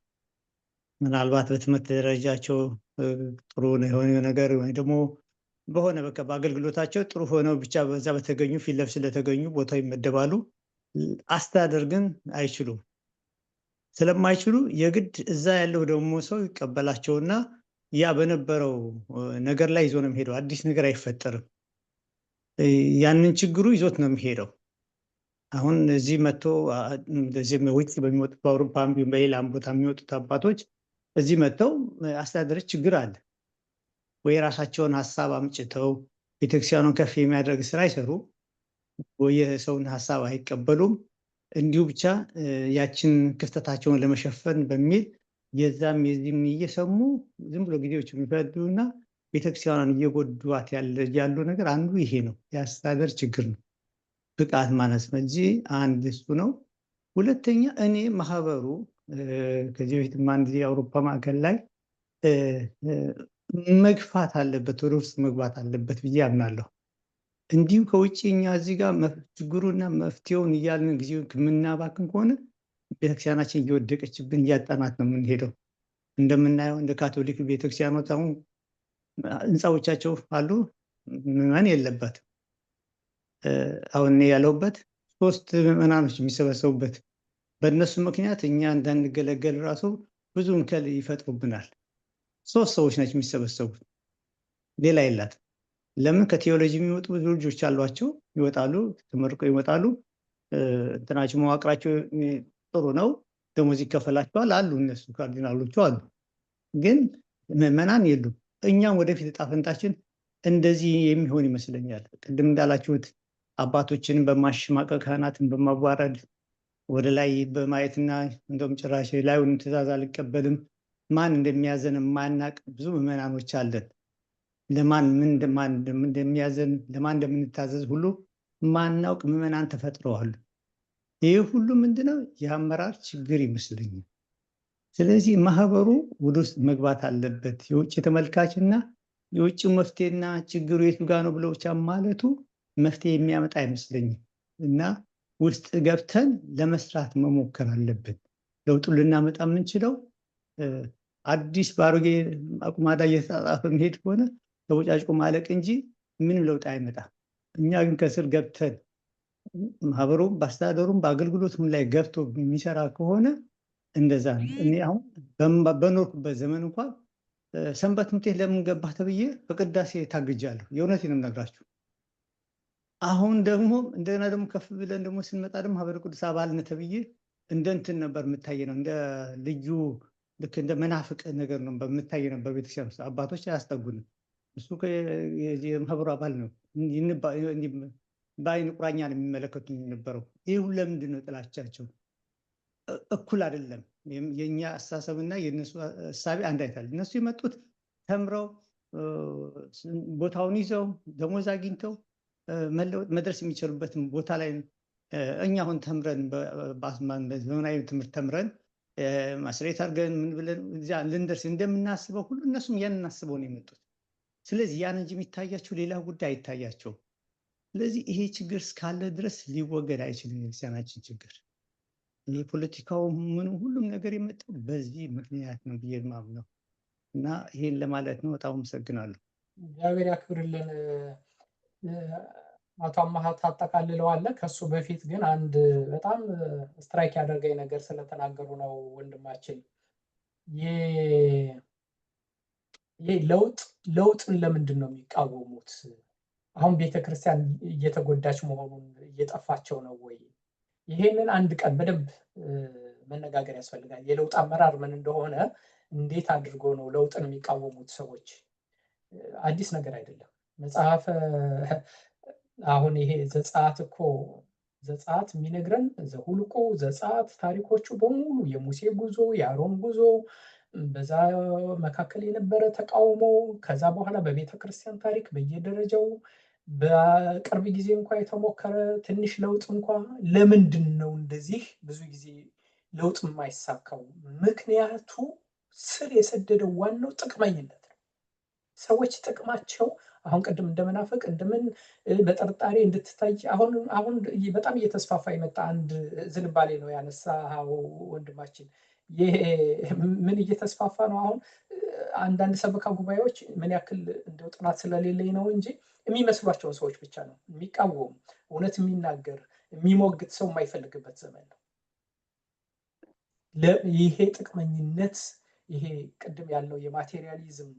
ምናልባት በትምህርት ደረጃቸው ጥሩ የሆነ ነገር ወይ ደግሞ በሆነ በቃ በአገልግሎታቸው ጥሩ ሆነው ብቻ በዛ በተገኙ ፊት ለፊት ስለተገኙ ቦታ ይመደባሉ። አስተዳደር ግን አይችሉም። ስለማይችሉ የግድ እዛ ያለው ደግሞ ሰው ይቀበላቸውና ያ በነበረው ነገር ላይ ይዞ ነው የሚሄደው። አዲስ ነገር አይፈጠርም። ያንን ችግሩ ይዞት ነው የሚሄደው። አሁን እዚህ መጥቶ እንደዚህ ውጭ በሚወጡት በአውሮፓም በሌላም ቦታ የሚወጡት አባቶች እዚህ መጥተው አስተዳደር ችግር አለ ወይ የራሳቸውን ሀሳብ አምጭተው ቤተክርስቲያኑን ከፍ የሚያደርግ ስራ አይሰሩ ወይ የሰውን ሀሳብ አይቀበሉም። እንዲሁ ብቻ ያችን ክፍተታቸውን ለመሸፈን በሚል የዛም የዚህም እየሰሙ ዝም ብሎ ጊዜዎች የሚፈዱና ቤተክርስቲያኗን እየጎዷት ያሉ ነገር አንዱ ይሄ ነው። የአስተዳደር ችግር ነው። ብቃት ማነስ እንጂ አንድ እሱ ነው። ሁለተኛ እኔ ማህበሩ ከዚህ በፊት አንድ የአውሮፓ ማዕከል ላይ መግፋት አለበት፣ ወደ ውስጥ መግባት አለበት ብዬ አምናለሁ። እንዲሁ ከውጭ እኛ እዚህ ጋር ችግሩና መፍትሄውን እያልን ጊዜ የምናባክን ከሆነ ቤተክርስቲያናችን እየወደቀችብን እያጠናት ነው የምንሄደው። እንደምናየው እንደ ካቶሊክ ቤተክርስቲያኖች አሁን ህንፃዎቻቸው አሉ፣ ምዕመናን የለበትም። አሁን ያለሁበት 3 ምዕመናኖች የሚሰበሰቡበት፣ በእነሱ ምክንያት እኛ እንዳንገለገል ራሱ ብዙ እንከል ይፈጥሩብናል። 3 ሰዎች ናቸው የሚሰበሰቡት፣ ሌላ የላትም። ለምን? ከቴዎሎጂ የሚወጡ ብዙ ልጆች አሏቸው፣ ይወጣሉ፣ ተመርቀው ይወጣሉ። እንትናቸው መዋቅራቸው ጥሩ ነው፣ ደሞዝ ይከፈላቸዋል አሉ፣ እነሱ ካርዲናሎቹ አሉ። ግን ምዕመናን የሉም። እኛም ወደፊት ዕጣ ፈንታችን እንደዚህ የሚሆን ይመስለኛል። ቅድም እንዳላችሁት አባቶችንም በማሸማቀቅ ካህናትን በማዋረድ ወደ ላይ በማየትና እንደውም ጭራሽ ላዩን ትእዛዝ አልቀበልም ማን እንደሚያዘን ማናቅ ብዙ ምዕመናኖች አለን። ለማን ምን እንደሚያዘን ለማን እንደምንታዘዝ ሁሉ ማናውቅ ምዕመናን ተፈጥረዋል። ይህ ሁሉ ምንድነው? የአመራር ችግር ይመስለኛል። ስለዚህ ማህበሩ ወደ ውስጥ መግባት አለበት። የውጭ ተመልካችና የውጭ መፍትሄና ችግሩ የቱ ጋር ነው ብለው ብቻ ማለቱ መፍትሄ የሚያመጣ አይመስለኝም። እና ውስጥ ገብተን ለመስራት መሞከር አለብን። ለውጡን ልናመጣ የምንችለው አዲስ በአሮጌ አቁማዳ እየተጣጣፈ መሄድ ከሆነ ተቦጫጭቆ ማለቅ እንጂ ምንም ለውጥ አይመጣም። እኛ ግን ከስር ገብተን ማህበሩም በአስተዳደሩም በአገልግሎቱም ላይ ገብቶ የሚሰራ ከሆነ እንደዛ ነው። እኔ አሁን በኖርኩበት ዘመን እንኳን ሰንበት ትምህርት ቤት ለምን ገባህ ተብዬ በቅዳሴ ታግጃለሁ። የእውነቴን ነው የምነግራችሁ። አሁን ደግሞ እንደገና ደግሞ ከፍ ብለን ደግሞ ስንመጣ ደግሞ ማህበረ ቅዱስ አባልነት ተብዬ እንደ እንትን ነበር የምታየ ነው፣ እንደ ልዩ ልክ እንደ መናፍቅ ነገር ነው በምታየ ነው። በቤተክርስቲያን ውስጥ አባቶች አያስጠጉንም። እሱ የማህበሩ አባል ነው፣ በአይን ቁራኛ ነው የሚመለከቱ የነበረው። ይህ ሁሉ ለምንድን ነው ጥላቻቸው? እኩል አይደለም። የእኛ አስተሳሰብና የእነሱ እሳቤ አንድ አይታል። እነሱ የመጡት ተምረው ቦታውን ይዘው ደሞዝ አግኝተው መለወጥ መድረስ የሚችሉበትን ቦታ ላይ እኛ አሁን ተምረን በዘመናዊ ትምህርት ተምረን ማስሬት አድርገን ምን ብለን እዚያ ልንደርስ እንደምናስበው ሁሉ እነሱም ያንን አስበው ነው የመጡት። ስለዚህ ያን እንጂ የሚታያቸው ሌላ ጉዳይ አይታያቸውም። ስለዚህ ይሄ ችግር እስካለ ድረስ ሊወገድ አይችልም። የቤተክርስቲያናችን ችግር የፖለቲካው ምኑ ሁሉም ነገር የመጣው በዚህ ምክንያት ነው ብዬ የማምነው እና ይሄን ለማለት ነው። በጣም አመሰግናለሁ። እግዚአብሔር ያክብርልን። አቶ አማሃ ታጠቃልለዋለህ። ከሱ በፊት ግን አንድ በጣም ስትራይክ ያደርገኝ ነገር ስለተናገሩ ነው ወንድማችን። ይሄ ለውጥን ለምንድን ነው የሚቃወሙት? አሁን ቤተክርስቲያን እየተጎዳች መሆኑን እየጠፋቸው ነው ወይ? ይሄንን አንድ ቀን በደንብ መነጋገር ያስፈልጋል። የለውጥ አመራር ምን እንደሆነ፣ እንዴት አድርጎ ነው ለውጥን የሚቃወሙት ሰዎች? አዲስ ነገር አይደለም። መጽሐፈ አሁን ይሄ ዘጸአት እኮ ዘጸአት የሚነግረን ዘሁልቁ ዘጸአት ታሪኮቹ በሙሉ የሙሴ ጉዞ፣ የአሮን ጉዞ፣ በዛ መካከል የነበረ ተቃውሞ፣ ከዛ በኋላ በቤተ ክርስቲያን ታሪክ በየደረጃው በቅርብ ጊዜ እንኳ የተሞከረ ትንሽ ለውጥ እንኳ ለምንድን ነው እንደዚህ ብዙ ጊዜ ለውጥ የማይሳካው? ምክንያቱ ስር የሰደደው ዋናው ጥቅመኝነት ነው። ሰዎች ጥቅማቸው አሁን ቅድም እንደመናፈቅ እንደምን በጥርጣሬ እንድትታይ አሁን በጣም እየተስፋፋ የመጣ አንድ ዝንባሌ ነው ያነሳው ወንድማችን። ምን እየተስፋፋ ነው አሁን? አንዳንድ ሰበካ ጉባኤዎች ምን ያክል እንደው ጥናት ስለሌለኝ ነው እንጂ የሚመስሏቸውን ሰዎች ብቻ ነው የሚቃወሙ። እውነት የሚናገር የሚሞግት ሰው የማይፈልግበት ዘመን ነው። ይሄ ጥቅመኝነት፣ ይሄ ቅድም ያለው የማቴሪያሊዝም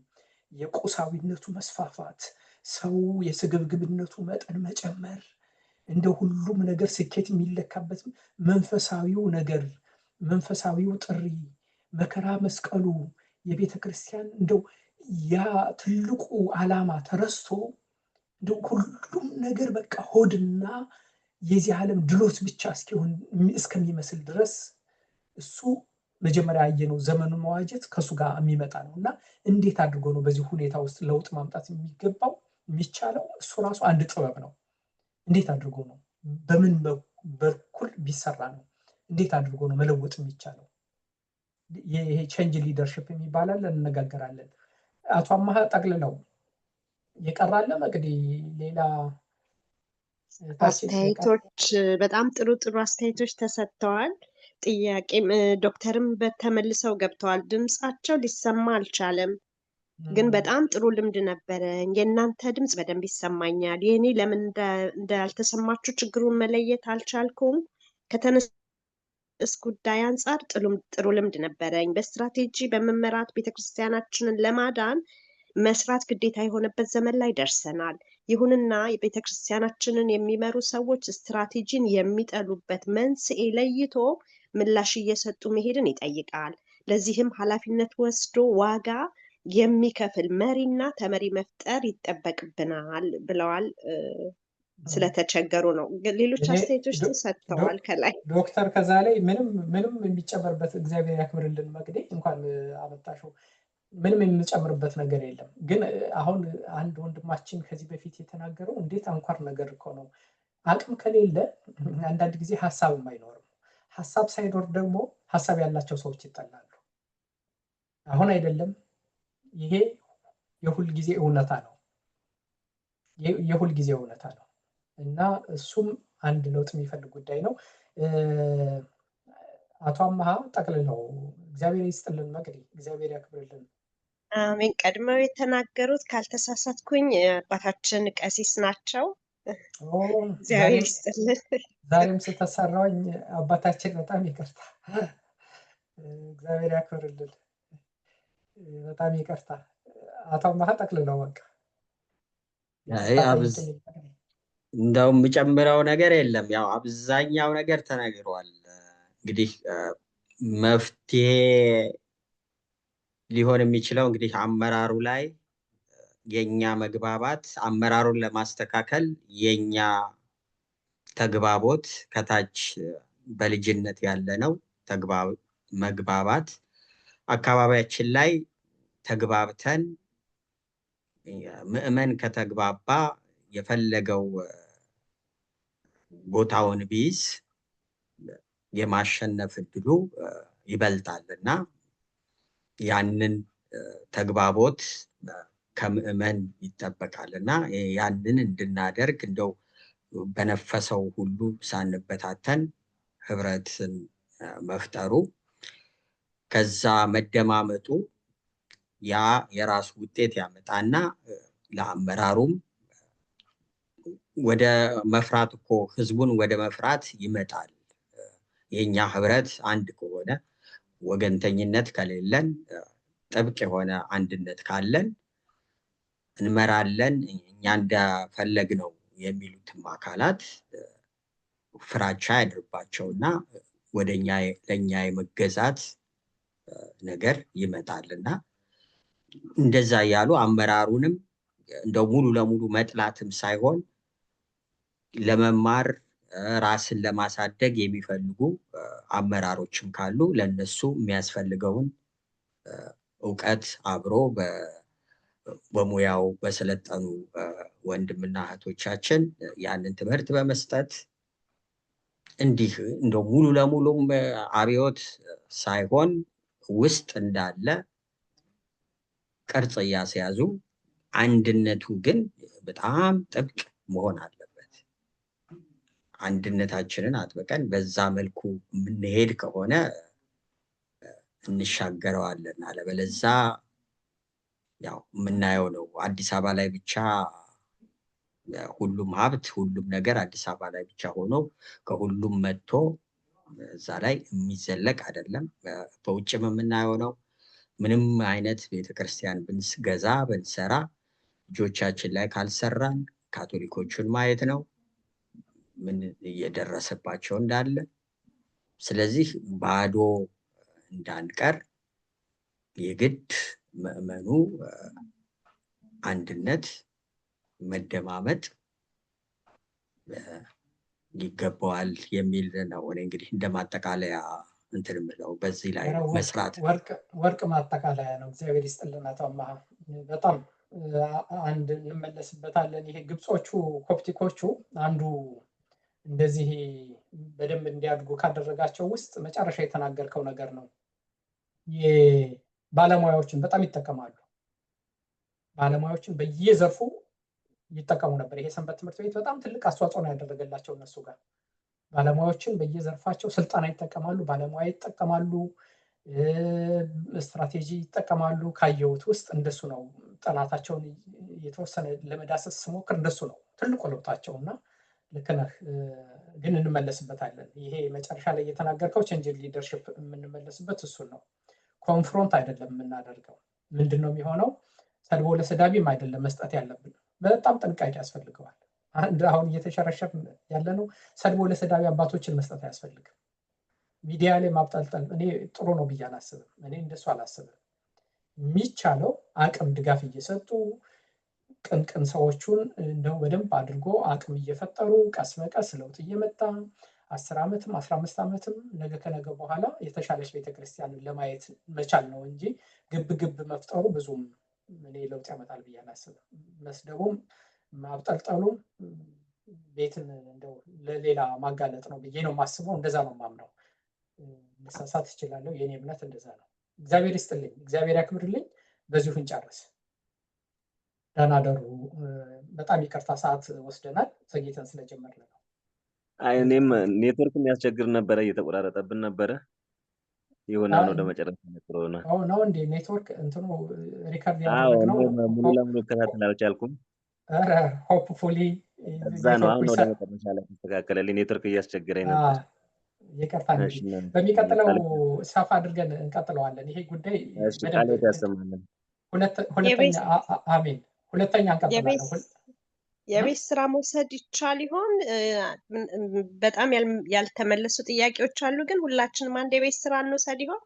የቁሳዊነቱ መስፋፋት፣ ሰው የስግብግብነቱ መጠን መጨመር፣ እንደ ሁሉም ነገር ስኬት የሚለካበት መንፈሳዊው ነገር፣ መንፈሳዊው ጥሪ፣ መከራ መስቀሉ፣ የቤተ ክርስቲያን እንደው ያ ትልቁ ዓላማ ተረስቶ እንደው ሁሉም ነገር በቃ ሆድና የዚህ ዓለም ድሎት ብቻ እስከሚመስል ድረስ እሱ መጀመሪያ ያየነው ዘመኑን መዋጀት ከሱ ጋር የሚመጣ ነው እና እንዴት አድርጎ ነው በዚህ ሁኔታ ውስጥ ለውጥ ማምጣት የሚገባው የሚቻለው? እሱ ራሱ አንድ ጥበብ ነው። እንዴት አድርጎ ነው? በምን በኩል ቢሰራ ነው? እንዴት አድርጎ ነው መለወጥ የሚቻለው? ይሄ ቼንጅ ሊደርሽፕ የሚባላል እንነጋገራለን። አቶ አማሃ ጠቅልለው የቀራለ መቅዲ ሌላ አስተያየቶች በጣም ጥሩ አስተያየቶች ተሰጥተዋል። ጥያቄም ዶክተርም በተመልሰው ገብተዋል። ድምጻቸው ሊሰማ አልቻለም፣ ግን በጣም ጥሩ ልምድ ነበረኝ። የእናንተ ድምጽ በደንብ ይሰማኛል። የኔ ለምን እንዳልተሰማችሁ ችግሩን መለየት አልቻልኩም። ከተነስ ጉዳይ አንጻር ጥሩ ልምድ ነበረኝ። በስትራቴጂ በመመራት ቤተክርስቲያናችንን ለማዳን መስራት ግዴታ የሆነበት ዘመን ላይ ደርሰናል። ይሁንና የቤተክርስቲያናችንን የሚመሩ ሰዎች ስትራቴጂን የሚጠሉበት መንስኤ ለይቶ ምላሽ እየሰጡ መሄድን ይጠይቃል። ለዚህም ኃላፊነት ወስዶ ዋጋ የሚከፍል መሪና ተመሪ መፍጠር ይጠበቅብናል ብለዋል። ስለተቸገሩ ነው። ሌሎች አስተያየቶች ተሰጥተዋል ከላይ። ዶክተር ከዛ ላይ ምንም የሚጨመርበት እግዚአብሔር ያክብርልን መቅዴ፣ እንኳን አመጣሽው። ምንም የምንጨምርበት ነገር የለም። ግን አሁን አንድ ወንድማችን ከዚህ በፊት የተናገረው እንዴት አንኳር ነገር እኮ ነው። አቅም ከሌለ አንዳንድ ጊዜ ሀሳብም አይኖርም። ሀሳብ ሳይኖር ደግሞ ሀሳብ ያላቸው ሰዎች ይጠላሉ። አሁን አይደለም፣ ይሄ የሁል ጊዜ እውነታ ነው። የሁል ጊዜ እውነታ ነው እና እሱም አንድ ለውጥ የሚፈልግ ጉዳይ ነው። አቶ አማሃ ጠቅልለው እግዚአብሔር ይስጥልን መቅዲ፣ እግዚአብሔር ያክብርልን። አሜን። ቀድመው የተናገሩት ካልተሳሳትኩኝ አባታችን ቀሲስ ናቸው። እግዚአብሔር ይስጥልን። ዛሬም ስተሰራውኝ አባታችን በጣም ይቅርታ፣ እግዚአብሔር ያክብርልን። በጣም ይቅርታ። አቶ አማሃ ጠቅልለው በቃ። እንደውም የምጨምረው ነገር የለም። ያው አብዛኛው ነገር ተነግሯል። እንግዲህ መፍትሄ ሊሆን የሚችለው እንግዲህ አመራሩ ላይ የኛ መግባባት፣ አመራሩን ለማስተካከል የኛ ተግባቦት ከታች በልጅነት ያለ ነው መግባባት፣ አካባቢያችን ላይ ተግባብተን ምዕመን ከተግባባ የፈለገው ቦታውን ቢይዝ የማሸነፍ እድሉ ይበልጣል እና ያንን ተግባቦት ከምዕመን ይጠበቃል እና ያንን እንድናደርግ እንደው በነፈሰው ሁሉ ሳንበታተን ህብረትን መፍጠሩ ከዛ መደማመጡ ያ የራሱ ውጤት ያመጣና ለአመራሩም ወደ መፍራት እኮ ህዝቡን ወደ መፍራት ይመጣል። የኛ ህብረት አንድ ከሆነ ወገንተኝነት ከሌለን ጥብቅ የሆነ አንድነት ካለን እንመራለን እኛ እንደፈለግነው የሚሉትም አካላት ፍራቻ ያድርባቸውና ወደኛ ለኛ የመገዛት ነገር ይመጣልና እንደዛ ያሉ አመራሩንም እንደው ሙሉ ለሙሉ መጥላትም ሳይሆን ለመማር ራስን ለማሳደግ የሚፈልጉ አመራሮችም ካሉ ለነሱ የሚያስፈልገውን እውቀት አብሮ በሙያው በሰለጠኑ ወንድምና እህቶቻችን ያንን ትምህርት በመስጠት እንዲህ እንደው ሙሉ ለሙሉ አብዮት ሳይሆን ውስጥ እንዳለ ቅርጽ እያስያዙ አንድነቱ ግን በጣም ጥብቅ መሆን አለበት። አንድነታችንን አጥብቀን በዛ መልኩ የምንሄድ ከሆነ እንሻገረዋለን። አለበለዛ ያው የምናየው ነው። አዲስ አበባ ላይ ብቻ ሁሉም ሀብት ሁሉም ነገር አዲስ አበባ ላይ ብቻ ሆኖ ከሁሉም መጥቶ እዛ ላይ የሚዘለቅ አይደለም። በውጭም የምናየው ነው። ምንም አይነት ቤተክርስቲያን ብንገዛ ብንሰራ ልጆቻችን ላይ ካልሰራን ካቶሊኮቹን ማየት ነው ምን እየደረሰባቸው እንዳለ። ስለዚህ ባዶ እንዳንቀር የግድ ምዕመኑ አንድነት መደማመጥ ይገባዋል የሚል ነው። እኔ እንግዲህ እንደማጠቃለያ እንትን የምለው በዚህ ላይ መስራት ወርቅ ማጠቃለያ ነው። እግዚአብሔር ይስጥልን አቶ አምሃ በጣም አንድ እንመለስበታለን። ይሄ ግብጾቹ ኮፕቲኮቹ አንዱ እንደዚህ በደንብ እንዲያድጉ ካደረጋቸው ውስጥ መጨረሻ የተናገርከው ነገር ነው። ባለሙያዎችን በጣም ይጠቀማሉ። ባለሙያዎችን በየዘርፉ ይጠቀሙ ነበር። ይሄ ሰንበት ትምህርት ቤት በጣም ትልቅ አስተዋጽኦ ነው ያደረገላቸው እነሱ ጋር። ባለሙያዎችን በየዘርፋቸው ስልጠና ይጠቀማሉ፣ ባለሙያ ይጠቀማሉ፣ ስትራቴጂ ይጠቀማሉ። ካየሁት ውስጥ እንደሱ ነው። ጥናታቸውን የተወሰነ ለመዳሰስ ስሞክር እንደሱ ነው ትልቁ ለውጣቸው እና ልክ ነህ። ግን እንመለስበታለን። ይሄ መጨረሻ ላይ የተናገርከው ቼንጅ ሊደርሽፕ የምንመለስበት እሱን ነው። ኮንፍሮንት አይደለም የምናደርገው። ምንድነው የሚሆነው? ሰድቦ ለሰዳቢም አይደለም መስጠት ያለብን። በጣም ጥንቃቄ ያስፈልገዋል። አሁን እየተሸረሸር ያለ ነው። ሰድቦ ለሰዳቢ አባቶችን መስጠት አያስፈልግም። ሚዲያ ላይ ማብጠልጠል እኔ ጥሩ ነው ብዬ አላስብም። እኔ እንደሱ አላስብም። የሚቻለው አቅም ድጋፍ እየሰጡ ቅንቅን ሰዎቹን እንደው በደንብ አድርጎ አቅም እየፈጠሩ ቀስ በቀስ ለውጥ እየመጣ 10 ዓመትም 15 ዓመትም ነገ ከነገ በኋላ የተሻለች ቤተክርስቲያንን ለማየት መቻል ነው እንጂ ግብ መፍጠሩ ብዙም እኔ ለውጥ ያመጣል ብዬ አላስብም። መስደቡም ማብጠልጠሉም ቤትን እንደው ለሌላ ማጋለጥ ነው ብዬ ነው የማስበው። እንደዛ ነው የማምነው። መሳሳት እችላለሁ። የኔ እምነት እንደዛ ነው። እግዚአብሔር ይስጥልኝ፣ እግዚአብሔር ያክብርልኝ። በዚሁ እንጨርስ። ደህና ደሩ። በጣም ይቅርታ ሰዓት ወስደናል፣ ዘግይተን ስለጀመርን ነው። እኔም ኔትወርክ የሚያስቸግር ነበረ፣ እየተቆራረጠብን ነበረ። ይሁን አሁን ወደ መጨረሻ ነው እንዴ ኔትወርክ እንትኑ ሪከርድ ያደረግነው ሙሉ ለሙሉ ከታተል አልቻልኩም። ኧረ ሆፕፉሊ እዛ ነው አሁን ወደ መጨረሻ ላይ ተስተካከለልኝ። ኔትወርክ እያስቸገረኝ ነበር። ይቅርታ። በሚቀጥለው ሰፋ አድርገን እንቀጥለዋለን። ይሄ ጉዳይ ቃሎት ያሰማልን። ሁለተኛ አሜን። ሁለተኛ እንቀጥላለን። የቤት ስራ መውሰድ ይቻል ይሆን? በጣም ያልተመለሱ ጥያቄዎች አሉ፣ ግን ሁላችንም አንድ የቤት ስራ እንውሰድ ይሆን?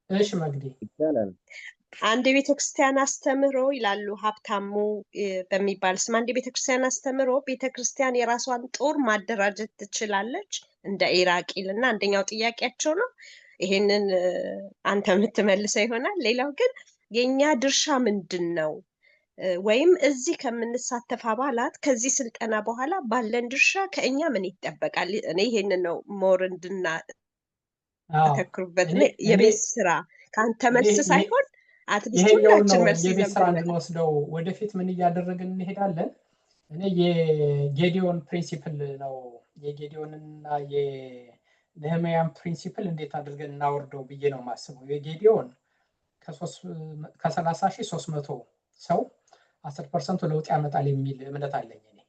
እሺ መግዲ ይቻላል። አንድ የቤተክርስቲያን አስተምህሮ ይላሉ ሀብታሙ በሚባል ስም። አንድ የቤተክርስቲያን አስተምህሮ ቤተክርስቲያን የራሷን ጦር ማደራጀት ትችላለች እንደ ኢራቅ ይልና አንደኛው ጥያቄያቸው ነው። ይሄንን አንተ የምትመልሰው ይሆናል። ሌላው ግን የኛ ድርሻ ምንድን ነው? ወይም እዚህ ከምንሳተፍ አባላት ከዚህ ስልጠና በኋላ ባለን ድርሻ ከእኛ ምን ይጠበቃል? እኔ ይሄንን ነው ሞር እንድናተክሩበት የቤት ስራ ከአንተ መልስ ሳይሆን አትሊስት ሁላችን መልስ የቤት ስራ እንድንወስደው ወደፊት ምን እያደረግን እንሄዳለን። እኔ የጌዲዮን ፕሪንሲፕል ነው የጌዲዮንና ነህምያን ፕሪንሲፕል እንዴት አድርገን እናወርደው ብዬ ነው የማስበው። የጌዲዮን ከ30,300 ሰው 10% ለውጥ ያመጣል የሚል እምነት አለኝ እኔ።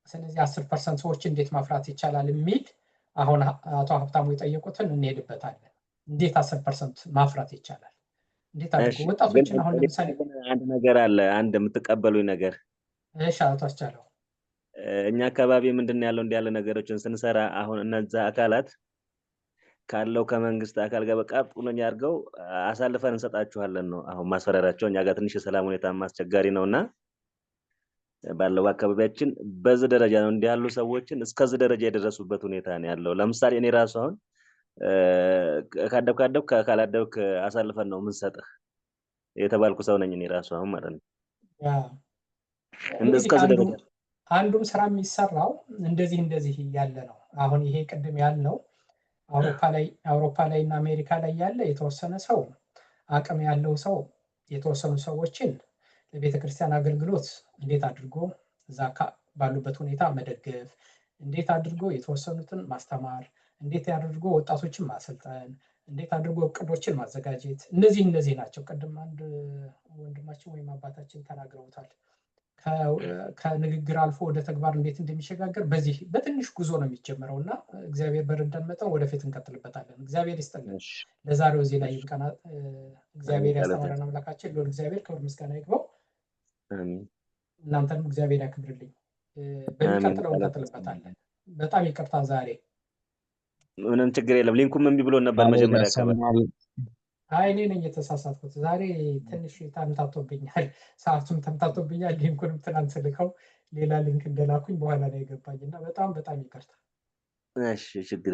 ስለዚህ 10% ሰዎች እንዴት ማፍራት ይቻላል የሚል አሁን አቶ ሀብታሙ የጠየቁትን እንሄድበታለን። እንዴት 10% ማፍራት ይቻላል? እንዴት አድርጎ ወጣቶችን አሁን ለምሳሌ አንድ ነገር አለ፣ አንድ የምትቀበሉኝ ነገር። እሺ አቶ አስቻለው፣ እኛ አካባቢ ምንድነው ያለው እንዲህ ያለ ነገሮችን ስንሰራ አሁን እነዛ አካላት ካለው ከመንግስት አካል ጋር በቃ ጥሎኛ አድርገው አሳልፈን እንሰጣችኋለን ነው አሁን ማስፈራሪያቸው። እኛ ጋር ትንሽ የሰላም ሁኔታ አስቸጋሪ ነውና ባለው አካባቢያችን በዚህ ደረጃ ነው እንዲህ ያሉ ሰዎችን እስከዚህ ደረጃ የደረሱበት ሁኔታ ነው ያለው። ለምሳሌ እኔ ራሱ አሁን ካደብክ ካላደብክ አሳልፈን ነው የምንሰጥህ የተባልኩ ሰው ነኝ እኔ ራሱ አሁን ማለት ነው። እስከዚህ ደረጃ አንዱም ስራ የሚሰራው እንደዚህ ያለ ነው። አሁን ይሄ ቅድም ያልነው አውሮፓ ላይ እና አሜሪካ ላይ ያለ የተወሰነ ሰው አቅም ያለው ሰው የተወሰኑ ሰዎችን ለቤተክርስቲያን አገልግሎት እንዴት አድርጎ እዛ ባሉበት ሁኔታ መደገፍ፣ እንዴት አድርጎ የተወሰኑትን ማስተማር፣ እንዴት አድርጎ ወጣቶችን ማሰልጠን፣ እንዴት አድርጎ እቅዶችን ማዘጋጀት፣ እነዚህ ናቸው። ቅድም አንድ ወንድማችን ወይም አባታችን ተናግረውታል። ከንግግር አልፎ ወደ ተግባር እንዴት እንደሚሸጋገር በዚህ በትንሽ ጉዞ ነው የሚጀምረው እና እግዚአብሔር በረዳን መጠን ወደፊት እንቀጥልበታለን። እግዚአብሔር ይስጥልን። ለዛሬው እዚህ ላይ ይብቃና እግዚአብሔር ያስተማረን አምላካችን ልዑል እግዚአብሔር ክብር ምስጋና ይግባው። እናንተንም እግዚአብሔር ያክብርልኝ። በሚቀጥለው እንቀጥልበታለን። በጣም ይቅርታ ዛሬ ምንም ችግር የለም። ሊንኩም እምቢ ብሎ ነበር መጀመሪያ አካባቢ። አይ እኔ ነኝ የተሳሳትኩት። ዛሬ ትንሽ ተምታቶብኛል፣ ሰዓቱም ተምታቶብኛል። ሊንኩንም ትናንት ልከው ሌላ ሊንክ እንደላኩኝ በኋላ ላይ ገባኝና በጣም ይቅርታ። እሺ ችግር